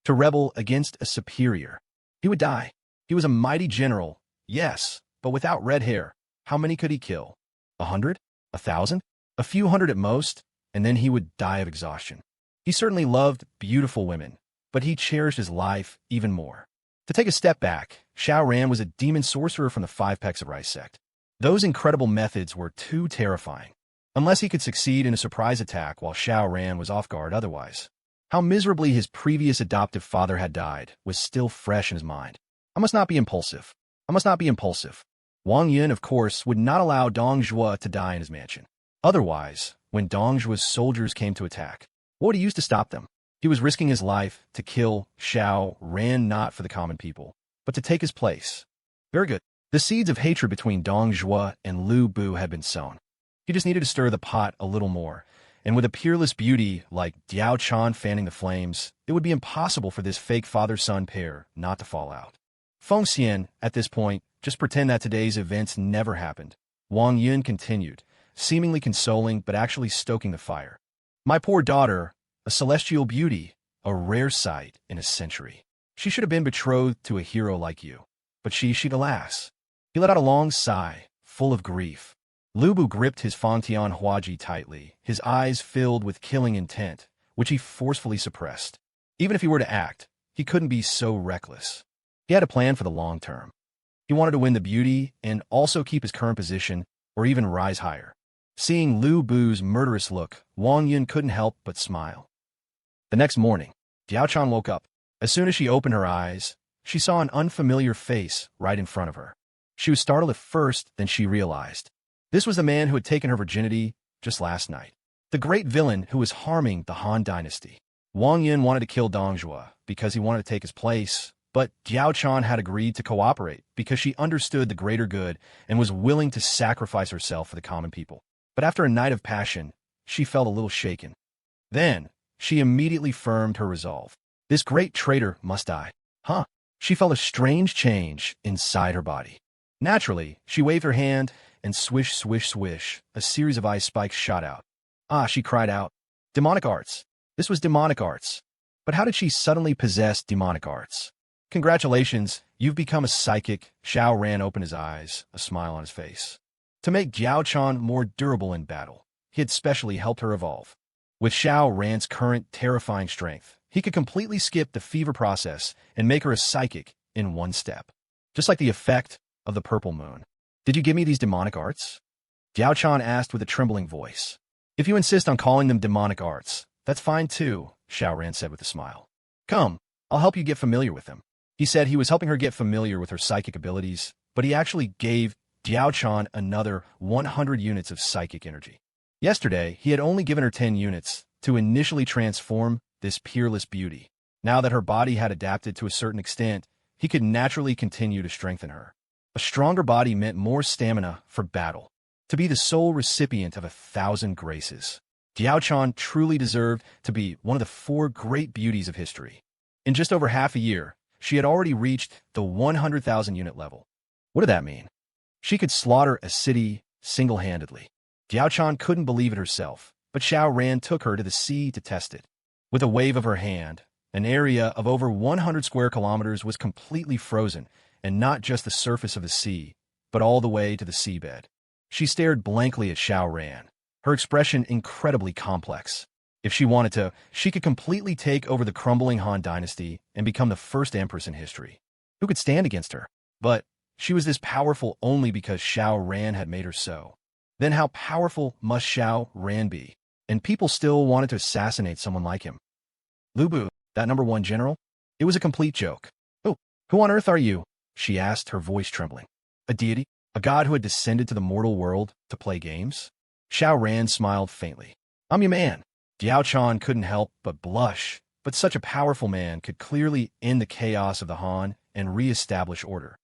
To rebel against a superior. He would die. He was a mighty general, yes, but without red hair. How many could he kill? 100? 1,000? A few hundred at most, and then he would die of exhaustion. He certainly loved beautiful women, but he cherished his life even more. To take a step back, Xiao Ran was a demon sorcerer from the 5 Pecks of Rice sect. Those incredible methods were too terrifying, unless he could succeed in a surprise attack while Xiao Ran was off guard otherwise. How miserably his previous adoptive father had died was still fresh in his mind. I must not be impulsive. I must not be impulsive. Wang Yun, of course, would not allow Dong Zhuo to die in his mansion. Otherwise, when Dong Zhuo's soldiers came to attack, what would he use to stop them? He was risking his life to kill Xiao Ran, not for the common people, but to take his place. Very good. The seeds of hatred between Dong Zhuo and Lu Bu had been sown. He just needed to stir the pot a little more, and with a peerless beauty like Diao Chan fanning the flames, it would be impossible for this fake father-son pair not to fall out. Feng Xian, at this point, just pretend that today's events never happened. Wang Yun continued, seemingly consoling but actually stoking the fire. My poor daughter, a celestial beauty, a rare sight in a century. She should have been betrothed to a hero like you. But she'd alas. He let out a long sigh, full of grief. Lu Bu gripped his Fangtian Huaji tightly, his eyes filled with killing intent, which he forcefully suppressed. Even if he were to act, he couldn't be so reckless. He had a plan for the long term. He wanted to win the beauty and also keep his current position or even rise higher. Seeing Lu Bu's murderous look, Wang Yun couldn't help but smile. The next morning, Diao Chan woke up. As soon as she opened her eyes, she saw an unfamiliar face right in front of her. She was startled at first, then she realized. This was the man who had taken her virginity just last night. The great villain who was harming the Han dynasty. Wang Yun wanted to kill Dong Zhuo because he wanted to take his place, but Diao Chan had agreed to cooperate because she understood the greater good and was willing to sacrifice herself for the common people. But after a night of passion, she felt a little shaken. Then, she immediately firmed her resolve. This great traitor must die. Huh? She felt a strange change inside her body. Naturally, she waved her hand, and swish, swish, swish, a series of ice spikes shot out. Ah, she cried out. Demonic arts. This was demonic arts. But how did she suddenly possess demonic arts? Congratulations, you've become a psychic. Xiao Ran opened his eyes, a smile on his face. To make Diao Chan more durable in battle, he had specially helped her evolve. With Xiao Ran's current terrifying strength, he could completely skip the fever process and make her a psychic in one step. Just like the effect of the purple moon. Did you give me these demonic arts? Diao Chan asked with a trembling voice. If you insist on calling them demonic arts, that's fine too, Xiao Ran said with a smile. Come, I'll help you get familiar with them. He said he was helping her get familiar with her psychic abilities, but he actually gave Diao Chan another 100 units of psychic energy. Yesterday, he had only given her 10 units to initially transform this peerless beauty. Now that her body had adapted to a certain extent, he could naturally continue to strengthen her. A stronger body meant more stamina for battle. To be the sole recipient of 1,000 graces, Diao Chan truly deserved to be one of the 4 great beauties of history. In just over half a year, she had already reached the 100,000 unit level. What did that mean? She could slaughter a city single-handedly. Diao Chan couldn't believe it herself, but Xiao Ran took her to the sea to test it. With a wave of her hand, an area of over 100 square kilometers was completely frozen, and not just the surface of the sea, but all the way to the seabed. She stared blankly at Xiao Ran, her expression incredibly complex. If she wanted to, she could completely take over the crumbling Han dynasty and become the first empress in history. Who could stand against her? But she was this powerful only because Xiao Ran had made her so. Then how powerful must Xiao Ran be? And people still wanted to assassinate someone like him. Lu Bu, that #1 general? It was a complete joke. Oh, who on earth are you? She asked, her voice trembling. A deity? A god who had descended to the mortal world to play games? Xiao Ran smiled faintly. I'm your man. Diao Chan couldn't help but blush, but such a powerful man could clearly end the chaos of the Han and re-establish order.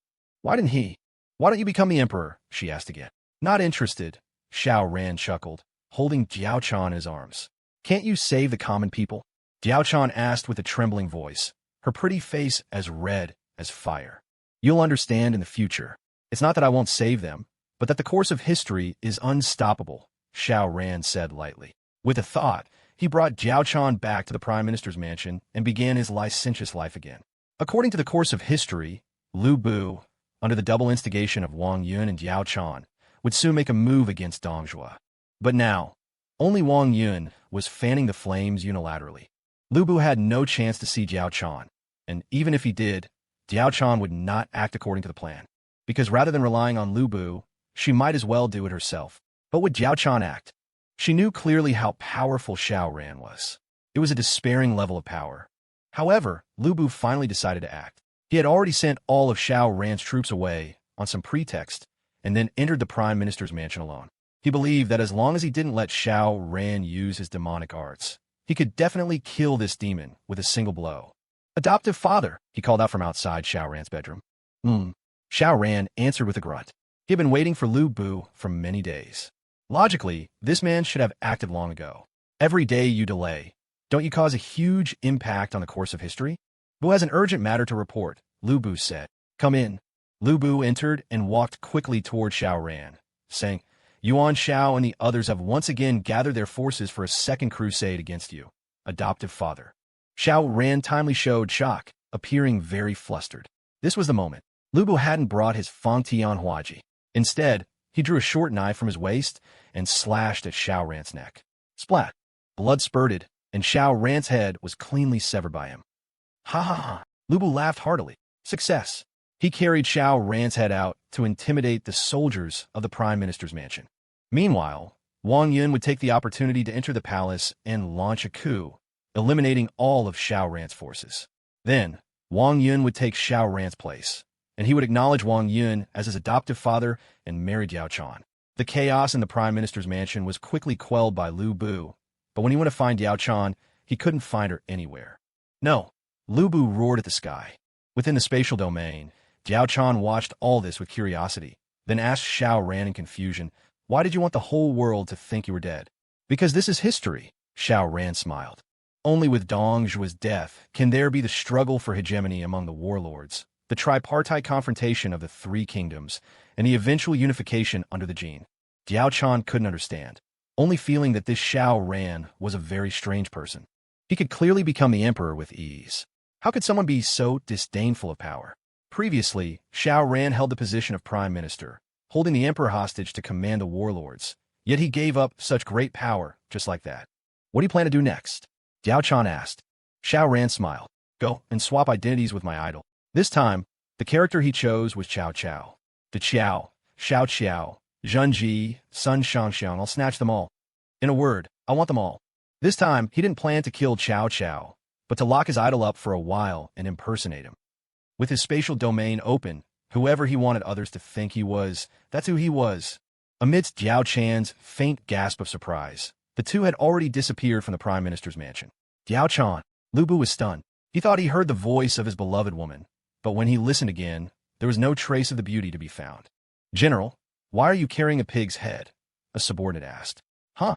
Why didn't he? Why don't you become the emperor? She asked again. Not interested, Xiao Ran chuckled, holding Diao Chan in his arms. Can't you save the common people? Diao Chan asked with a trembling voice, her pretty face as red as fire. You'll understand in the future. It's not that I won't save them, but that the course of history is unstoppable, Xiao Ran said lightly. With a thought, he brought Diao Chan back to the Prime Minister's mansion and began his licentious life again. According to the course of history, Lu Bu, under the double instigation of Wang Yun and Diao Chan, would soon make a move against Dong Zhuo. But now, only Wang Yun was fanning the flames unilaterally. Lu Bu had no chance to see Diao Chan, and even if he did, Diao Chan would not act according to the plan. Because rather than relying on Lu Bu, she might as well do it herself. But would Diao Chan act? She knew clearly how powerful Xiao Ran was. It was a despairing level of power. However, Lu Bu finally decided to act. He had already sent all of Xiao Ran's troops away on some pretext and then entered the Prime Minister's mansion alone. He believed that as long as he didn't let Xiao Ran use his demonic arts, he could definitely kill this demon with a single blow. "Adoptive father," he called out from outside Xiao Ran's bedroom. Xiao Ran answered with a grunt. He had been waiting for Lu Bu for many days. Logically, this man should have acted long ago. Every day you delay, don't you cause a huge impact on the course of history? "Bu has an urgent matter to report," Lu Bu said. "Come in." Lu Bu entered and walked quickly toward Xiao Ran, saying, "Yuan Xiao and the others have once again gathered their forces for a second crusade against you, adoptive father." Xiao Ran timely showed shock, appearing very flustered. This was the moment. Lu Bu hadn't brought his Fangtian Huaji. Instead, he drew a short knife from his waist and slashed at Xiao Ran's neck. Splat! Blood spurted, and Xiao Ran's head was cleanly severed by him. Ha ha ha! Lu Bu laughed heartily. Success! He carried Xiao Ran's head out to intimidate the soldiers of the Prime Minister's mansion. Meanwhile, Wang Yun would take the opportunity to enter the palace and launch a coup, eliminating all of Xiao Ran's forces. Then, Wang Yun would take Xiao Ran's place, and he would acknowledge Wang Yun as his adoptive father and marry Diao Chan. The chaos in the Prime Minister's mansion was quickly quelled by Lu Bu, but when he went to find Diao Chan, he couldn't find her anywhere. No, Lu Bu roared at the sky. Within the spatial domain, Diao Chan watched all this with curiosity, then asked Xiao Ran in confusion, "Why did you want the whole world to think you were dead?" "Because this is history," Xiao Ran smiled. "Only with Dong Zhuo's death can there be the struggle for hegemony among the warlords, the tripartite confrontation of the three kingdoms, and the eventual unification under the Jin." Diao Chan couldn't understand, only feeling that this Xiao Ran was a very strange person. He could clearly become the emperor with ease. How could someone be so disdainful of power? Previously, Xiao Ran held the position of prime minister, holding the emperor hostage to command the warlords, yet he gave up such great power just like that. "What do you plan to do next?" Diao Chan asked. Xiao Ran smiled. "Go and swap identities with my idol." This time, the character he chose was Cao Cao. "The Qiao, Xiao Qiao, Zhenji, Sun Shangxiang, I'll snatch them all. In a word, I want them all." This time, he didn't plan to kill Cao Cao, but to lock his idol up for a while and impersonate him. With his spatial domain open, whoever he wanted others to think he was, that's who he was. Amidst Diao Chan's faint gasp of surprise, the two had already disappeared from the Prime Minister's mansion. Diao Chan. Lu Bu was stunned. He thought he heard the voice of his beloved woman, but when he listened again, there was no trace of the beauty to be found. "General, why are you carrying a pig's head?" a subordinate asked. "Huh?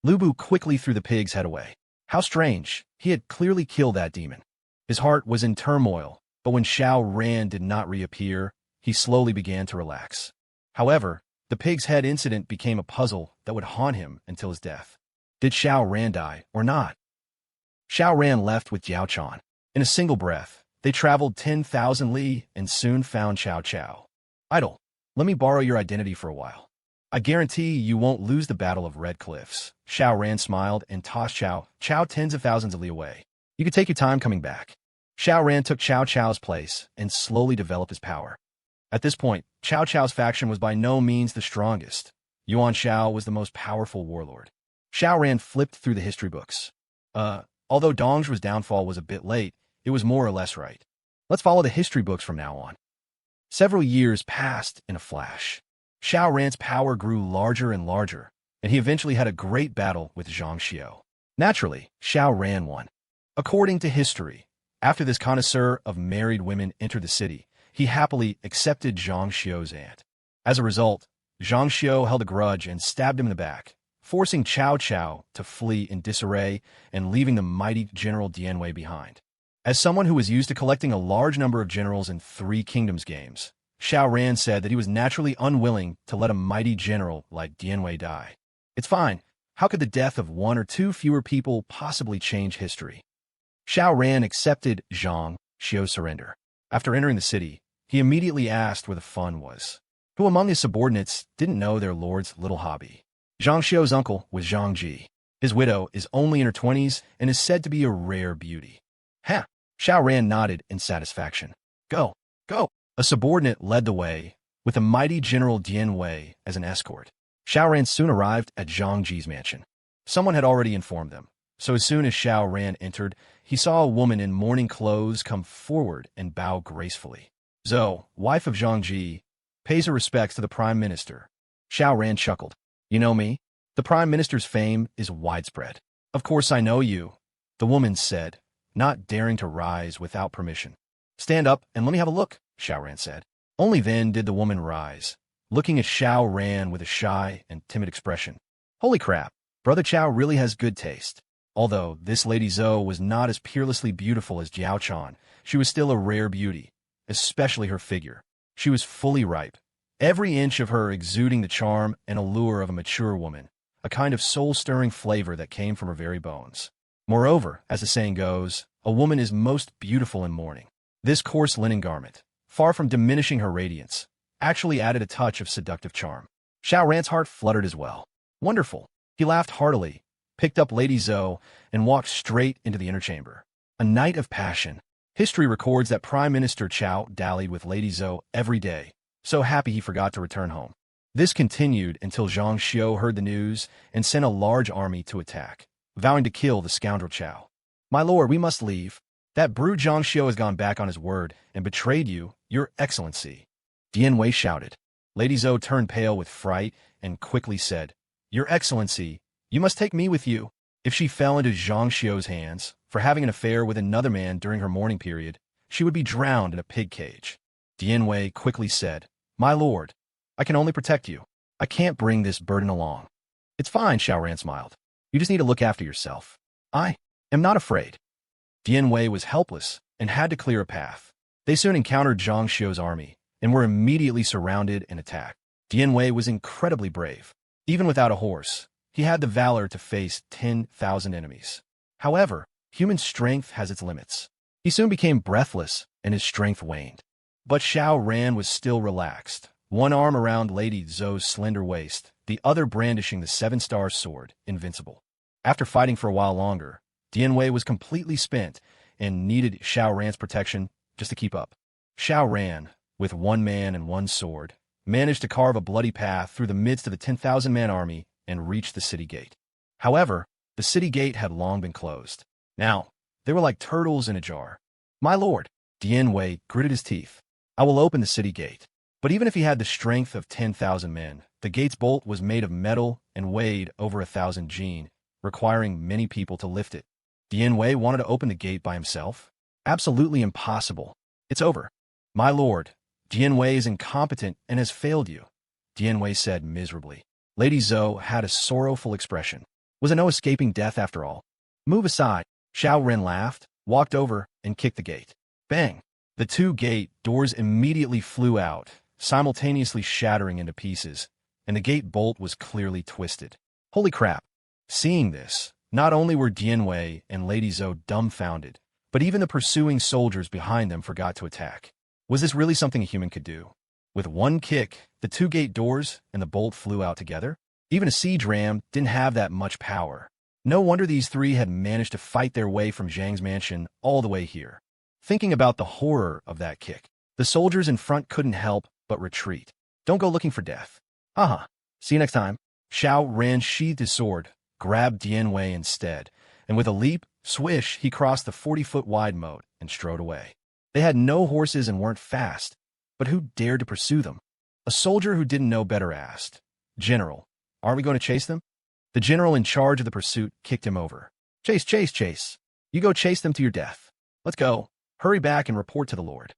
Lu Bu quickly threw the pig's head away. How strange. He had clearly killed that demon. His heart was in turmoil, but when Xiao Ran did not reappear, he slowly began to relax. However, the pig's head incident became a puzzle that would haunt him until his death. Did Xiao Ran die or not? Xiao Ran left with Diao Chan. In a single breath, they traveled 10,000 li and soon found Cao Cao. "Idol, let me borrow your identity for a while. I guarantee you won't lose the Battle of Red Cliffs." Xiao Ran smiled and tossed Cao tens of thousands of li away. "You could take your time coming back." Xiao Ran took Cao Cao's place and slowly developed his power. At this point, Cao Cao's faction was by no means the strongest. Yuan Xiao was the most powerful warlord. Xiao Ran flipped through the history books. Although Dong Zhuo's downfall was a bit late, it was more or less right. Let's follow the history books from now on. Several years passed in a flash. Xiao Ran's power grew larger and larger, and he eventually had a great battle with Zhang Xiao. Naturally, Xiao Ran won. According to history, after this connoisseur of married women entered the city, he happily accepted Zhang Xiao's aunt. As a result, Zhang Xiao held a grudge and stabbed him in the back, forcing Cao Cao to flee in disarray and leaving the mighty General Dianwei behind. As someone who was used to collecting a large number of generals in Three Kingdoms games, Xiao Ran said that he was naturally unwilling to let a mighty general like Dianwei die. It's fine. How could the death of one or two fewer people possibly change history? Xiao Ran accepted Zhang Xiao's surrender. After entering the city, he immediately asked where the fun was. Who among his subordinates didn't know their lord's little hobby? Zhang Xiao's uncle was Zhang Ji. His widow is only in her 20s and is said to be a rare beauty. "Ha!" Xiao Ran nodded in satisfaction. Go! A subordinate led the way, with the mighty General Dianwei as an escort. Xiao Ran soon arrived at Zhang Ji's mansion. Someone had already informed them, So as soon as Xiao Ran entered, he saw a woman in mourning clothes come forward and bow gracefully. Zhou, wife of Zhang Ji, pays her respects to the Prime Minister. Xiao Ran chuckled. You know me? The Prime Minister's fame is widespread. Of course I know you, the woman said, not daring to rise without permission. Stand up and let me have a look, Xiao Ran said. Only then did the woman rise, looking at Xiao Ran with a shy and timid expression. Holy crap, Brother Xiao really has good taste. Although this Lady Zhou was not as peerlessly beautiful as Jiao Chan, she was still a rare beauty, especially her figure. She was fully ripe, every inch of her exuding the charm and allure of a mature woman, a kind of soul-stirring flavor that came from her very bones. Moreover, as the saying goes, a woman is most beautiful in mourning. This coarse linen garment, far from diminishing her radiance, actually added a touch of seductive charm. Xiao Ran's heart fluttered as well. Wonderful. He laughed heartily, picked up Lady Zhou, and walked straight into the inner chamber. A night of passion. History records that Prime Minister Qiao dallied with Lady Zhou every day, so happy he forgot to return home. This continued until Zhang Xiu heard the news and sent a large army to attack, vowing to kill the scoundrel Qiao. My lord, we must leave. That brute Zhang Xiu has gone back on his word and betrayed you, your excellency. Dian Wei shouted. Lady Zhou turned pale with fright and quickly said, Your excellency, you must take me with you. If she fell into Zhang Xiu's hands for having an affair with another man during her mourning period, she would be drowned in a pig cage. Dian Wei quickly said, My lord, I can only protect you. I can't bring this burden along. It's fine, Xiao Ran smiled. You just need to look after yourself. I am not afraid. Dian Wei was helpless and had to clear a path. They soon encountered Zhang Xiu's army and were immediately surrounded and attacked. Dian Wei was incredibly brave. Even without a horse, he had the valor to face 10,000 enemies. However, human strength has its limits. He soon became breathless and his strength waned. But Xiao Ran was still relaxed, one arm around Lady Zhou's slender waist, the other brandishing the seven-star sword, invincible. After fighting for a while longer, Dian Wei was completely spent and needed Xiao Ran's protection just to keep up. Xiao Ran, with one man and one sword, managed to carve a bloody path through the midst of the 10,000-man army and reached the city gate. However, the city gate had long been closed. Now, they were like turtles in a jar. My lord, Dian Wei gritted his teeth. I will open the city gate. But even if he had the strength of 10,000 men, the gate's bolt was made of metal and weighed over 1,000 jin, requiring many people to lift it. Dian Wei wanted to open the gate by himself? Absolutely impossible. It's over. My lord, Dian Wei is incompetent and has failed you, Dian Wei said miserably. Lady Zhou had a sorrowful expression. Was it no escaping death after all? Move aside. Xiao Ran laughed, walked over, and kicked the gate. Bang! The two gate doors immediately flew out, simultaneously shattering into pieces, and the gate bolt was clearly twisted. Holy crap! Seeing this, not only were Dian Wei and Lady Zhou dumbfounded, but even the pursuing soldiers behind them forgot to attack. Was this really something a human could do? With one kick, the two gate doors and the bolt flew out together? Even a siege ram didn't have that much power. No wonder these three had managed to fight their way from Zhang's mansion all the way here. Thinking about the horror of that kick, the soldiers in front couldn't help but retreat. Don't go looking for death. Haha. See you next time. Xiao Ran sheathed his sword, grabbed Dian Wei instead, and with a leap, swish, he crossed the 40-foot wide moat and strode away. They had no horses and weren't fast, but who dared to pursue them? A soldier who didn't know better asked, General, aren't we going to chase them? The general in charge of the pursuit kicked him over. Chase, chase, chase. You go chase them to your death. Let's go. Hurry back and report to the Lord.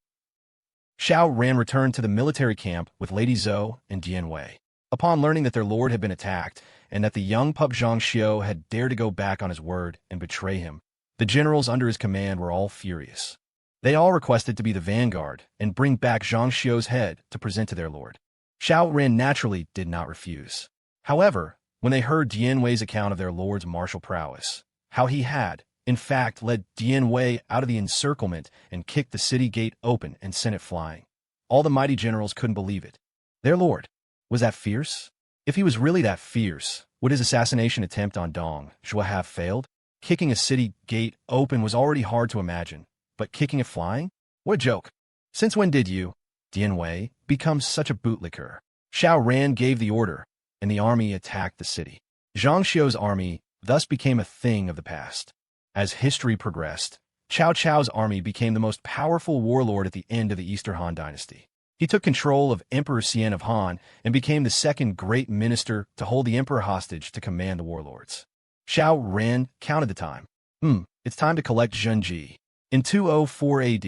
Xiao Ran returned to the military camp with Lady Zhou and Dian Wei. Upon learning that their lord had been attacked and that the young pup Zhang Xiu had dared to go back on his word and betray him, the generals under his command were all furious. They all requested to be the vanguard and bring back Zhang Xiu's head to present to their lord. Xiao Ran naturally did not refuse. However, when they heard Dian Wei's account of their lord's martial prowess, how he had, in fact, led Dian Wei out of the encirclement and kicked the city gate open and sent it flying, all the mighty generals couldn't believe it. Their lord, was that fierce? If he was really that fierce, would his assassination attempt on Dong Zhuo have failed? Kicking a city gate open was already hard to imagine, but kicking it flying? What a joke. Since when did you, Dian Wei, become such a bootlicker? Xiao Ran gave the order, and the army attacked the city. Zhang Xiu's army, thus became a thing of the past. As history progressed, Cao Cao's army became the most powerful warlord at the end of the Eastern Han dynasty. He took control of Emperor Xian of Han and became the second great minister to hold the emperor hostage to command the warlords. Xiao Ran counted the time. It's time to collect Zhenji. In 204 AD,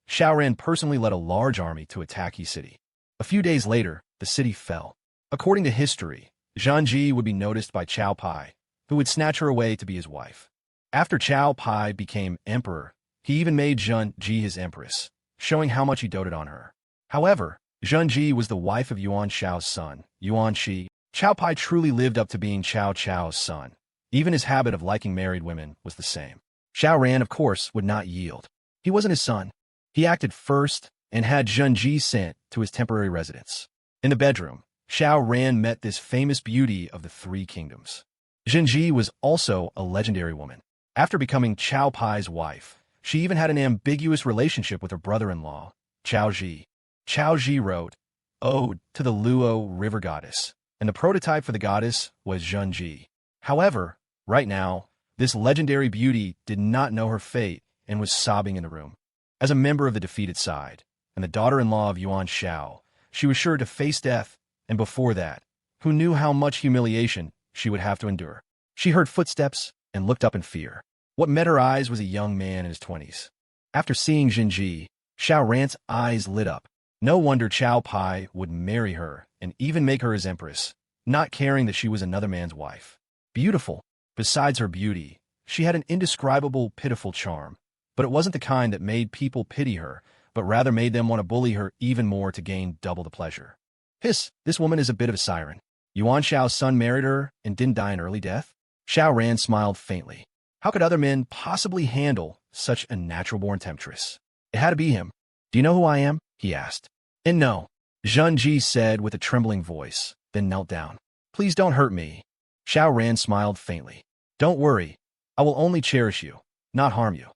Xiao Ran personally led a large army to attack Yi City. A few days later, the city fell. According to history, Zhenji would be noticed by Qiao Pai, who would snatch her away to be his wife. After Qiao Pai became emperor, he even made Zhenji his empress, showing how much he doted on her. However, Zhenji was the wife of Yuan Shao's son, Yuan Shi. Qiao Pai truly lived up to being Qiao Cao's son. Even his habit of liking married women was the same. Xiao Ran, of course, would not yield. He wasn't his son. He acted first and had Zhenji sent to his temporary residence. In the bedroom, Xiao Ran met this famous beauty of the three kingdoms. Zhenji was also a legendary woman. After becoming Qiao Pai's wife, she even had an ambiguous relationship with her brother-in-law, Qiao Ji. Qiao Ji wrote, "Ode to the Luo River Goddess," and the prototype for the goddess was Zhenji. However, right now, this legendary beauty did not know her fate and was sobbing in the room. As a member of the defeated side, and the daughter-in-law of Yuan Shao, she was sure to face death, and before that, who knew how much humiliation she would have to endure? She heard footsteps and looked up in fear. What met her eyes was a young man in his 20s. After seeing Zhenji, Xiao Ran's eyes lit up. No wonder Qiao Pai would marry her and even make her his empress, not caring that she was another man's wife. Beautiful. Besides her beauty, she had an indescribable, pitiful charm, but it wasn't the kind that made people pity her, but rather made them want to bully her even more to gain double the pleasure. Hiss, this woman is a bit of a siren. Yuan Shao's son married her and didn't die an early death? Xiao Ran smiled faintly. How could other men possibly handle such a natural-born temptress? It had to be him. Do you know who I am? He asked. And no, Zhenji said with a trembling voice, then knelt down. Please don't hurt me. Xiao Ran smiled faintly. Don't worry. I will only cherish you, not harm you.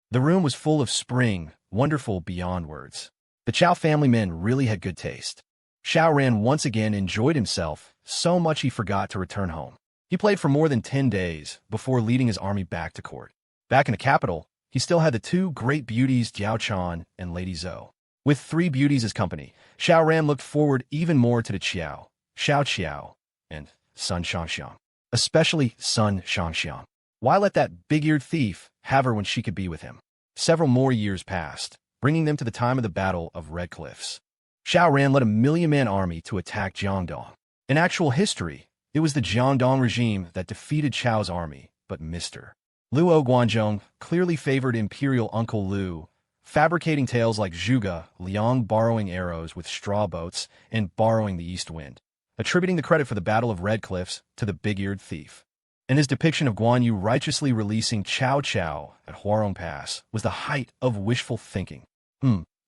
The room was full of spring, wonderful beyond words. The Qiao family men really had good taste. Xiao Ran once again enjoyed himself so much he forgot to return home. He played for more than 10 days before leading his army back to court. Back in the capital, he still had the two great beauties Jiao Chan and Lady Zhou. With three beauties as company, Xiao Ran looked forward even more to the Xiao, Xiao Qiao, and Sun Shangxiang, especially Sun Shangxiang. Why let that big-eared thief have her when she could be with him? Several more years passed, bringing them to the time of the Battle of Red Cliffs. Xiao Ran led a 1,000,000-man army to attack Jiangdong. In actual history, it was the Jiangdong regime that defeated Qiao's army, but Mr. Luo Guanzhong clearly favored imperial Uncle Lu, fabricating tales like Zhuge Liang borrowing arrows with straw boats and borrowing the east wind, attributing the credit for the Battle of Red Cliffs to the big-eared thief. And his depiction of Guan Yu righteously releasing Cao Cao at Huarong Pass was the height of wishful thinking.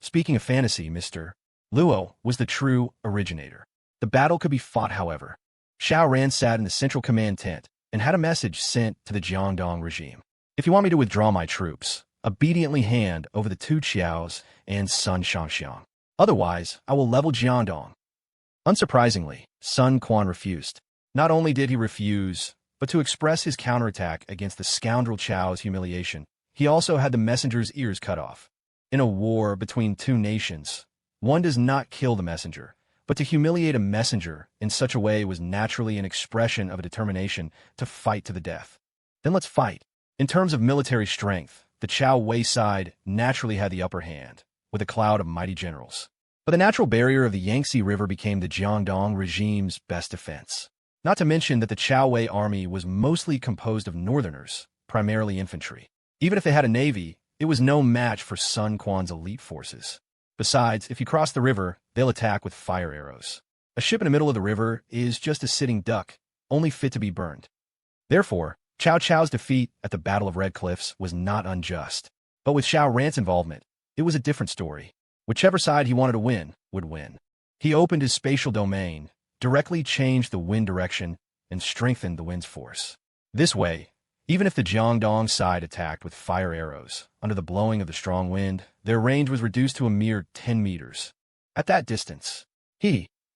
Speaking of fantasy, Mr. Luo was the true originator. The battle could be fought, however. Xiao Ran sat in the central command tent and had a message sent to the Jiangdong regime. If you want me to withdraw my troops, obediently hand over the two Qiaos and Sun Shangxiang. Otherwise, I will level Jiangdong. Unsurprisingly, Sun Quan refused. Not only did he refuse, but to express his counterattack against the scoundrel Qiao's humiliation, he also had the messenger's ears cut off. In a war between two nations, one does not kill the messenger, but to humiliate a messenger in such a way was naturally an expression of a determination to fight to the death. Then let's fight. In terms of military strength, the Qiao Wei side naturally had the upper hand, with a cloud of mighty generals. But the natural barrier of the Yangtze River became the Jiangdong regime's best defense. Not to mention that the Qiao Wei army was mostly composed of northerners, primarily infantry. Even if they had a navy, it was no match for Sun Quan's elite forces. Besides, if you cross the river, they'll attack with fire arrows. A ship in the middle of the river is just a sitting duck, only fit to be burned. Therefore, Cao Cao's defeat at the Battle of Red Cliffs was not unjust. But with Xiao Ran's involvement, it was a different story. Whichever side he wanted to win would win. He opened his spatial domain, directly changed the wind direction, and strengthened the wind's force. This way, even if the Jiangdong side attacked with fire arrows, under the blowing of the strong wind, their range was reduced to a mere 10 meters. At that distance,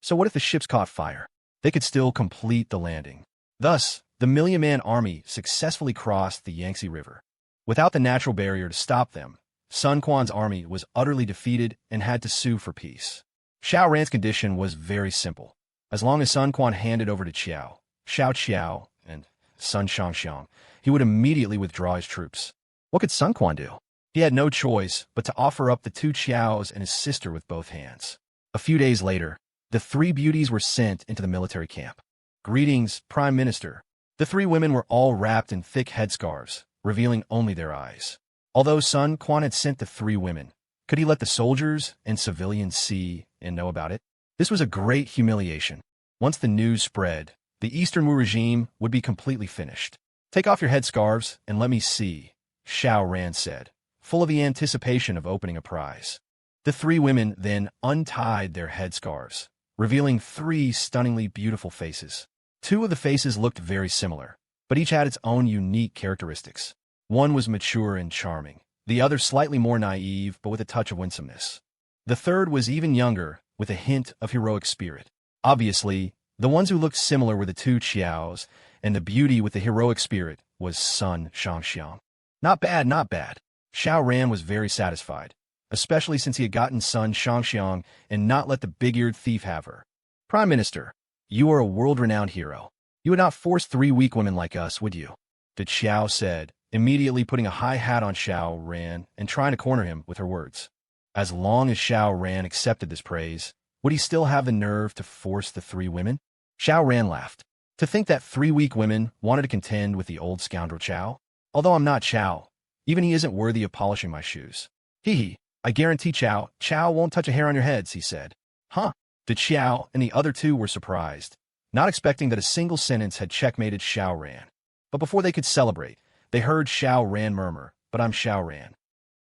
so what if the ships caught fire? They could still complete the landing. Thus, the The million-man army successfully crossed the Yangtze River. Without the natural barrier to stop them, Sun Quan's army was utterly defeated and had to sue for peace. Xiao Ran's condition was very simple. As long as Sun Quan handed over to Xiao Xiao, and Sun Shangxiang, he would immediately withdraw his troops. What could Sun Quan do? He had no choice but to offer up the two Qiaos and his sister with both hands. A few days later, the three beauties were sent into the military camp. Greetings, Prime Minister. The three women were all wrapped in thick headscarves, revealing only their eyes. Although Sun Quan had sent the three women, could he let the soldiers and civilians see and know about it? This was a great humiliation. Once the news spread, the Eastern Wu regime would be completely finished. Take off your headscarves and let me see, Xiao Ran said, full of the anticipation of opening a prize. The three women then untied their headscarves, revealing three stunningly beautiful faces. Two of the faces looked very similar, but each had its own unique characteristics. One was mature and charming, the other slightly more naive but with a touch of winsomeness. The third was even younger, with a hint of heroic spirit. Obviously, the ones who looked similar were the two Qiaos, and the beauty with the heroic spirit was Sun Shangxiang. Not bad, not bad. Xiao Ran was very satisfied, especially since he had gotten Sun Shangxiang and not let the big-eared thief have her. Prime Minister, you are a world-renowned hero. You would not force three weak women like us, would you? The Xiao said, immediately putting a high hat on Xiao Ran and trying to corner him with her words. As long as Xiao Ran accepted this praise, would he still have the nerve to force the three women? Xiao Ran laughed. To think that three weak women wanted to contend with the old scoundrel Qiao? Although I'm not Qiao, even he isn't worthy of polishing my shoes. Hee, I guarantee Qiao won't touch a hair on your heads, he said. Huh? The Qiao and the other two were surprised, not expecting that a single sentence had checkmated Xiao Ran. But before they could celebrate, they heard Xiao Ran murmur, but I'm Xiao Ran.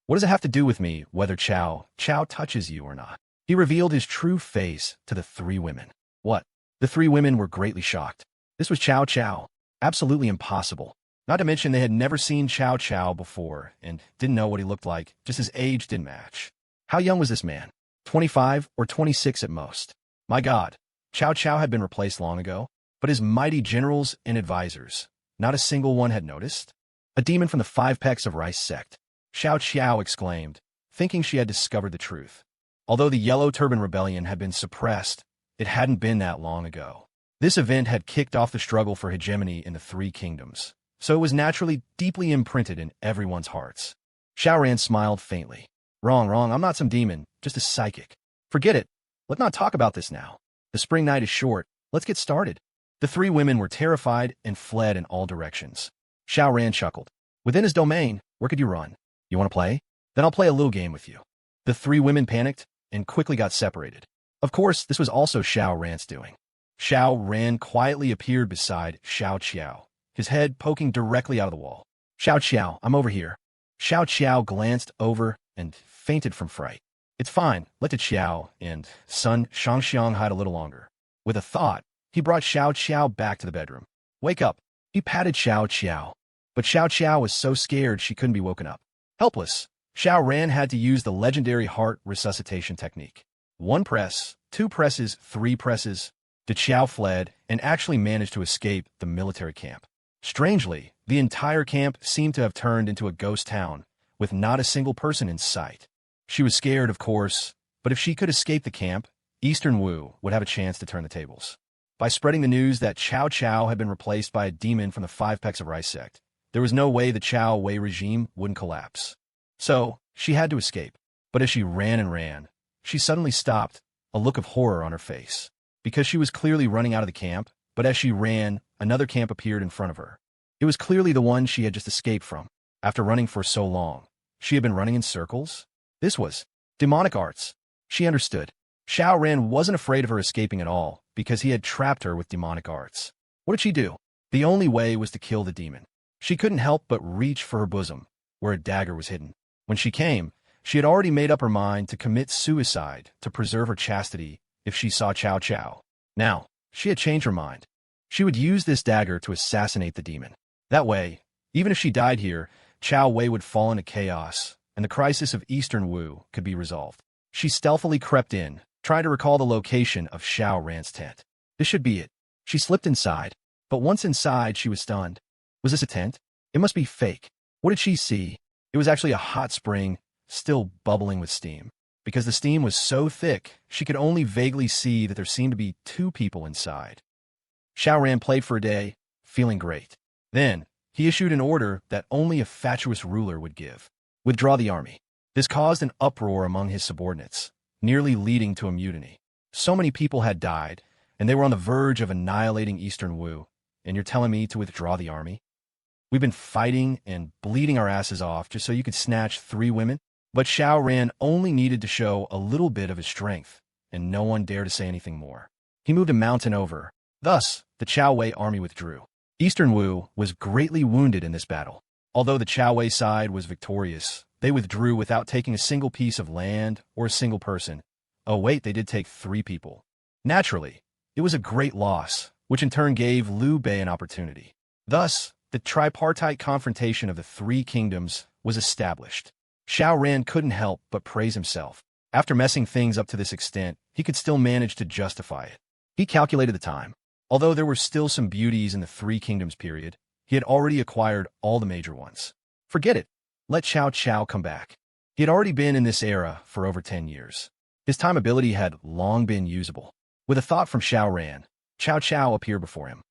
What does it have to do with me whether Qiao touches you or not? He revealed his true face to the three women. What? The three women were greatly shocked. This was Qiao. Absolutely impossible. Not to mention they had never seen Qiao before and didn't know what he looked like, just his age didn't match. How young was this man? 25 or 26 at most. My God, Qiao had been replaced long ago, but his mighty generals and advisors, not a single one had noticed. A demon from the 5 pecks of rice sect, Xiao exclaimed, thinking she had discovered the truth. Although the Yellow Turban Rebellion had been suppressed, it hadn't been that long ago. This event had kicked off the struggle for hegemony in the Three Kingdoms, so it was naturally deeply imprinted in everyone's hearts. Xiao Ran smiled faintly. Wrong, I'm not some demon, just a psychic. Forget it. Let's not talk about this now. The spring night is short. Let's get started. The three women were terrified and fled in all directions. Xiao Ran chuckled. Within his domain, where could you run? You want to play? Then I'll play a little game with you. The three women panicked and quickly got separated. Of course, this was also Xiao Ran's doing. Xiao Ran quietly appeared beside Xiao, his head poking directly out of the wall. Xiao, I'm over here. Xiao glanced over and fainted from fright. It's fine, let the Qiao and Sun Shangxiang hide a little longer. With a thought, he brought Xiao back to the bedroom. Wake up. He patted Xiao. But Xiao was so scared she couldn't be woken up. Helpless, Xiao Ran had to use the legendary heart resuscitation technique. 1 press, 2 presses, 3 presses. The Qiao fled and actually managed to escape the military camp. Strangely, the entire camp seemed to have turned into a ghost town, with not a single person in sight. She was scared, of course, but if she could escape the camp, Eastern Wu would have a chance to turn the tables. By spreading the news that Qiao had been replaced by a demon from the 5 pecks of rice sect, there was no way the Qiao Wei regime wouldn't collapse. So, she had to escape. But as she ran, she suddenly stopped, a look of horror on her face. Because she was clearly running out of the camp, but as she ran, another camp appeared in front of her. It was clearly the one she had just escaped from. After running for so long, she had been running in circles? This was demonic arts. She understood. Xiao Ran wasn't afraid of her escaping at all, because he had trapped her with demonic arts. What did she do? The only way was to kill the demon. She couldn't help but reach for her bosom, where a dagger was hidden. When she came, she had already made up her mind to commit suicide to preserve her chastity if she saw Qiao. Now, she had changed her mind. She would use this dagger to assassinate the demon. That way, even if she died here, Qiao Wei would fall into chaos, and the crisis of Eastern Wu could be resolved. She stealthily crept in, trying to recall the location of Xiao Ran's tent. This should be it. She slipped inside. But once inside, she was stunned. Was this a tent? It must be fake. What did she see? It was actually a hot spring, still bubbling with steam. Because the steam was so thick, she could only vaguely see that there seemed to be 2 people inside. Xiao Ran played for a day, feeling great. Then, he issued an order that only a fatuous ruler would give. Withdraw the army. This caused an uproar among his subordinates, nearly leading to a mutiny. So many people had died, and they were on the verge of annihilating Eastern Wu, and you're telling me to withdraw the army? We've been fighting and bleeding our asses off just so you could snatch 3 women? But Xiao Ran only needed to show a little bit of his strength, and no one dared to say anything more. He moved a mountain over. Thus, the Chao Wei army withdrew. Eastern Wu was greatly wounded in this battle. Although the Chao Wei side was victorious, they withdrew without taking a single piece of land or a single person. Oh wait, they did take 3 people. Naturally, it was a great loss, which in turn gave Liu Bei an opportunity. Thus, the tripartite confrontation of the 3 kingdoms was established. Xiao Ran couldn't help but praise himself. After messing things up to this extent, he could still manage to justify it. He calculated the time. Although there were still some beauties in the 3 kingdoms period, he had already acquired all the major ones. Forget it. Let Xiao Qiao come back. He had already been in this era for over 10 years. His time ability had long been usable. With a thought from Xiao Ran, Xiao Qiao appeared before him.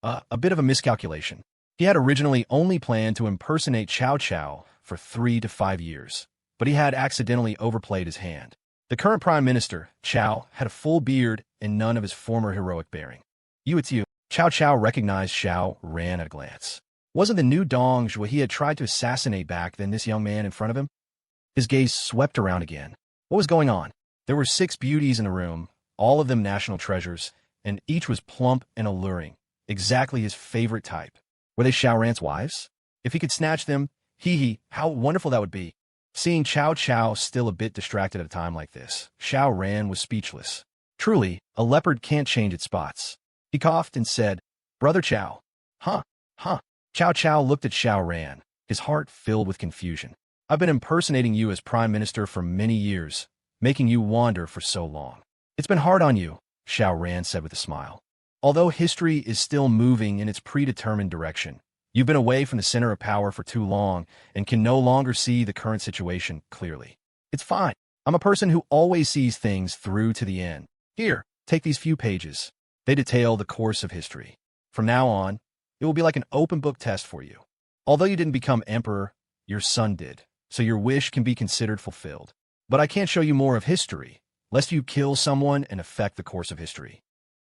A bit of a miscalculation. He had originally only planned to impersonate Xiao Qiao for 3 to 5 years, but he had accidentally overplayed his hand. The current prime minister, Qiao, had a full beard and none of his former heroic bearing. It's you. Xiao Qiao recognized Xiao Ran at a glance. Wasn't the new Dong Zhuo he had tried to assassinate back then this young man in front of him? His gaze swept around again. What was going on? There were 6 beauties in the room, all of them national treasures, and each was plump and alluring, exactly his favorite type. Were they Xiao Ran's wives? If he could snatch them, how wonderful that would be. Seeing Xiao Qiao still a bit distracted at a time like this, Xiao Ran was speechless. Truly, a leopard can't change its spots. He coughed and said, Brother Qiao. Huh. Xiao Qiao looked at Xiao Ran, his heart filled with confusion. I've been impersonating you as prime minister for many years, making you wander for so long. It's been hard on you, Xiao Ran said with a smile. Although history is still moving in its predetermined direction, you've been away from the center of power for too long and can no longer see the current situation clearly. It's fine. I'm a person who always sees things through to the end. Here, take these few pages. They detail the course of history. From now on, it will be like an open book test for you. Although you didn't become emperor, your son did, so your wish can be considered fulfilled. But I can't show you more of history, lest you kill someone and affect the course of history.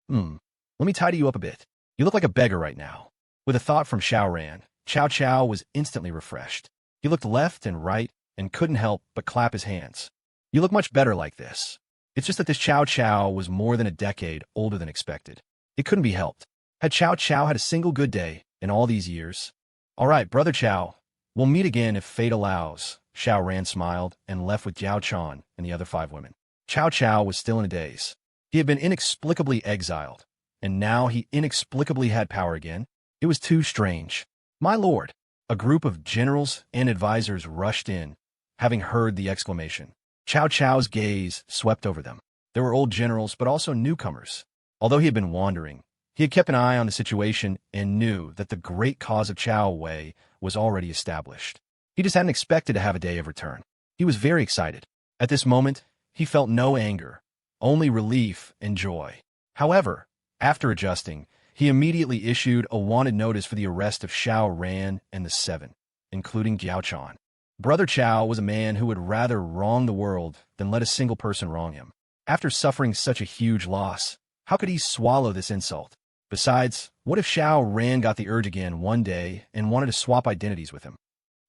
Let me tidy you up a bit. You look like a beggar right now. With a thought from Xiao Ran, Xiao Qiao was instantly refreshed. He looked left and right and couldn't help but clap his hands. You look much better like this. It's just that this Xiao Qiao was more than a decade older than expected. It couldn't be helped. Had Xiao Qiao had a single good day in all these years? All right, Brother Qiao, we'll meet again if fate allows. Xiao Ran smiled and left with Jiao Chan and the other 5 women. Xiao Qiao was still in a daze. He had been inexplicably exiled, and now he inexplicably had power again. It was too strange. My lord, a group of generals and advisors rushed in, having heard the exclamation. Xiao Qiao's gaze swept over them. There were old generals, but also newcomers. Although he had been wandering, he had kept an eye on the situation and knew that the great cause of Chao Wei was already established. He just hadn't expected to have a day of return. He was very excited. At this moment, he felt no anger, only relief and joy. However, after adjusting, he immediately issued a wanted notice for the arrest of Xiao Ran and the 7, including Jiao Chan. Brother Qiao was a man who would rather wrong the world than let a single person wrong him. After suffering such a huge loss, how could he swallow this insult? Besides, what if Xiao Ran got the urge again one day and wanted to swap identities with him?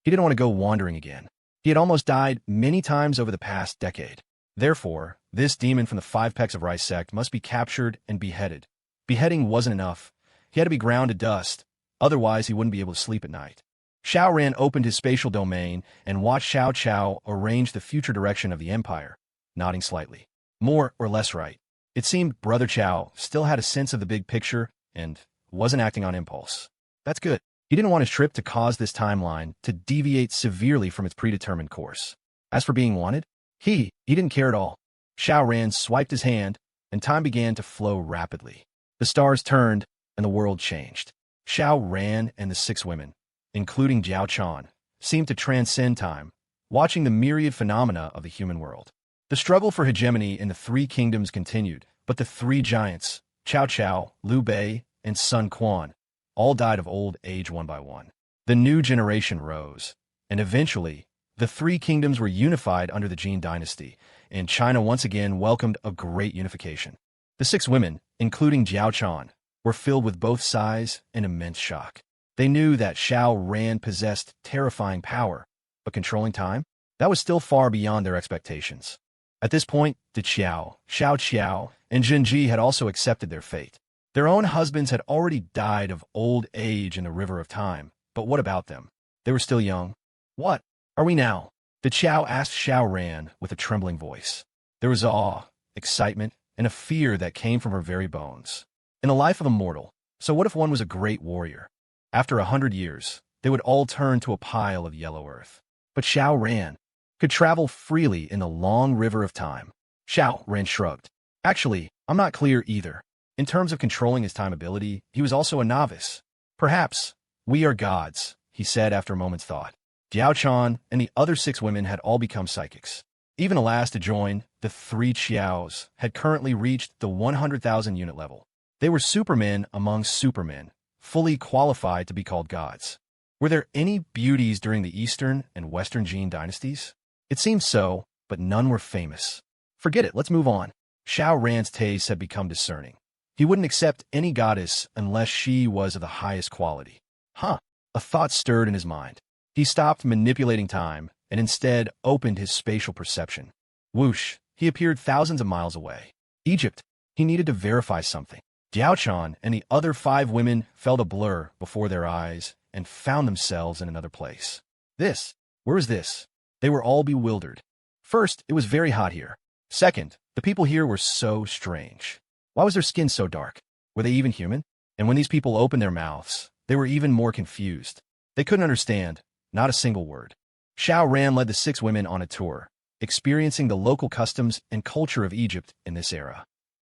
He didn't want to go wandering again. He had almost died many times over the past decade. Therefore, this demon from the 5 Pecks of Rice sect must be captured and beheaded. Beheading wasn't enough. He had to be ground to dust, otherwise he wouldn't be able to sleep at night. Xiao Ran opened his spatial domain and watched Xiao Qiao arrange the future direction of the empire, nodding slightly. More or less right. It seemed Brother Qiao still had a sense of the big picture and wasn't acting on impulse. That's good. He didn't want his trip to cause this timeline to deviate severely from its predetermined course. As for being wanted, he didn't care at all. Xiao Ran swiped his hand, and time began to flow rapidly. The stars turned, and the world changed. Xiao Ran and the 6 women, including Jiao Chan, seemed to transcend time, watching the myriad phenomena of the human world. The struggle for hegemony in the 3 kingdoms continued, but the 3 giants, Cao Cao, Liu Bei, and Sun Quan, all died of old age one by one. The new generation rose, and eventually, the 3 kingdoms were unified under the Jin dynasty, and China once again welcomed a great unification. The 6 women, including Jiao Chan, were filled with both sighs and immense shock. They knew that Xiao Ran possessed terrifying power, but controlling time? That was still far beyond their expectations. At this point, the Xiao Qiao, and Jinji had also accepted their fate. Their own husbands had already died of old age in the river of time, but what about them? They were still young. What are we now? The Qiao asked Xiao Ran with a trembling voice. There was awe, excitement, and a fear that came from her very bones. In the life of a mortal, so what if one was a great warrior? After 100 years, they would all turn to a pile of yellow earth. But Xiao Ran could travel freely in the long river of time. Xiao Ran shrugged. Actually, I'm not clear either. In terms of controlling his time ability, he was also a novice. Perhaps we are gods, he said after a moment's thought. Jiao Chan and the other 6 women had all become psychics. Even the last to join, the 3 Qiaos, had currently reached the 100,000 unit level. They were supermen among supermen, fully qualified to be called gods. Were there any beauties during the Eastern and Western Jin dynasties? It seemed so, but none were famous. Forget it, let's move on. Xiao Ran's taste had become discerning. He wouldn't accept any goddess unless she was of the highest quality. A thought stirred in his mind. He stopped manipulating time and instead opened his spatial perception. Whoosh, he appeared thousands of miles away. Egypt. He needed to verify something. Jiao Chan and the other 5 women felt a blur before their eyes and found themselves in another place. Where is this? They were all bewildered. First, it was very hot here. Second, the people here were so strange. Why was their skin so dark? Were they even human? And when these people opened their mouths, they were even more confused. They couldn't understand, not a single word. Xiao Ran led the 6 women on a tour, experiencing the local customs and culture of Egypt in this era.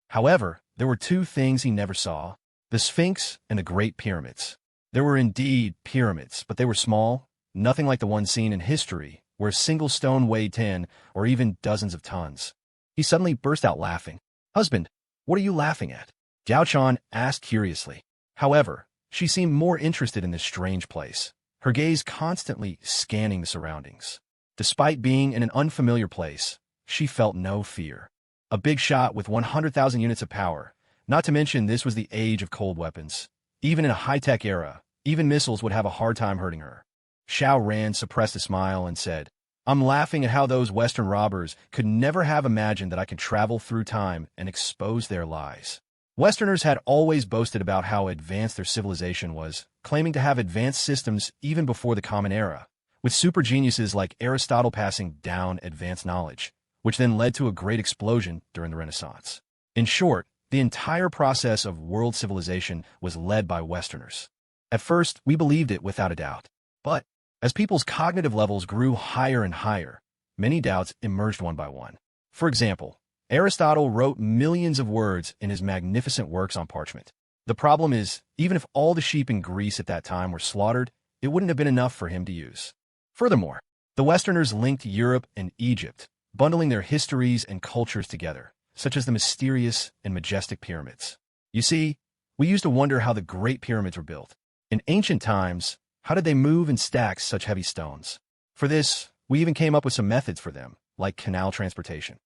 However, there were 2 things he never saw: the Sphinx and the Great Pyramids. There were indeed pyramids, but they were small, nothing like the ones seen in history, where a single stone weighed 10 or even dozens of tons. He suddenly burst out laughing. Husband, what are you laughing at? Jiao Chan asked curiously. However, she seemed more interested in this strange place, her gaze constantly scanning the surroundings. Despite being in an unfamiliar place, she felt no fear. A big shot with 100,000 units of power, not to mention this was the age of cold weapons. Even in a high-tech era, even missiles would have a hard time hurting her. Xiao Ran suppressed a smile and said, I'm laughing at how those Western robbers could never have imagined that I could travel through time and expose their lies. Westerners had always boasted about how advanced their civilization was, claiming to have advanced systems even before the Common Era, with super geniuses like Aristotle passing down advanced knowledge, which then led to a great explosion during the Renaissance. In short, the entire process of world civilization was led by Westerners. At first, we believed it without a doubt. But as people's cognitive levels grew higher and higher, many doubts emerged one by one. For example, Aristotle wrote millions of words in his magnificent works on parchment. The problem is, even if all the sheep in Greece at that time were slaughtered, it wouldn't have been enough for him to use. Furthermore, the Westerners linked Europe and Egypt, bundling their histories and cultures together, such as the mysterious and majestic pyramids. You see, we used to wonder how the Great Pyramids were built. In ancient times, how did they move and stack such heavy stones? For this, we even came up with some methods for them, like canal transportation.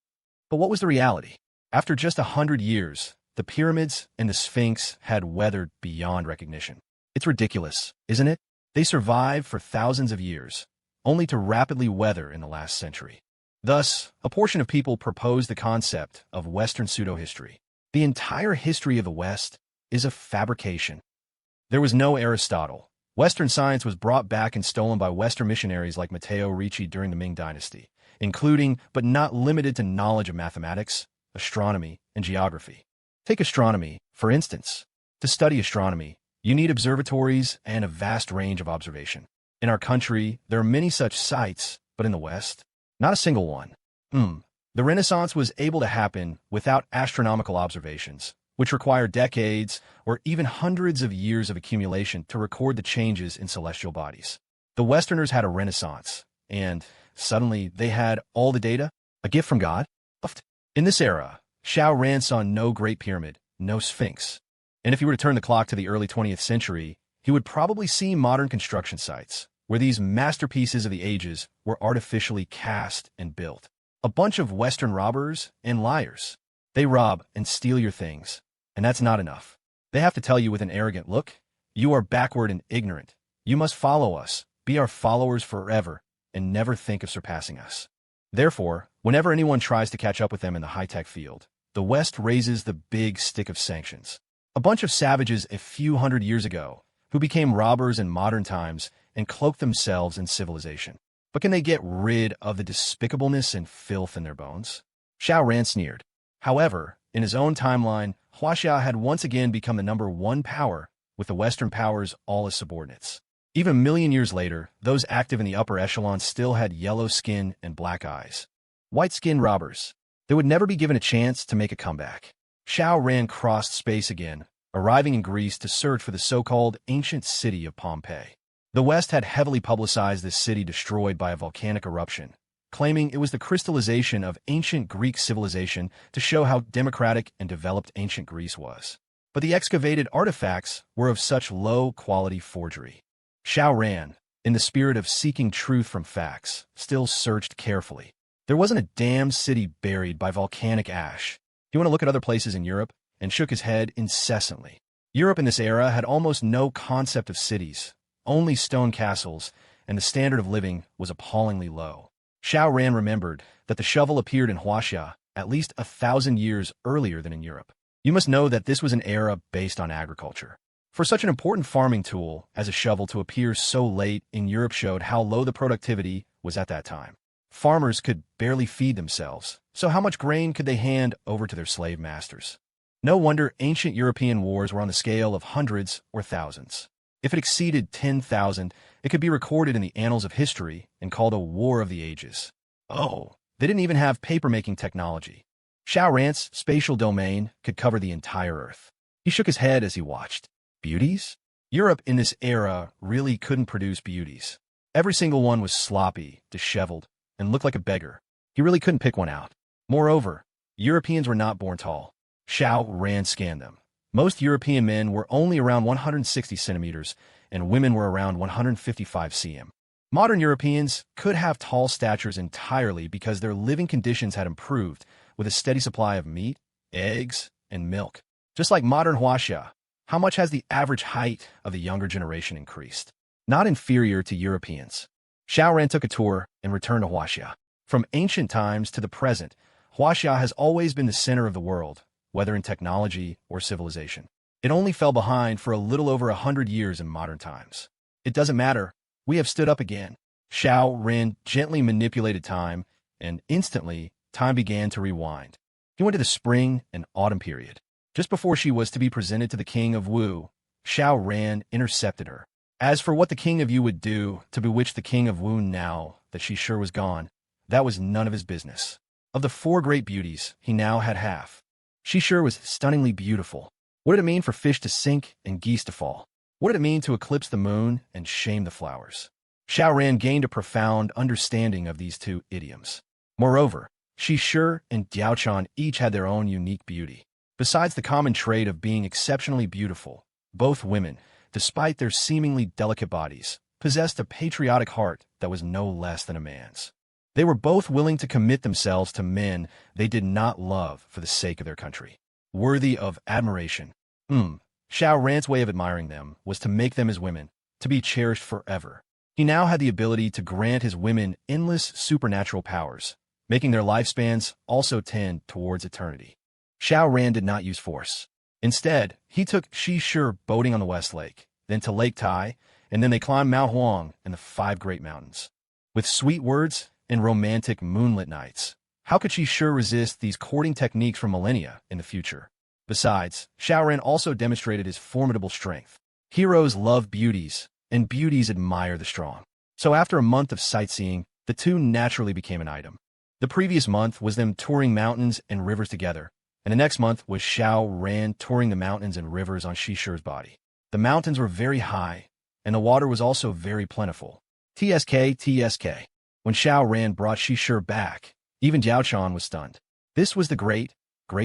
But what was the reality? After just 100 years, the pyramids and the Sphinx had weathered beyond recognition. It's ridiculous, isn't it? They survived for thousands of years, only to rapidly weather in the last century. Thus, a portion of people proposed the concept of Western pseudo-history. The entire history of the West is a fabrication. There was no Aristotle. Western science was brought back and stolen by Western missionaries like Matteo Ricci during the Ming Dynasty, including but not limited to knowledge of mathematics, astronomy, and geography. Take astronomy, for instance. To study astronomy, you need observatories and a vast range of observation. In our country, there are many such sites, but in the West, not a single one. The Renaissance was able to happen without astronomical observations, which require decades or even hundreds of years of accumulation to record the changes in celestial bodies. The Westerners had a renaissance, and suddenly they had all the data, a gift from God. In this era, Xiao Ran saw no Great Pyramid, no Sphinx. And if he were to turn the clock to the early 20th century, he would probably see modern construction sites, where these masterpieces of the ages were artificially cast and built. A bunch of Western robbers and liars. They rob and steal your things, and that's not enough. They have to tell you with an arrogant look, "You are backward and ignorant. You must follow us, be our followers forever, and never think of surpassing us." Therefore, whenever anyone tries to catch up with them in the high-tech field, the West raises the big stick of sanctions. A bunch of savages a few hundred years ago, who became robbers in modern times and cloaked themselves in civilization. But can they get rid of the despicableness and filth in their bones? Xiao Ran sneered. However, in his own timeline, Huaxia had once again become the #1 power, with the Western powers all as subordinates. Even a million years later, those active in the upper echelon still had yellow skin and black eyes. White-skinned robbers. They would never be given a chance to make a comeback. Xiao Ran crossed space again, arriving in Greece to search for the so-called ancient city of Pompeii. The West had heavily publicized this city destroyed by a volcanic eruption, claiming it was the crystallization of ancient Greek civilization to show how democratic and developed ancient Greece was. But the excavated artifacts were of such low-quality forgery. Xiao Ran, in the spirit of seeking truth from facts, still searched carefully. There wasn't a damn city buried by volcanic ash. He went to look at other places in Europe and shook his head incessantly. Europe in this era had almost no concept of cities, only stone castles, and the standard of living was appallingly low. Xiao Ran remembered that the shovel appeared in Huaxia at least 1,000 years earlier than in Europe. You must know that this was an era based on agriculture. For such an important farming tool as a shovel to appear so late in Europe showed how low the productivity was at that time. Farmers could barely feed themselves, so how much grain could they hand over to their slave masters? No wonder ancient European wars were on the scale of hundreds or thousands. If it exceeded 10,000, it could be recorded in the annals of history and called a war of the ages. Oh, they didn't even have paper-making technology. Xiao Ran's spatial domain could cover the entire Earth. He shook his head as he watched. Beauties? Europe in this era really couldn't produce beauties. Every single one was sloppy, disheveled, and looked like a beggar. He really couldn't pick one out. Moreover, Europeans were not born tall. Xiao Ran scanned them. Most European men were only around 160 centimeters, and women were around 155 cm. Modern Europeans could have tall statures entirely because their living conditions had improved with a steady supply of meat, eggs, and milk. Just like modern Huaxia, how much has the average height of the younger generation increased? Not inferior to Europeans. Xiao Ran took a tour and returned to Huaxia. From ancient times to the present, Huaxia has always been the center of the world, whether in technology or civilization. It only fell behind for a little over 100 years in modern times. It doesn't matter. We have stood up again. Xiao Ran gently manipulated time, and instantly, time began to rewind. He went to the spring and autumn period. Just before she was to be presented to the king of Wu, Xiao Ran intercepted her. As for what the king of Yu would do to bewitch the king of Wu now that she sure was gone, that was none of his business. Of the 4 great beauties, he now had half. She sure was stunningly beautiful. What did it mean for fish to sink and geese to fall? What did it mean to eclipse the moon and shame the flowers? Xiao Ran gained a profound understanding of these 2 idioms. Moreover, Shi Shi and Diaochan each had their own unique beauty. Besides the common trait of being exceptionally beautiful, both women, despite their seemingly delicate bodies, possessed a patriotic heart that was no less than a man's. They were both willing to commit themselves to men they did not love for the sake of their country. Worthy of admiration. Xiao Ran's way of admiring them was to make them his women, to be cherished forever. He now had the ability to grant his women endless supernatural powers, making their lifespans also tend towards eternity. Xiao Ran did not use force. Instead, he took Shi Shi boating on the West Lake, then to Lake Tai, and then they climbed Mount Huang and the 5 Great Mountains. With sweet words and romantic moonlit nights, how could Shi Shi resist these courting techniques for millennia in the future? Besides, Xiao Ran also demonstrated his formidable strength. Heroes love beauties, and beauties admire the strong. So after a month of sightseeing, the 2 naturally became an item. The previous month was them touring mountains and rivers together, And the next month was Xiao Ran touring the mountains and rivers on Shishi's body. The mountains were very high, and the water was also very plentiful. TSK. When Xiao Ran brought Shishi back, even Jiaochan was stunned. This was the great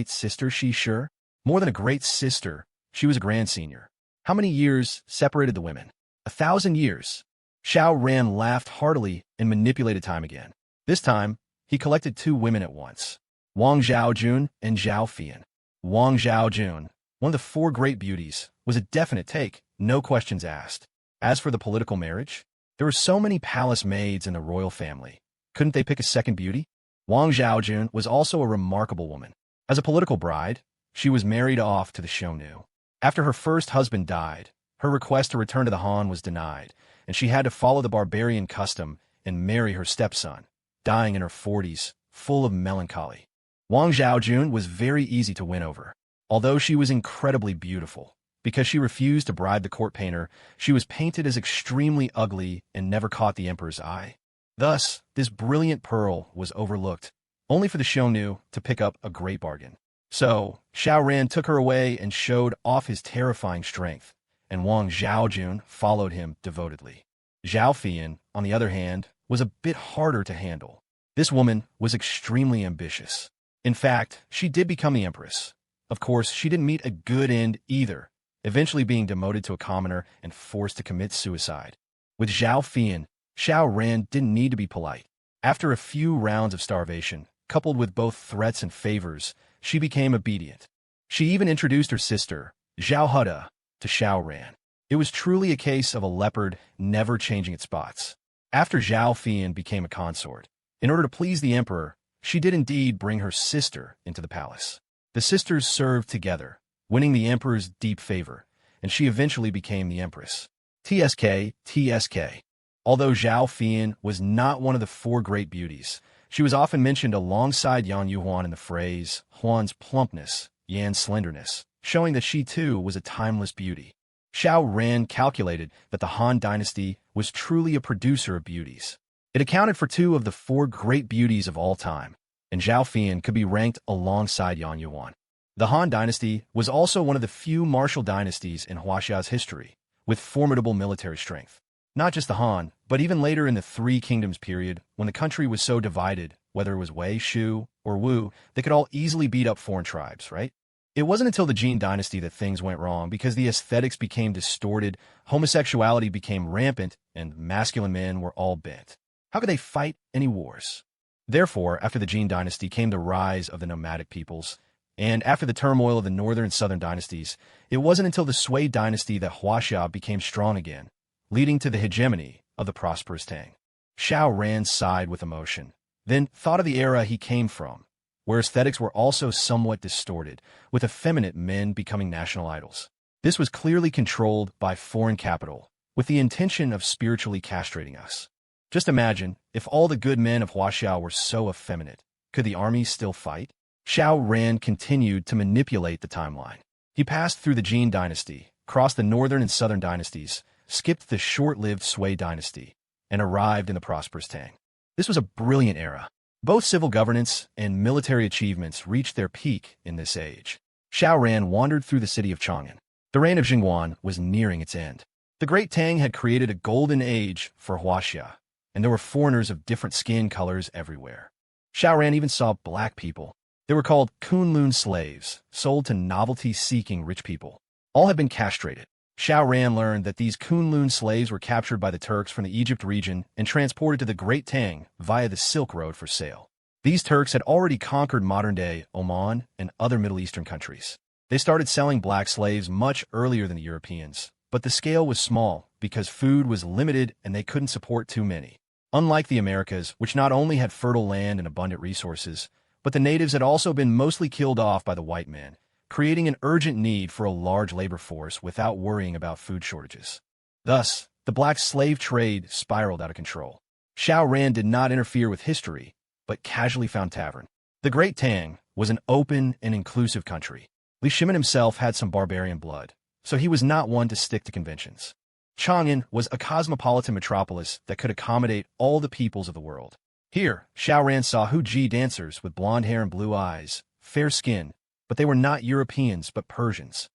sister Shishi? More than a great sister, she was a grand senior. How many years separated the women? 1,000 years. Xiao Ran laughed heartily and manipulated time again. This time, he collected 2 women at once. Wang Zhaojun and Zhao Fian. Wang Zhaojun, one of the 4 great beauties, was a definite take, no questions asked. As for the political marriage, there were so many palace maids in the royal family. Couldn't they pick a second beauty? Wang Zhaojun was also a remarkable woman. As a political bride, she was married off to the Shonu. After her first husband died, her request to return to the Han was denied, and she had to follow the barbarian custom and marry her stepson, dying in her 40s, full of melancholy. Wang Zhaojun was very easy to win over. Although she was incredibly beautiful, because she refused to bribe the court painter, she was painted as extremely ugly and never caught the emperor's eye. Thus, this brilliant pearl was overlooked, only for the Shonu to pick up a great bargain. So, Xiao Ran took her away and showed off his terrifying strength, and Wang Zhaojun followed him devotedly. Zhao Fian, on the other hand, was a bit harder to handle. This woman was extremely ambitious. In fact, she did become the empress. Of course, she didn't meet a good end either, eventually being demoted to a commoner and forced to commit suicide. With Zhao Fian, Xiao Ran didn't need to be polite. After a few rounds of starvation, coupled with both threats and favors, she became obedient. She even introduced her sister, Zhao Huda, to Xiao Ran. It was truly a case of a leopard never changing its spots. After Zhao Fian became a consort, in order to please the emperor, she did indeed bring her sister into the palace. The sisters served together, winning the emperor's deep favor, and she eventually became the empress. TSK. Although Zhao Fian was not one of the 4 great beauties, she was often mentioned alongside Yan Yuhuan in the phrase, Huan's plumpness, Yan's slenderness, showing that she too was a timeless beauty. Xiao Ran calculated that the Han dynasty was truly a producer of beauties. It accounted for 2 of the 4 great beauties of all time, and Zhao Fian could be ranked alongside Yan Yuhuan. The Han dynasty was also one of the few martial dynasties in Huaxia's history, with formidable military strength. Not just the Han, but even later in the 3 Kingdoms period, when the country was so divided, whether it was Wei, Shu, or Wu, they could all easily beat up foreign tribes, right? It wasn't until the Jin dynasty that things went wrong because the aesthetics became distorted, homosexuality became rampant, and masculine men were all bent. How could they fight any wars? Therefore, after the Jin dynasty came the rise of the nomadic peoples, and after the turmoil of the northern and southern dynasties, it wasn't until the Sui dynasty that Huaxia became strong again, leading to the hegemony of the prosperous Tang. Xiao Ran sighed with emotion, then thought of the era he came from, where aesthetics were also somewhat distorted, with effeminate men becoming national idols. This was clearly controlled by foreign capital, with the intention of spiritually castrating us. Just imagine, if all the good men of Huaxia were so effeminate, could the armies still fight? Xiao Ran continued to manipulate the timeline. He passed through the Jin dynasty, crossed the northern and southern dynasties, skipped the short-lived Sui dynasty, and arrived in the prosperous Tang. This was a brilliant era. Both civil governance and military achievements reached their peak in this age. Xiao Ran wandered through the city of Chang'an. The reign of Jingguan was nearing its end. The Great Tang had created a golden age for Huaxia, and there were foreigners of different skin colors everywhere. Xiao Ran even saw black people. They were called Kunlun slaves, sold to novelty-seeking rich people. All had been castrated. Xiao Ran learned that these Kunlun slaves were captured by the Turks from the Egypt region and transported to the Great Tang via the Silk Road for sale. These Turks had already conquered modern-day Oman and other Middle Eastern countries. They started selling black slaves much earlier than the Europeans, but the scale was small because food was limited and they couldn't support too many. Unlike the Americas, which not only had fertile land and abundant resources, but the natives had also been mostly killed off by the white men, creating an urgent need for a large labor force without worrying about food shortages. Thus, the black slave trade spiraled out of control. Xiao Ran did not interfere with history, but casually found tavern. The Great Tang was an open and inclusive country. Li Shimin himself had some barbarian blood, so he was not one to stick to conventions. Chang'an was a cosmopolitan metropolis that could accommodate all the peoples of the world. Here, Xiao Ran saw Huji dancers with blonde hair and blue eyes, fair skin, but they were not Europeans but Persians.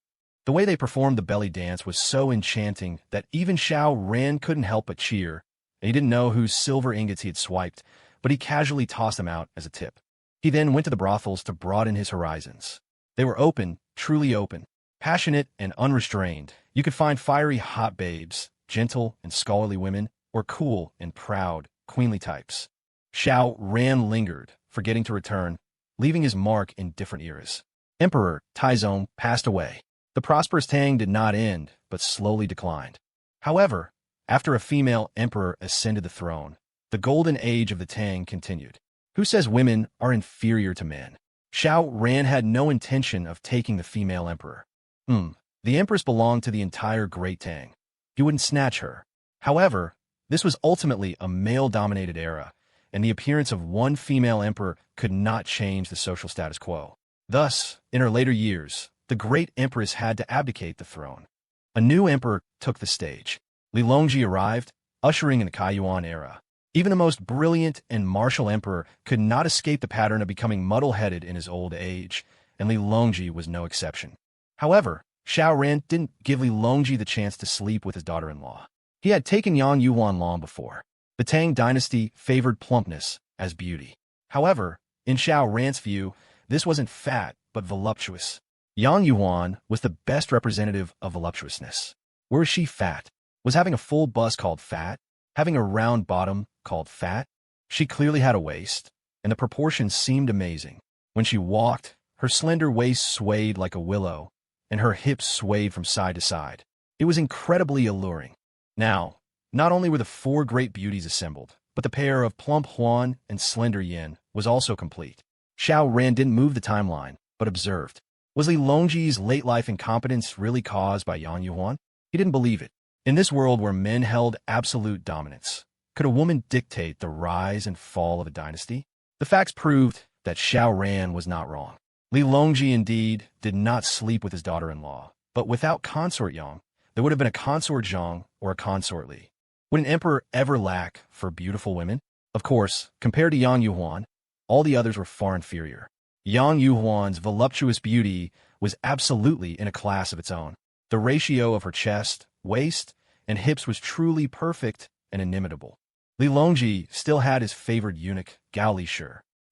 The way they performed the belly dance was so enchanting that even Xiao Ran couldn't help but cheer, and he didn't know whose silver ingots he had swiped, but he casually tossed them out as a tip. He then went to the brothels to broaden his horizons. They were open, truly open, passionate and unrestrained. You could find fiery hot babes, gentle and scholarly women, or cool and proud, queenly types. Xiao Ran lingered, forgetting to return, leaving his mark in different eras. Emperor Taizong passed away. The prosperous Tang did not end, but slowly declined. However, after a female emperor ascended the throne, the golden age of the Tang continued. Who says women are inferior to men? Xiao Ran had no intention of taking the female emperor. The empress belonged to the entire Great Tang. He wouldn't snatch her. However, this was ultimately a male-dominated era, and the appearance of one female emperor could not change the social status quo. Thus, in her later years, the great empress had to abdicate the throne. A new emperor took the stage. Li Longji arrived, ushering in the Kaiyuan era. Even the most brilliant and martial emperor could not escape the pattern of becoming muddle-headed in his old age, and Li Longji was no exception. However, Xiao Ran didn't give Li Longji the chance to sleep with his daughter-in-law. He had taken Yang Yuan long before. The Tang dynasty favored plumpness as beauty. However, in Xiao Ran's view, this wasn't fat, but voluptuous. Yang Yuan was the best representative of voluptuousness. Whereas she fat? Was having a full bust called fat? Having a round bottom called fat? She clearly had a waist, and the proportions seemed amazing. When she walked, her slender waist swayed like a willow, and her hips swayed from side to side. It was incredibly alluring. Now, not only were the four great beauties assembled, but the pair of plump Huan and slender Yin was also complete. Xiao Ran didn't move the timeline, but observed. Was Li Longji's late-life incompetence really caused by Yang Yuan? He didn't believe it. In this world where men held absolute dominance, could a woman dictate the rise and fall of a dynasty? The facts proved that Xiao Ran was not wrong. Li Longji indeed did not sleep with his daughter-in-law, but without consort Yang, there would have been a consort Zhang or a consort Li. Would an emperor ever lack for beautiful women? Of course, compared to Yang Yuan, all the others were far inferior. Yang Yuan's voluptuous beauty was absolutely in a class of its own. The ratio of her chest, waist, and hips was truly perfect and inimitable. Li Longji still had his favored eunuch, Gao Li.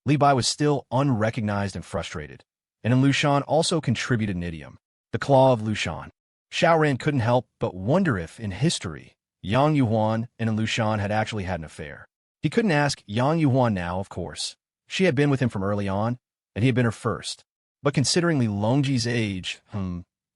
Li Bai was still unrecognized and frustrated, and in Lushan also contributed an idiom, the claw of Lushan. Xiao Ran couldn't help but wonder if, in history, Yang Yuan and Lushan had actually had an affair. He couldn't ask Yang Yuan now, of course. She had been with him from early on, and he had been her first. But considering Li Longji's age,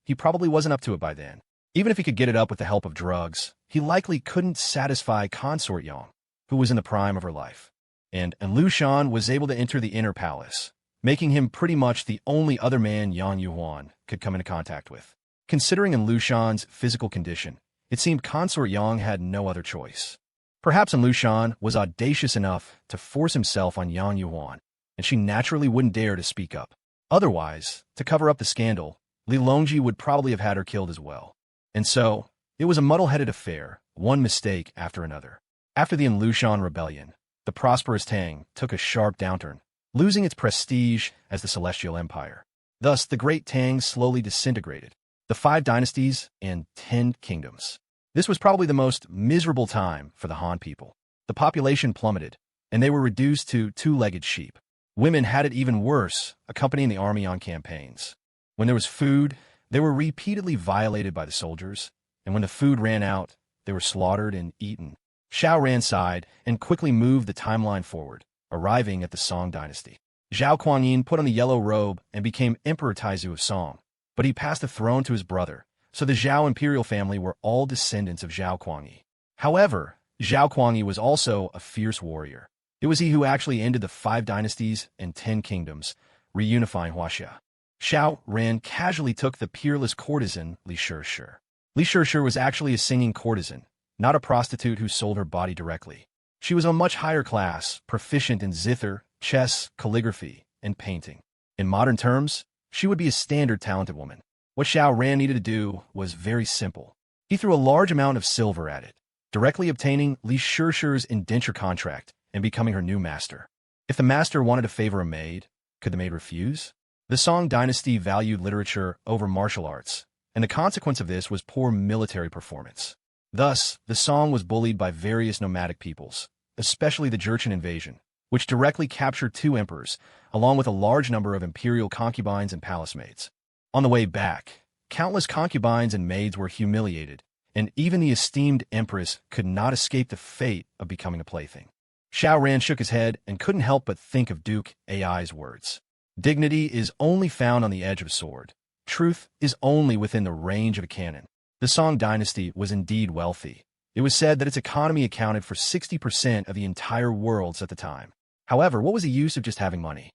he probably wasn't up to it by then. Even if he could get it up with the help of drugs, he likely couldn't satisfy consort Yang, who was in the prime of her life. And Lushan was able to enter the inner palace, making him pretty much the only other man Yang Yuan could come into contact with. Considering Lushan's physical condition, it seemed consort Yang had no other choice. Perhaps Lushan was audacious enough to force himself on Yang Yuan, and she naturally wouldn't dare to speak up. Otherwise, to cover up the scandal, Li Longji would probably have had her killed as well. And so, it was a muddle-headed affair, one mistake after another. After the Lushan rebellion, the prosperous Tang took a sharp downturn, losing its prestige as the Celestial Empire. Thus, the Great Tang slowly disintegrated. The 5 dynasties and 10 kingdoms. This was probably the most miserable time for the Han people. The population plummeted, and they were reduced to 2-legged sheep. Women had it even worse, accompanying the army on campaigns. When there was food, they were repeatedly violated by the soldiers, and when the food ran out, they were slaughtered and eaten. Xiao Ran sighed and quickly moved the timeline forward, arriving at the Song dynasty. Zhao Kuangyin put on the yellow robe and became Emperor Taizu of Song, but he passed the throne to his brother, so the Zhao imperial family were all descendants of Zhao Kuangyi. However, Zhao Kuangyi was also a fierce warrior. It was he who actually ended the 5 dynasties and 10 kingdoms, reunifying Huaxia. Xiao Ran casually took the peerless courtesan Li Shurshur. Li Shurshur was actually a singing courtesan, not a prostitute who sold her body directly. She was a much higher class, proficient in zither, chess, calligraphy, and painting. In modern terms, she would be a standard talented woman. What Xiao Ran needed to do was very simple. He threw a large amount of silver at it, directly obtaining Li Shurshur's indenture contract and becoming her new master. If the master wanted to favor a maid, could the maid refuse? The Song dynasty valued literature over martial arts, and the consequence of this was poor military performance. Thus, the Song was bullied by various nomadic peoples, especially the Jurchen invasion, which directly captured two emperors, along with a large number of imperial concubines and palace maids. On the way back, countless concubines and maids were humiliated, and even the esteemed empress could not escape the fate of becoming a plaything. Xiao Ran shook his head and couldn't help but think of Duke Ai's words. Dignity is only found on the edge of a sword. Truth is only within the range of a cannon. The Song dynasty was indeed wealthy. It was said that its economy accounted for 60% of the entire world's at the time. However, what was the use of just having money?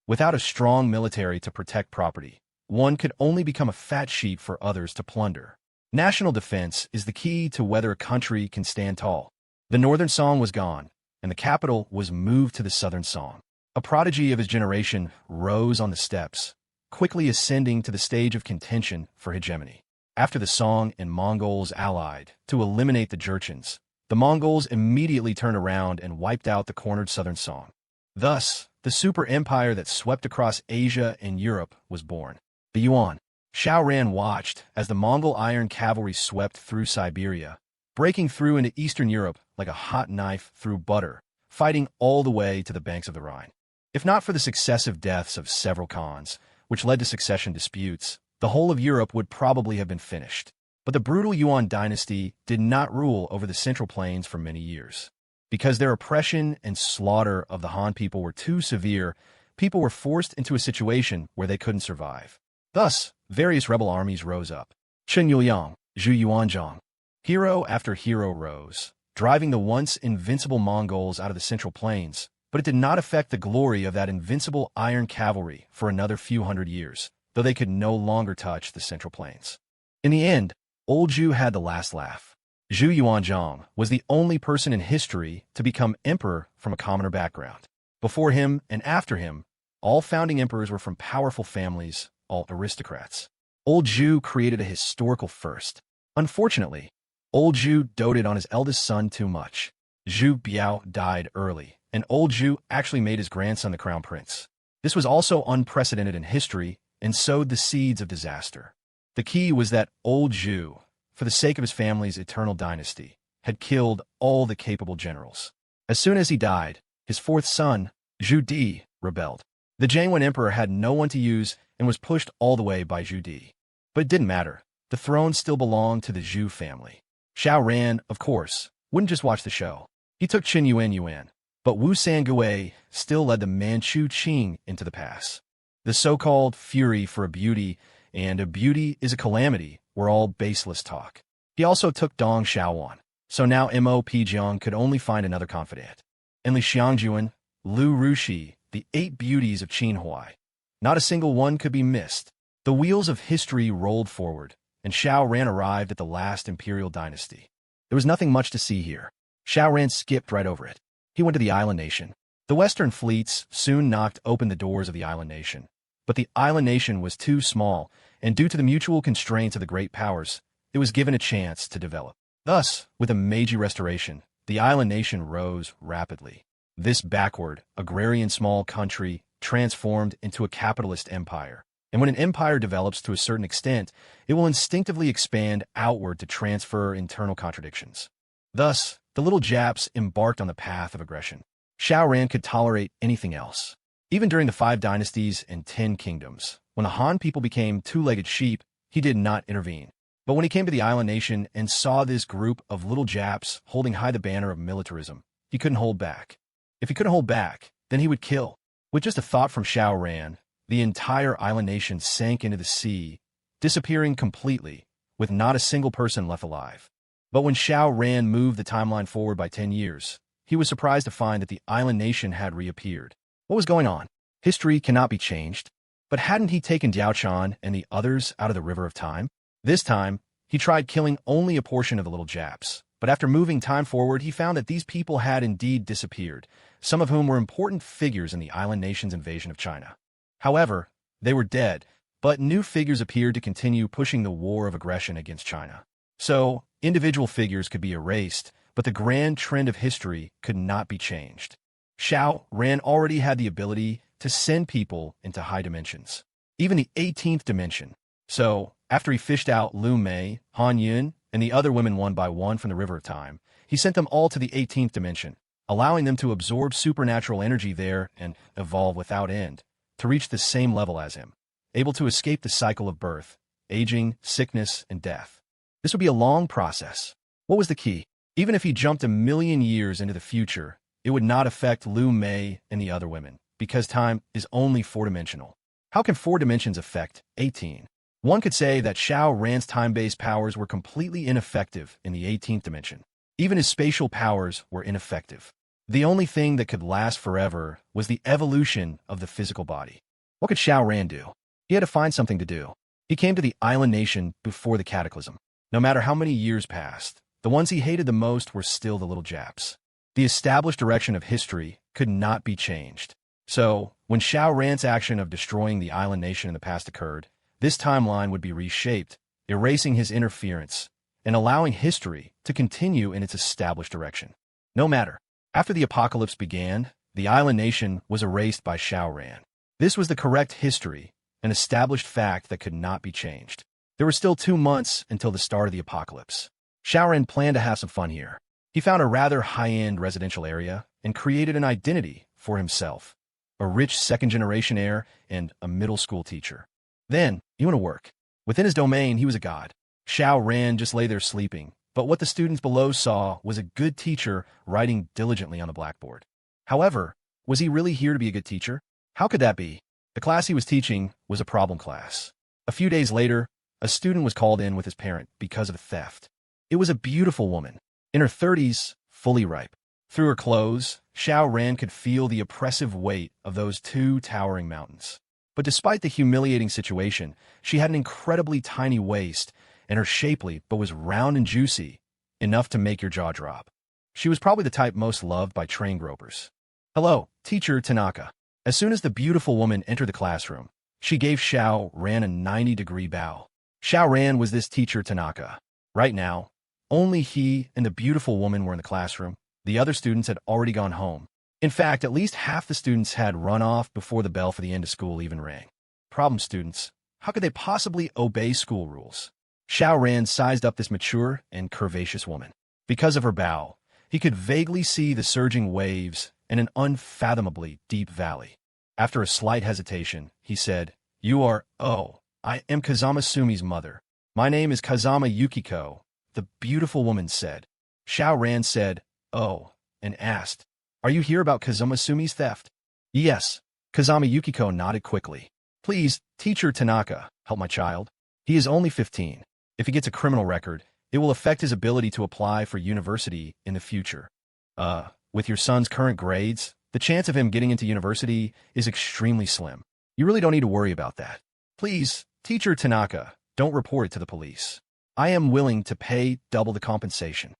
Without a strong military to protect property, one could only become a fat sheep for others to plunder. National defense is the key to whether a country can stand tall. The northern Song was gone, and the capital was moved to the southern Song. A prodigy of his generation rose on the steps, quickly ascending to the stage of contention for hegemony. After the Song and Mongols allied to eliminate the Jurchens, the Mongols immediately turned around and wiped out the cornered southern Song. Thus, the super empire that swept across Asia and Europe was born. The Yuan. Xiao Ran watched as the Mongol iron cavalry swept through Siberia, breaking through into Eastern Europe like a hot knife through butter, fighting all the way to the banks of the Rhine. If not for the successive deaths of several Khans, which led to succession disputes, the whole of Europe would probably have been finished. But the brutal Yuan dynasty did not rule over the Central Plains for many years. Because their oppression and slaughter of the Han people were too severe, people were forced into a situation where they couldn't survive. Thus, various rebel armies rose up. Chen Yuliang, Zhu Yuanzhang. Hero after hero rose, driving the once invincible Mongols out of the Central Plains, but it did not affect the glory of that invincible iron cavalry for another few hundred years, though they could no longer touch the Central Plains. In the end, old Zhu had the last laugh. Zhu Yuanzhang was the only person in history to become emperor from a commoner background. Before him and after him, all founding emperors were from powerful families, all aristocrats. Old Zhu created a historical first. Unfortunately, old Zhu doted on his eldest son too much. Zhu Biao died early, and old Zhu actually made his grandson the crown prince. This was also unprecedented in history and sowed the seeds of disaster. The key was that old Zhu, for the sake of his family's eternal dynasty, had killed all the capable generals. As soon as he died, his fourth son, Zhu Di, rebelled. The Jiangwen emperor had no one to use and was pushed all the way by Zhu Di. But it didn't matter. The throne still belonged to the Zhu family. Xiao Ran, of course, wouldn't just watch the show. He took Qin Yuan, but Wu Sangui still led the Manchu Qing into the pass. The so-called fury for a beauty, and a beauty is a calamity, were all baseless talk. He also took Dong Xiaowan, so now Mo Pijiang could only find another confidant. And Li Xiangjuan, Lu Rushi, the 8 beauties of Qin Huai. Not a single one could be missed. The wheels of history rolled forward, and Xiao Ran arrived at the last imperial dynasty. There was nothing much to see here. Xiao Ran skipped right over it. He went to the island nation. The western fleets soon knocked open the doors of the island nation. But the island nation was too small, and due to the mutual constraints of the great powers, it was given a chance to develop. Thus, with a Meiji restoration, the island nation rose rapidly. This backward, agrarian small country transformed into a capitalist empire. And when an empire develops to a certain extent, it will instinctively expand outward to transfer internal contradictions. Thus, the little Japs embarked on the path of aggression. Xiao Ran could tolerate anything else. Even during the 5 dynasties and 10 kingdoms, when the Han people became two-legged sheep, he did not intervene. But when he came to the island nation and saw this group of little Japs holding high the banner of militarism, he couldn't hold back. If he couldn't hold back, then he would kill. With just a thought from Xiao Ran, the entire island nation sank into the sea, disappearing completely, with not a single person left alive. But when Xiao Ran moved the timeline forward by 10 years, he was surprised to find that the island nation had reappeared. What was going on? History cannot be changed. But hadn't he taken Diaochan and the others out of the river of time? This time, he tried killing only a portion of the little Japs. But after moving time forward, he found that these people had indeed disappeared, some of whom were important figures in the island nation's invasion of China. However, they were dead, but new figures appeared to continue pushing the war of aggression against China. So, individual figures could be erased, but the grand trend of history could not be changed. Xiao Ran already had the ability to send people into high dimensions. even the 18th dimension. So, after he fished out Lu Mei, Han Yun, and the other women one by one from the River of Time, he sent them all to the 18th dimension, allowing them to absorb supernatural energy there and evolve without end, to reach the same level as him, able to escape the cycle of birth, aging, sickness, and death. This would be a long process. What was the key? Even if he jumped a million years into the future, it would not affect Lu Mei and the other women, because time is only four-dimensional. How can four dimensions affect 18? One could say that Xiao Ran's time-based powers were completely ineffective in the 18th dimension. Even his spatial powers were ineffective. The only thing that could last forever was the evolution of the physical body. What could Xiao Ran do? He had to find something to do. He came to the island nation before the cataclysm. No matter how many years passed, the ones he hated the most were still the little Japs. The established direction of history could not be changed. So, when Xiao Ran's action of destroying the island nation in the past occurred, this timeline would be reshaped, erasing his interference, and allowing history to continue in its established direction. No matter. After the apocalypse began, the island nation was erased by Xiao Ran. This was the correct history, an established fact that could not be changed. There were still 2 months until the start of the apocalypse. Xiao Ran planned to have some fun here. He found a rather high-end residential area and created an identity for himself, a rich second-generation heir and a middle school teacher. Then, he went to work. Within his domain, he was a god. Xiao Ran just lay there sleeping, but what the students below saw was a good teacher writing diligently on the blackboard. However, was he really here to be a good teacher? How could that be? The class he was teaching was a problem class. A few days later, a student was called in with his parent because of a theft. It was a beautiful woman, in her 30s, fully ripe. Through her clothes, Xiao Ran could feel the oppressive weight of those 2 towering mountains. But despite the humiliating situation, she had an incredibly tiny waist, and her shapely but was round and juicy, enough to make your jaw drop. She was probably the type most loved by train gropers. "Hello, Teacher Tanaka." As soon as the beautiful woman entered the classroom, she gave Xiao Ran a 90-degree bow. Xiao Ran was this Teacher Tanaka. Right now, only he and the beautiful woman were in the classroom. The other students had already gone home. In fact, at least half the students had run off before the bell for the end of school even rang. Problem students. How could they possibly obey school rules? Xiao Ran sized up this mature and curvaceous woman. Because of her bow, he could vaguely see the surging waves and an unfathomably deep valley. After a slight hesitation, he said, "You are, I am Kazama Sumi's mother. My name is Kazama Yukiko," the beautiful woman said. Xiao Ran said, "Oh," and asked, "Are you here about Kazama Sumi's theft?" "Yes." Kazama Yukiko nodded quickly. "Please, Teacher Tanaka, help my child. He is only 15. If he gets a criminal record, it will affect his ability to apply for university in the future. With your son's current grades, the chance of him getting into university is extremely slim. You really don't need to worry about that. Please, Teacher Tanaka, don't report it to the police. I am willing to pay double the compensation."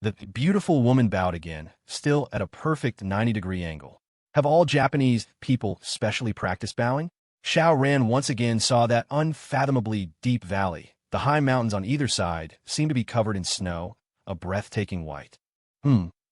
The beautiful woman bowed again, still at a perfect 90-degree angle. Have all Japanese people specially practiced bowing? Xiao Ran once again saw that unfathomably deep valley. The high mountains on either side seemed to be covered in snow, a breathtaking white.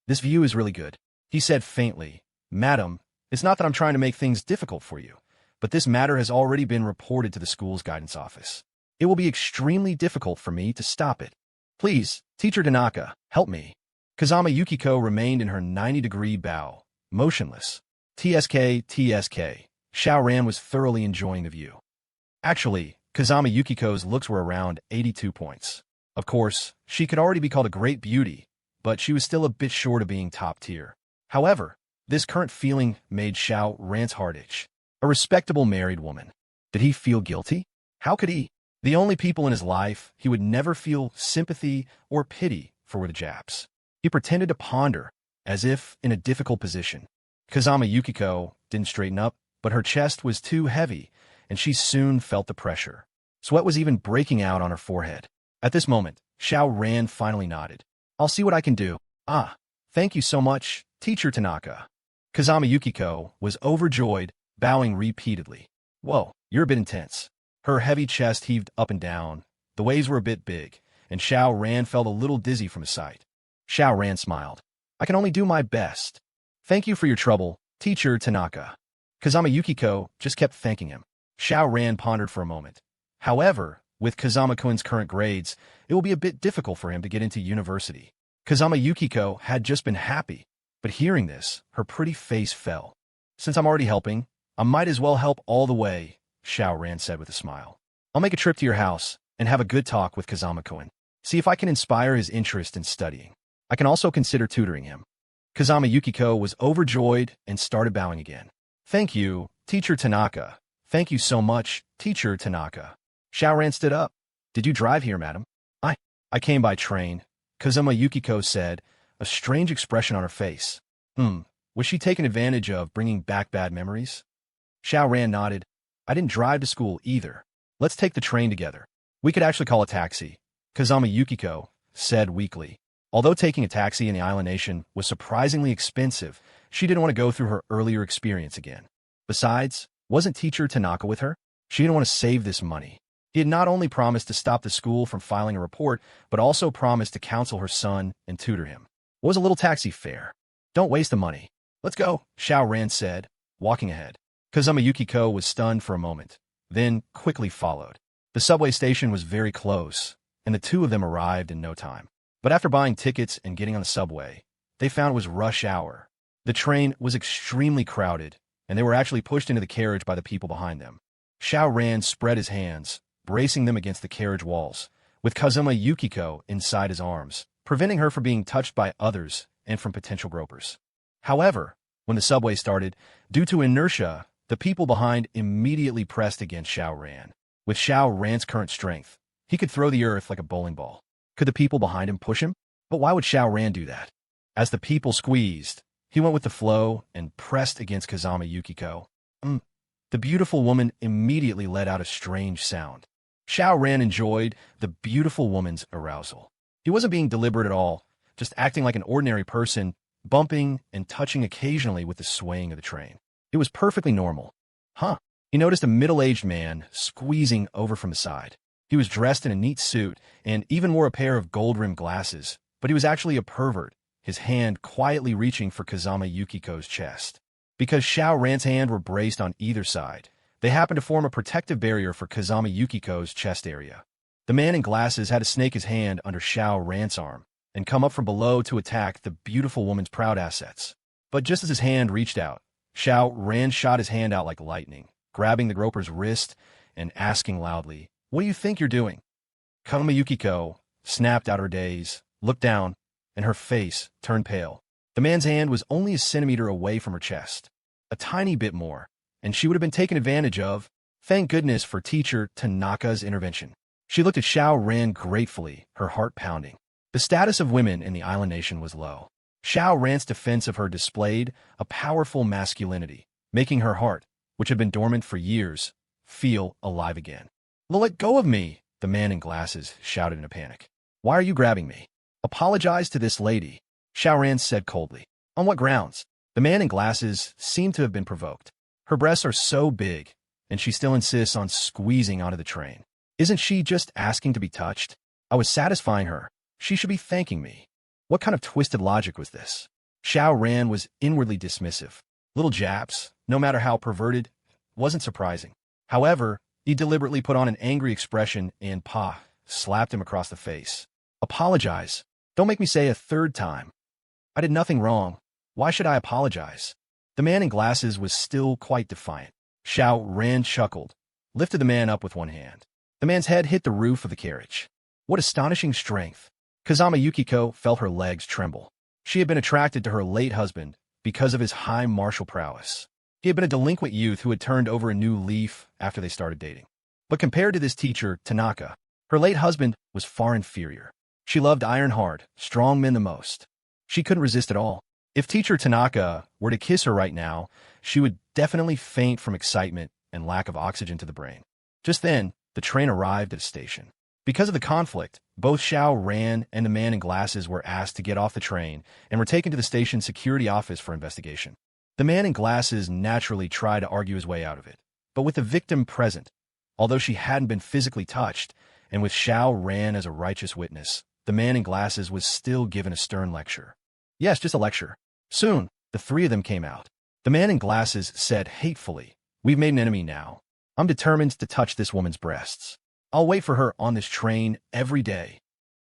This view is really good," he said faintly. "Madam, it's not that I'm trying to make things difficult for you, but this matter has already been reported to the school's guidance office. It will be extremely difficult for me to stop it. Please, Teacher Tanaka, help me." Kazama Yukiko remained in her 90-degree bow, motionless. TSK. Xiao Ran was thoroughly enjoying the view. Actually, Kazama Yukiko's looks were around 82 points. Of course, she could already be called a great beauty, but she was still a bit short of being top tier. However, this current feeling made Xiao Ran's heart itch. A respectable married woman. Did he feel guilty? How could he? The only people in his life he would never feel sympathy or pity for were the Japs. He pretended to ponder, as if in a difficult position. Kazama Yukiko didn't straighten up, but her chest was too heavy, and she soon felt the pressure. Sweat was even breaking out on her forehead. At this moment, Xiao Ran finally nodded. "I'll see what I can do." Thank you so much, Teacher Tanaka." Kazama Yukiko was overjoyed, bowing repeatedly. "Whoa, you're a bit intense." Her heavy chest heaved up and down. The waves were a bit big, and Xiao Ran felt a little dizzy from the sight. Xiao Ran smiled. "I can only do my best. Thank you for your trouble, Teacher Tanaka." Kazama Yukiko just kept thanking him. Xiao Ran pondered for a moment. However, with Kazama-kun's current grades, it will be a bit difficult for him to get into university. Kazama Yukiko had just been happy, but hearing this, her pretty face fell. Since I'm already helping, I might as well help all the way, Xiao Ran said with a smile. I'll make a trip to your house and have a good talk with Kazama-kun. See if I can inspire his interest in studying. I can also consider tutoring him. Kazama Yukiko was overjoyed and started bowing again. Thank you, Teacher Tanaka. Thank you so much, Teacher Tanaka. Xiao Ran stood up. Did you drive here, madam? I came by train, Kazama Yukiko said, a strange expression on her face. Was she taking advantage of bringing back bad memories? Xiao Ran nodded. I didn't drive to school either. Let's take the train together. We could actually call a taxi, Kazama Yukiko said weakly. Although taking a taxi in the island nation was surprisingly expensive, she didn't want to go through her earlier experience again. Besides, wasn't Teacher Tanaka with her? She didn't want to save this money. He had not only promised to stop the school from filing a report, but also promised to counsel her son and tutor him. What was a little taxi fare? Don't waste the money. Let's go, Xiao Ran said, walking ahead. Kazama Yukiko was stunned for a moment, then quickly followed. The subway station was very close, and the two of them arrived in no time. But after buying tickets and getting on the subway, they found it was rush hour. The train was extremely crowded, and they were actually pushed into the carriage by the people behind them. Xiao Ran spread his hands, bracing them against the carriage walls, with Kazama Yukiko inside his arms, preventing her from being touched by others and from potential gropers. However, when the subway started, due to inertia, the people behind immediately pressed against Xiao Ran. With Xiao Ran's current strength, he could throw the earth like a bowling ball. Could the people behind him push him? But why would Xiao Ran do that? As the people squeezed, he went with the flow and pressed against Kazama Yukiko. The beautiful woman immediately let out a strange sound. Xiao Ran enjoyed the beautiful woman's arousal. He wasn't being deliberate at all, just acting like an ordinary person, bumping and touching occasionally with the swaying of the train. It was perfectly normal. He noticed a middle-aged man squeezing over from the side. He was dressed in a neat suit and even wore a pair of gold-rimmed glasses, but he was actually a pervert, his hand quietly reaching for Kazama Yukiko's chest. Because Xiao Ran's hands were braced on either side, they happened to form a protective barrier for Kazama Yukiko's chest area. The man in glasses had to snake his hand under Xiao Ran's arm and come up from below to attack the beautiful woman's proud assets. But just as his hand reached out, Xiao Ran shot his hand out like lightning, grabbing the groper's wrist and asking loudly, "What do you think you're doing?" Kazama Yukiko snapped out her daze, looked down, and her face turned pale. The man's hand was only a centimeter away from her chest. A tiny bit more, and she would have been taken advantage of. Thank goodness for Teacher Tanaka's intervention. She looked at Xiao Ran gratefully, her heart pounding. The status of women in the island nation was low. Xiao Ran's defense of her displayed a powerful masculinity, making her heart, which had been dormant for years, feel alive again. "Let go of me," the man in glasses shouted in a panic. "Why are you grabbing me?" "Apologize to this lady," Xiao Ran said coldly. "On what grounds?" The man in glasses seemed to have been provoked. Her breasts are so big, and she still insists on squeezing onto the train. Isn't she just asking to be touched? I was satisfying her. She should be thanking me. What kind of twisted logic was this? Xiao Ran was inwardly dismissive. Little japs, no matter how perverted, wasn't surprising. However, he deliberately put on an angry expression and slapped him across the face. "Apologize. Don't make me say a third time. I did nothing wrong. Why should I apologize?" The man in glasses was still quite defiant. Xiao Ran chuckled, lifted the man up with one hand. The man's head hit the roof of the carriage. What astonishing strength! Kazama Yukiko felt her legs tremble. She had been attracted to her late husband because of his high martial prowess. He had been a delinquent youth who had turned over a new leaf after they started dating. But compared to this teacher, Tanaka, her late husband was far inferior. She loved iron-hard, strong men the most. She couldn't resist at all. If teacher Tanaka were to kiss her right now, she would definitely faint from excitement and lack of oxygen to the brain. Just then, the train arrived at a station. Because of the conflict, both Xiao Ran and the man in glasses were asked to get off the train and were taken to the station's security office for investigation. The man in glasses naturally tried to argue his way out of it, but with the victim present, although she hadn't been physically touched, and with Xiao Ran as a righteous witness, the man in glasses was still given a stern lecture. Yes, just a lecture. Soon, the three of them came out. The man in glasses said hatefully, "We've made an enemy now. I'm determined to touch this woman's breasts. I'll wait for her on this train every day.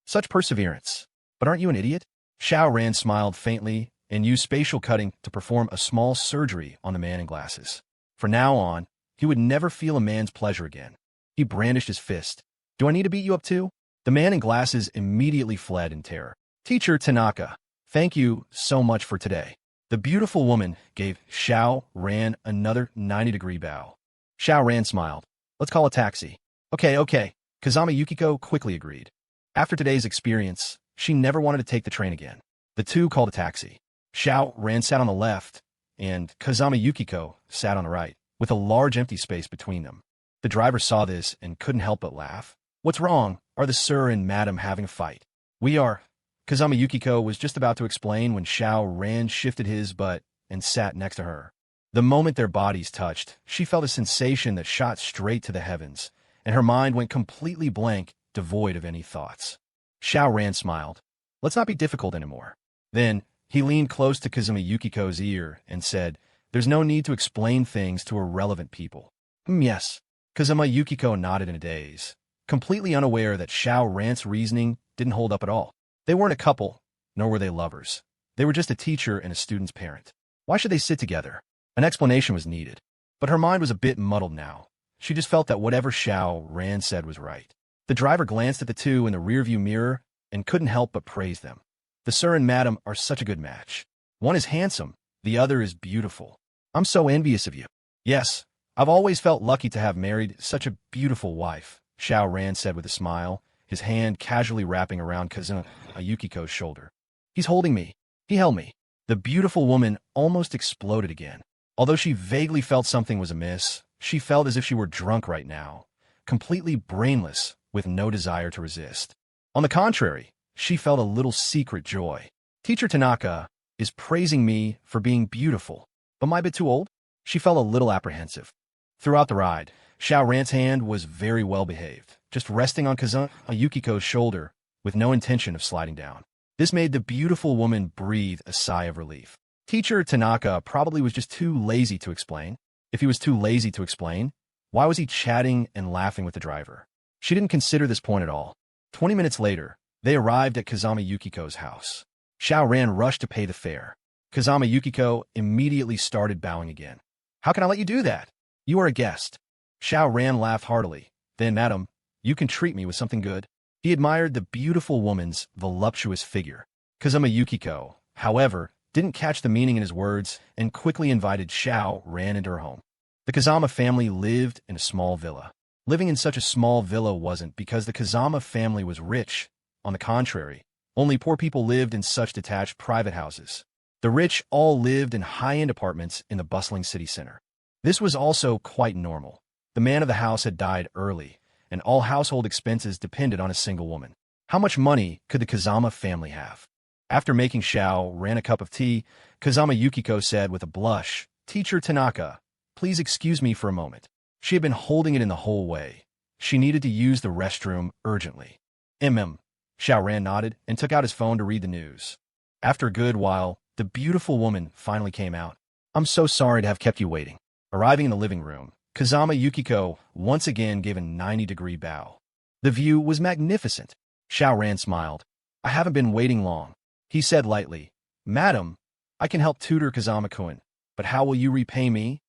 Such perseverance. But aren't you an idiot? Xiao Ran smiled faintly and used spatial cutting to perform a small surgery on the man in glasses. From now on, he would never feel a man's pleasure again. He brandished his fist. Do I need to beat you up too? The man in glasses immediately fled in terror. Teacher Tanaka, thank you so much for today. The beautiful woman gave Xiao Ran another 90-degree bow. Xiao Ran smiled. Let's call a taxi. Okay. Kazama Yukiko quickly agreed. After today's experience, she never wanted to take the train again. The two called a taxi. Xiao Ran sat on the left, and Kazama Yukiko sat on the right, with a large empty space between them. The driver saw this and couldn't help but laugh. What's wrong? Are the sir and madam having a fight? We are. Kazama Yukiko was just about to explain when Xiao Ran shifted his butt and sat next to her. The moment their bodies touched, she felt a sensation that shot straight to the heavens, and her mind went completely blank, devoid of any thoughts. Xiao Ran smiled. Let's not be difficult anymore. Then, he leaned close to Kazama Yukiko's ear and said, There's no need to explain things to irrelevant people. Yes. Kazama Yukiko nodded in a daze, completely unaware that Xiao Ran's reasoning didn't hold up at all. They weren't a couple, nor were they lovers. They were just a teacher and a student's parent. Why should they sit together? An explanation was needed. But her mind was a bit muddled now. She just felt that whatever Xiao Ran said was right. The driver glanced at the two in the rearview mirror and couldn't help but praise them. The sir and madam are such a good match. One is handsome, the other is beautiful. I'm so envious of you. Yes, I've always felt lucky to have married such a beautiful wife, Xiao Ran said with a smile, his hand casually wrapping around Kazuma Yukiko's shoulder. He's holding me. He held me. The beautiful woman almost exploded again. Although she vaguely felt something was amiss, she felt as if she were drunk right now, completely brainless, with no desire to resist. On the contrary, she felt a little secret joy. Teacher Tanaka is praising me for being beautiful, but am I a bit too old? She felt a little apprehensive. Throughout the ride, Xiao Ran's hand was very well behaved, just resting on Kazuma Yukiko's shoulder with no intention of sliding down. This made the beautiful woman breathe a sigh of relief. Teacher Tanaka probably was just too lazy to explain. If he was too lazy to explain, why was he chatting and laughing with the driver? She didn't consider this point at all. 20 minutes later, they arrived at Kazama Yukiko's house. Xiao Ran rushed to pay the fare. Kazama Yukiko immediately started bowing again. How can I let you do that? You are a guest. Xiao Ran laughed heartily. Then, madam, you can treat me with something good. He admired the beautiful woman's voluptuous figure. Kazama Yukiko, however, didn't catch the meaning in his words and quickly invited Xiao Ran into her home. The Kazama family lived in a small villa. Living in such a small villa wasn't because the Kazama family was rich. On the contrary, only poor people lived in such detached private houses. The rich all lived in high-end apartments in the bustling city center. This was also quite normal. The man of the house had died early, and all household expenses depended on a single woman. How much money could the Kazama family have? After making Xiao Ran a cup of tea, Kazama Yukiko said with a blush, Teacher Tanaka, please excuse me for a moment. She had been holding it in the whole way. She needed to use the restroom urgently. Xiao Ran nodded and took out his phone to read the news. After a good while, the beautiful woman finally came out. I'm so sorry to have kept you waiting. Arriving in the living room, Kazama Yukiko once again gave a 90-degree bow. The view was magnificent. Xiao Ran smiled. I haven't been waiting long. He said lightly, Madam, I can help tutor Kazama-kun, but how will you repay me?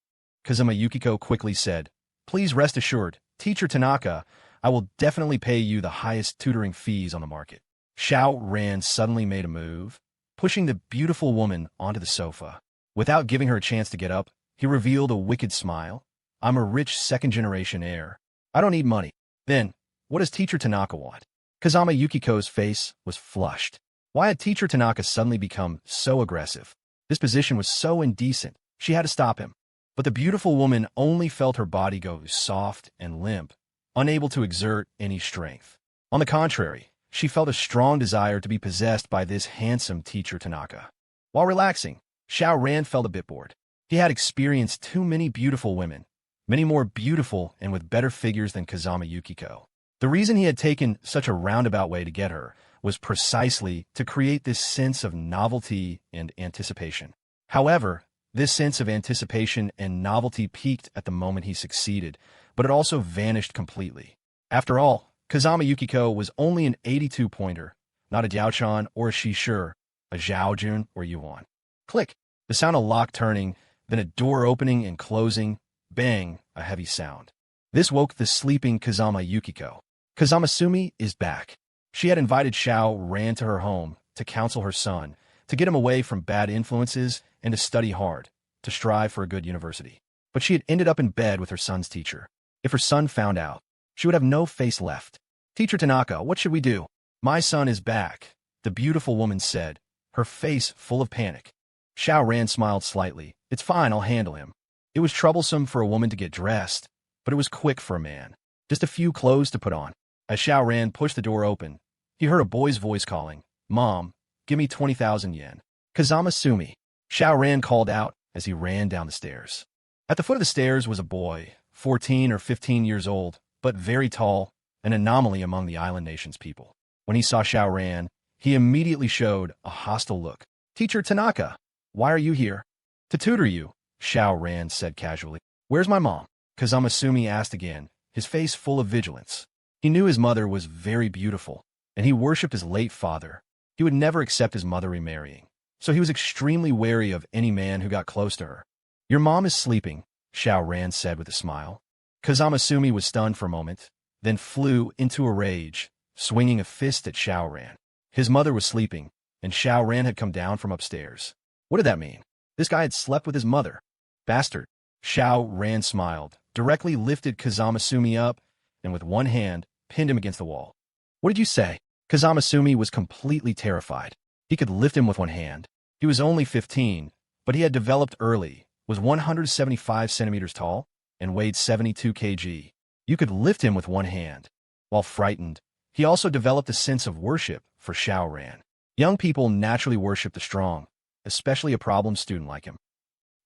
Kazama Yukiko quickly said, Please rest assured, Teacher Tanaka, I will definitely pay you the highest tutoring fees on the market. Xiao Ran suddenly made a move, pushing the beautiful woman onto the sofa. Without giving her a chance to get up, he revealed a wicked smile. I'm a rich second-generation heir. I don't need money. Then, what does Teacher Tanaka want? Kazama Yukiko's face was flushed. Why had Teacher Tanaka suddenly become so aggressive? This position was so indecent. She had to stop him. But the beautiful woman only felt her body go soft and limp, unable to exert any strength. On the contrary, she felt a strong desire to be possessed by this handsome Teacher Tanaka. While relaxing, Xiao Ran felt a bit bored. He had experienced too many beautiful women, many more beautiful and with better figures than Kazama Yukiko. The reason he had taken such a roundabout way to get her was precisely to create this sense of novelty and anticipation. However, This sense of anticipation and novelty peaked at the moment he succeeded, but it also vanished completely. After all, Kazama Yukiko was only an 82-pointer, not a Diaochan or a Shishur, a Zhaojun or Yuan. Click, the sound of lock turning, then a door opening and closing, bang, a heavy sound. This woke the sleeping Kazama Yukiko. Kazama Sumi is back. She had invited Xiao Ran to her home to counsel her son, to get him away from bad influences and to study hard, to strive for a good university. But she had ended up in bed with her son's teacher. If her son found out, she would have no face left. "Teacher Tanaka, what should we do?" "My son is back," the beautiful woman said, her face full of panic. Xiao Ran smiled slightly. "It's fine, I'll handle him." It was troublesome for a woman to get dressed, but it was quick for a man. Just a few clothes to put on. As Xiao Ran pushed the door open, he heard a boy's voice calling, "Mom, give me 20,000 yen. Kazama Sumi." Xiao Ran called out as he ran down the stairs. At the foot of the stairs was a boy, 14 or 15 years old, but very tall, an anomaly among the island nation's people. When he saw Xiao Ran, he immediately showed a hostile look. "Teacher Tanaka, why are you here?" "To tutor you," Xiao Ran said casually. "Where's my mom?" Kazama Sumi asked again, his face full of vigilance. He knew his mother was very beautiful, and he worshipped his late father. He would never accept his mother remarrying, so he was extremely wary of any man who got close to her. "Your mom is sleeping," Xiao Ran said with a smile. Kazama Sumi was stunned for a moment, then flew into a rage, swinging a fist at Xiao Ran. His mother was sleeping, and Xiao Ran had come down from upstairs. What did that mean? This guy had slept with his mother. Bastard. Xiao Ran smiled, directly lifted Kazama Sumi up, and with one hand, pinned him against the wall. "What did you say?" Kazama Sumi was completely terrified. He could lift him with one hand. He was only 15, but he had developed early, was 175 centimeters tall, and weighed 72 kg. You could lift him with one hand. While frightened, he also developed a sense of worship for Xiao Ran. Young people naturally worship the strong, especially a problem student like him.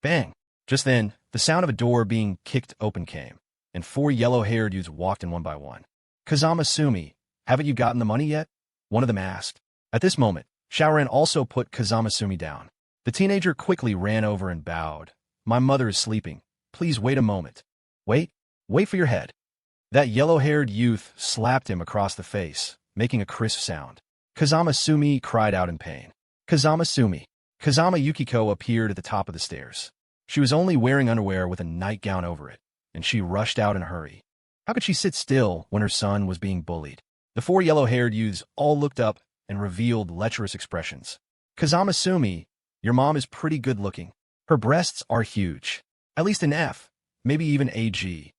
Bang! Just then, the sound of a door being kicked open came, and 4 yellow-haired youths walked in one by one. "Kazama Sumi, haven't you gotten the money yet?" one of them asked. At this moment, Xiao Ran also put Kazama Sumi down. The teenager quickly ran over and bowed. "My mother is sleeping. Please wait a moment." Wait for your head." That yellow-haired youth slapped him across the face, making a crisp sound. Kazama Sumi cried out in pain. "Kazama Sumi." Kazama Yukiko appeared at the top of the stairs. She was only wearing underwear with a nightgown over it, and she rushed out in a hurry. How could she sit still when her son was being bullied? The 4 yellow-haired youths all looked up and revealed lecherous expressions. "Kazama Sumi, your mom is pretty good-looking. Her breasts are huge. At least an F, maybe even AG."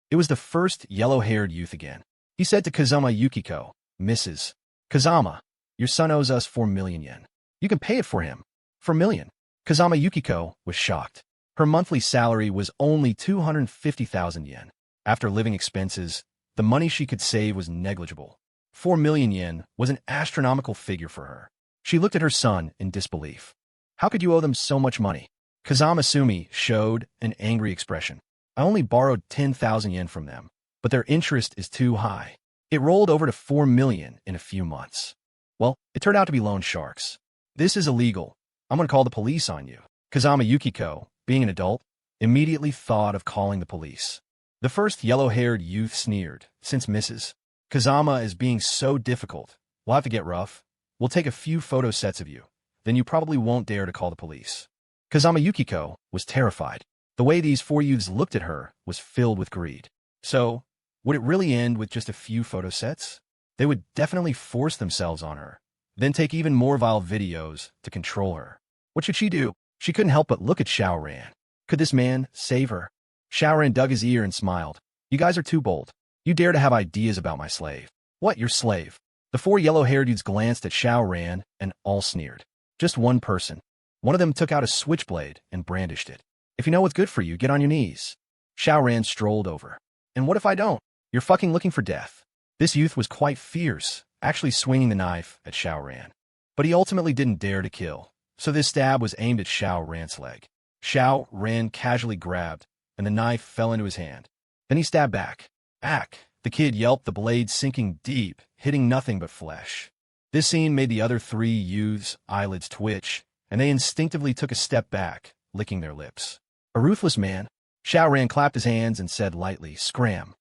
It was the first yellow-haired youth again. He said to Kazama Yukiko, "Mrs. Kazama, your son owes us 4 million yen. You can pay it for him." 4 million? Kazama Yukiko was shocked. Her monthly salary was only 250,000 yen. After living expenses, the money she could save was negligible. 4 million yen was an astronomical figure for her. She looked at her son in disbelief. "How could you owe them so much money?" Kazama Sumi showed an angry expression. "I only borrowed 10,000 yen from them, but their interest is too high. It rolled over to 4 million in a few months. Well, it turned out to be loan sharks. This is illegal. I'm going to call the police on you." Kazama Yukiko, being an adult, immediately thought of calling the police. The first yellow-haired youth sneered, "Since Mrs. Kazama is being so difficult, we'll have to get rough. We'll take a few photo sets of you. Then you probably won't dare to call the police." Kazama Yukiko was terrified. The way these 4 youths looked at her was filled with greed. So, would it really end with just a few photo sets? They would definitely force themselves on her, then take even more vile videos to control her. What should she do? She couldn't help but look at Xiao Ran. Could this man save her? Xiao Ran dug his ear and smiled. "You guys are too bold. You dare to have ideas about my slave." "What, your slave?" The 4 yellow-haired youths glanced at Xiao Ran and all sneered. Just one person. One of them took out a switchblade and brandished it. "If you know what's good for you, get on your knees." Xiao Ran strolled over. "And what if I don't? You're fucking looking for death." This youth was quite fierce, actually swinging the knife at Xiao Ran. But he ultimately didn't dare to kill, so this stab was aimed at Xiao Ran's leg. Xiao Ran casually grabbed, and the knife fell into his hand. Then he stabbed back. "Ack!" The kid yelped, the blade sinking deep, hitting nothing but flesh. This scene made the other 3 youths' eyelids twitch, and they instinctively took a step back, licking their lips. A ruthless man. Xiao Ran clapped his hands and said lightly, "Scram."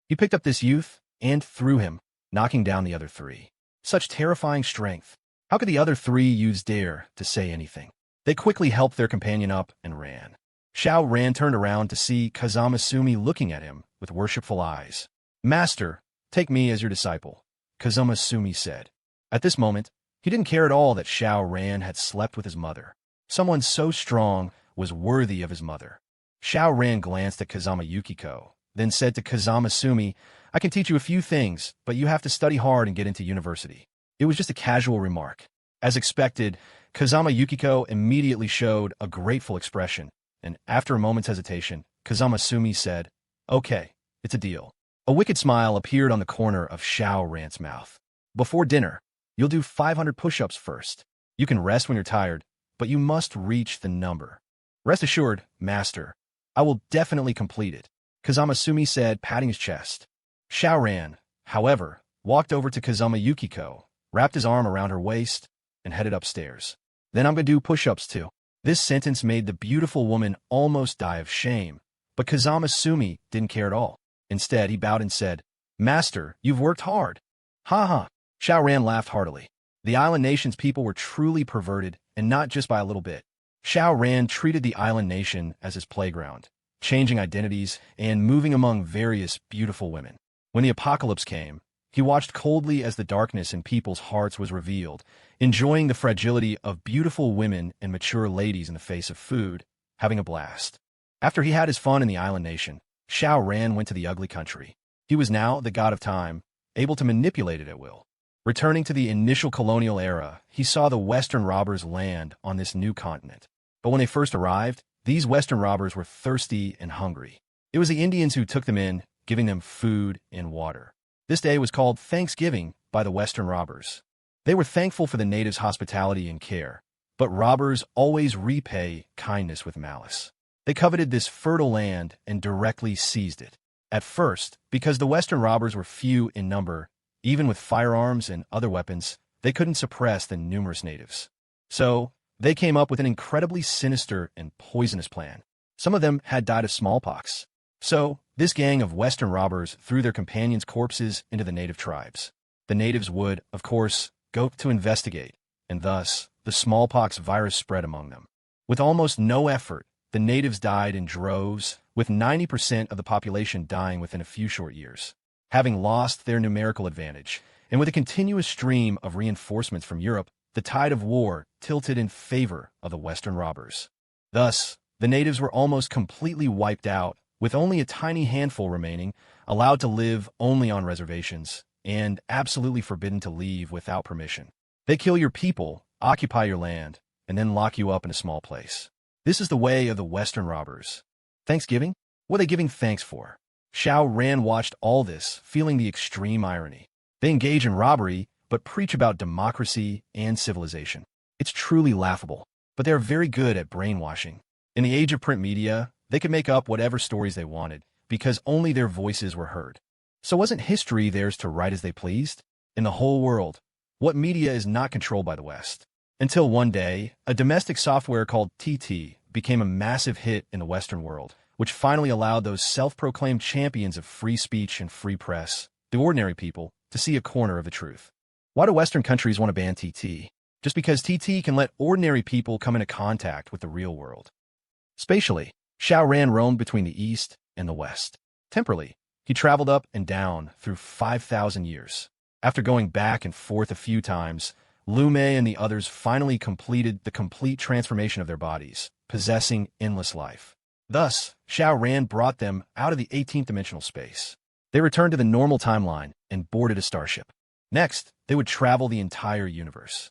He picked up this youth and threw him, knocking down the other three. Such terrifying strength. How could the other three use dare to say anything? They quickly helped their companion up and ran. Xiao Ran turned around to see Kazama Sumi looking at him with worshipful eyes. "Master, take me as your disciple," Kazama Sumi said. At this moment, he didn't care at all that Xiao Ran had slept with his mother. Someone so strong was worthy of his mother. Xiao Ran glanced at Kazama Yukiko, then said to Kazama Sumi, "I can teach you a few things, but you have to study hard and get into university." It was just a casual remark. As expected, Kazama Yukiko immediately showed a grateful expression, and after a moment's hesitation, Kazama Sumi said, "Okay, it's a deal." A wicked smile appeared on the corner of Xiao Ran's mouth. "Before dinner, you'll do 500 push-ups first. You can rest when you're tired, but you must reach the number." "Rest assured, master, I will definitely complete it," Kazama Sumi said, patting his chest. Xiao Ran, however, walked over to Kazama Yukiko, wrapped his arm around her waist, and headed upstairs. "Then I'm going to do push-ups too." This sentence made the beautiful woman almost die of shame, but Kazama Sumi didn't care at all. Instead, he bowed and said, "Master, you've worked hard." "Ha ha." Xiao Ran laughed heartily. The island nation's people were truly perverted, and not just by a little bit. Xiao Ran treated the island nation as his playground, changing identities and moving among various beautiful women. When the apocalypse came, he watched coldly as the darkness in people's hearts was revealed, enjoying the fragility of beautiful women and mature ladies in the face of food, having a blast. After he had his fun in the island nation, Xiao Ran went to the ugly country. He was now the god of time, able to manipulate it at will. Returning to the initial colonial era, he saw the Western robbers land on this new continent. But when they first arrived, these Western robbers were thirsty and hungry. It was the Indians who took them in, giving them food and water. This day was called Thanksgiving by the Western robbers. They were thankful for the natives' hospitality and care, but robbers always repay kindness with malice. They coveted this fertile land and directly seized it. At first, because the Western robbers were few in number, even with firearms and other weapons, they couldn't suppress the numerous natives. So, they came up with an incredibly sinister and poisonous plan. Some of them had died of smallpox. So, this gang of Western robbers threw their companions' corpses into the native tribes. The natives would, of course, go to investigate, and thus, the smallpox virus spread among them. With almost no effort, the natives died in droves, with 90% of the population dying within a few short years. Having lost their numerical advantage, and with a continuous stream of reinforcements from Europe, the tide of war tilted in favor of the Western robbers. Thus, the natives were almost completely wiped out, with only a tiny handful remaining, allowed to live only on reservations, and absolutely forbidden to leave without permission. They kill your people, occupy your land, and then lock you up in a small place. This is the way of the Western robbers. Thanksgiving? What are they giving thanks for? Xiao Ran watched all this, feeling the extreme irony. They engage in robbery, but preach about democracy and civilization. It's truly laughable, but they're very good at brainwashing. In the age of print media, they could make up whatever stories they wanted, because only their voices were heard. So wasn't history theirs to write as they pleased? In the whole world, what media is not controlled by the West? Until one day, a domestic software called TT became a massive hit in the Western world, which finally allowed those self-proclaimed champions of free speech and free press, the ordinary people, to see a corner of the truth. Why do Western countries want to ban TT? Just because TT can let ordinary people come into contact with the real world. Spatially, Xiao Ran roamed between the East and the West. Temporally, he traveled up and down through 5,000 years. After going back and forth a few times, Lu Mei and the others finally completed the complete transformation of their bodies, possessing endless life. Thus, Xiao Ran brought them out of the 18th dimensional space. They returned to the normal timeline and boarded a starship. Next, they would travel the entire universe.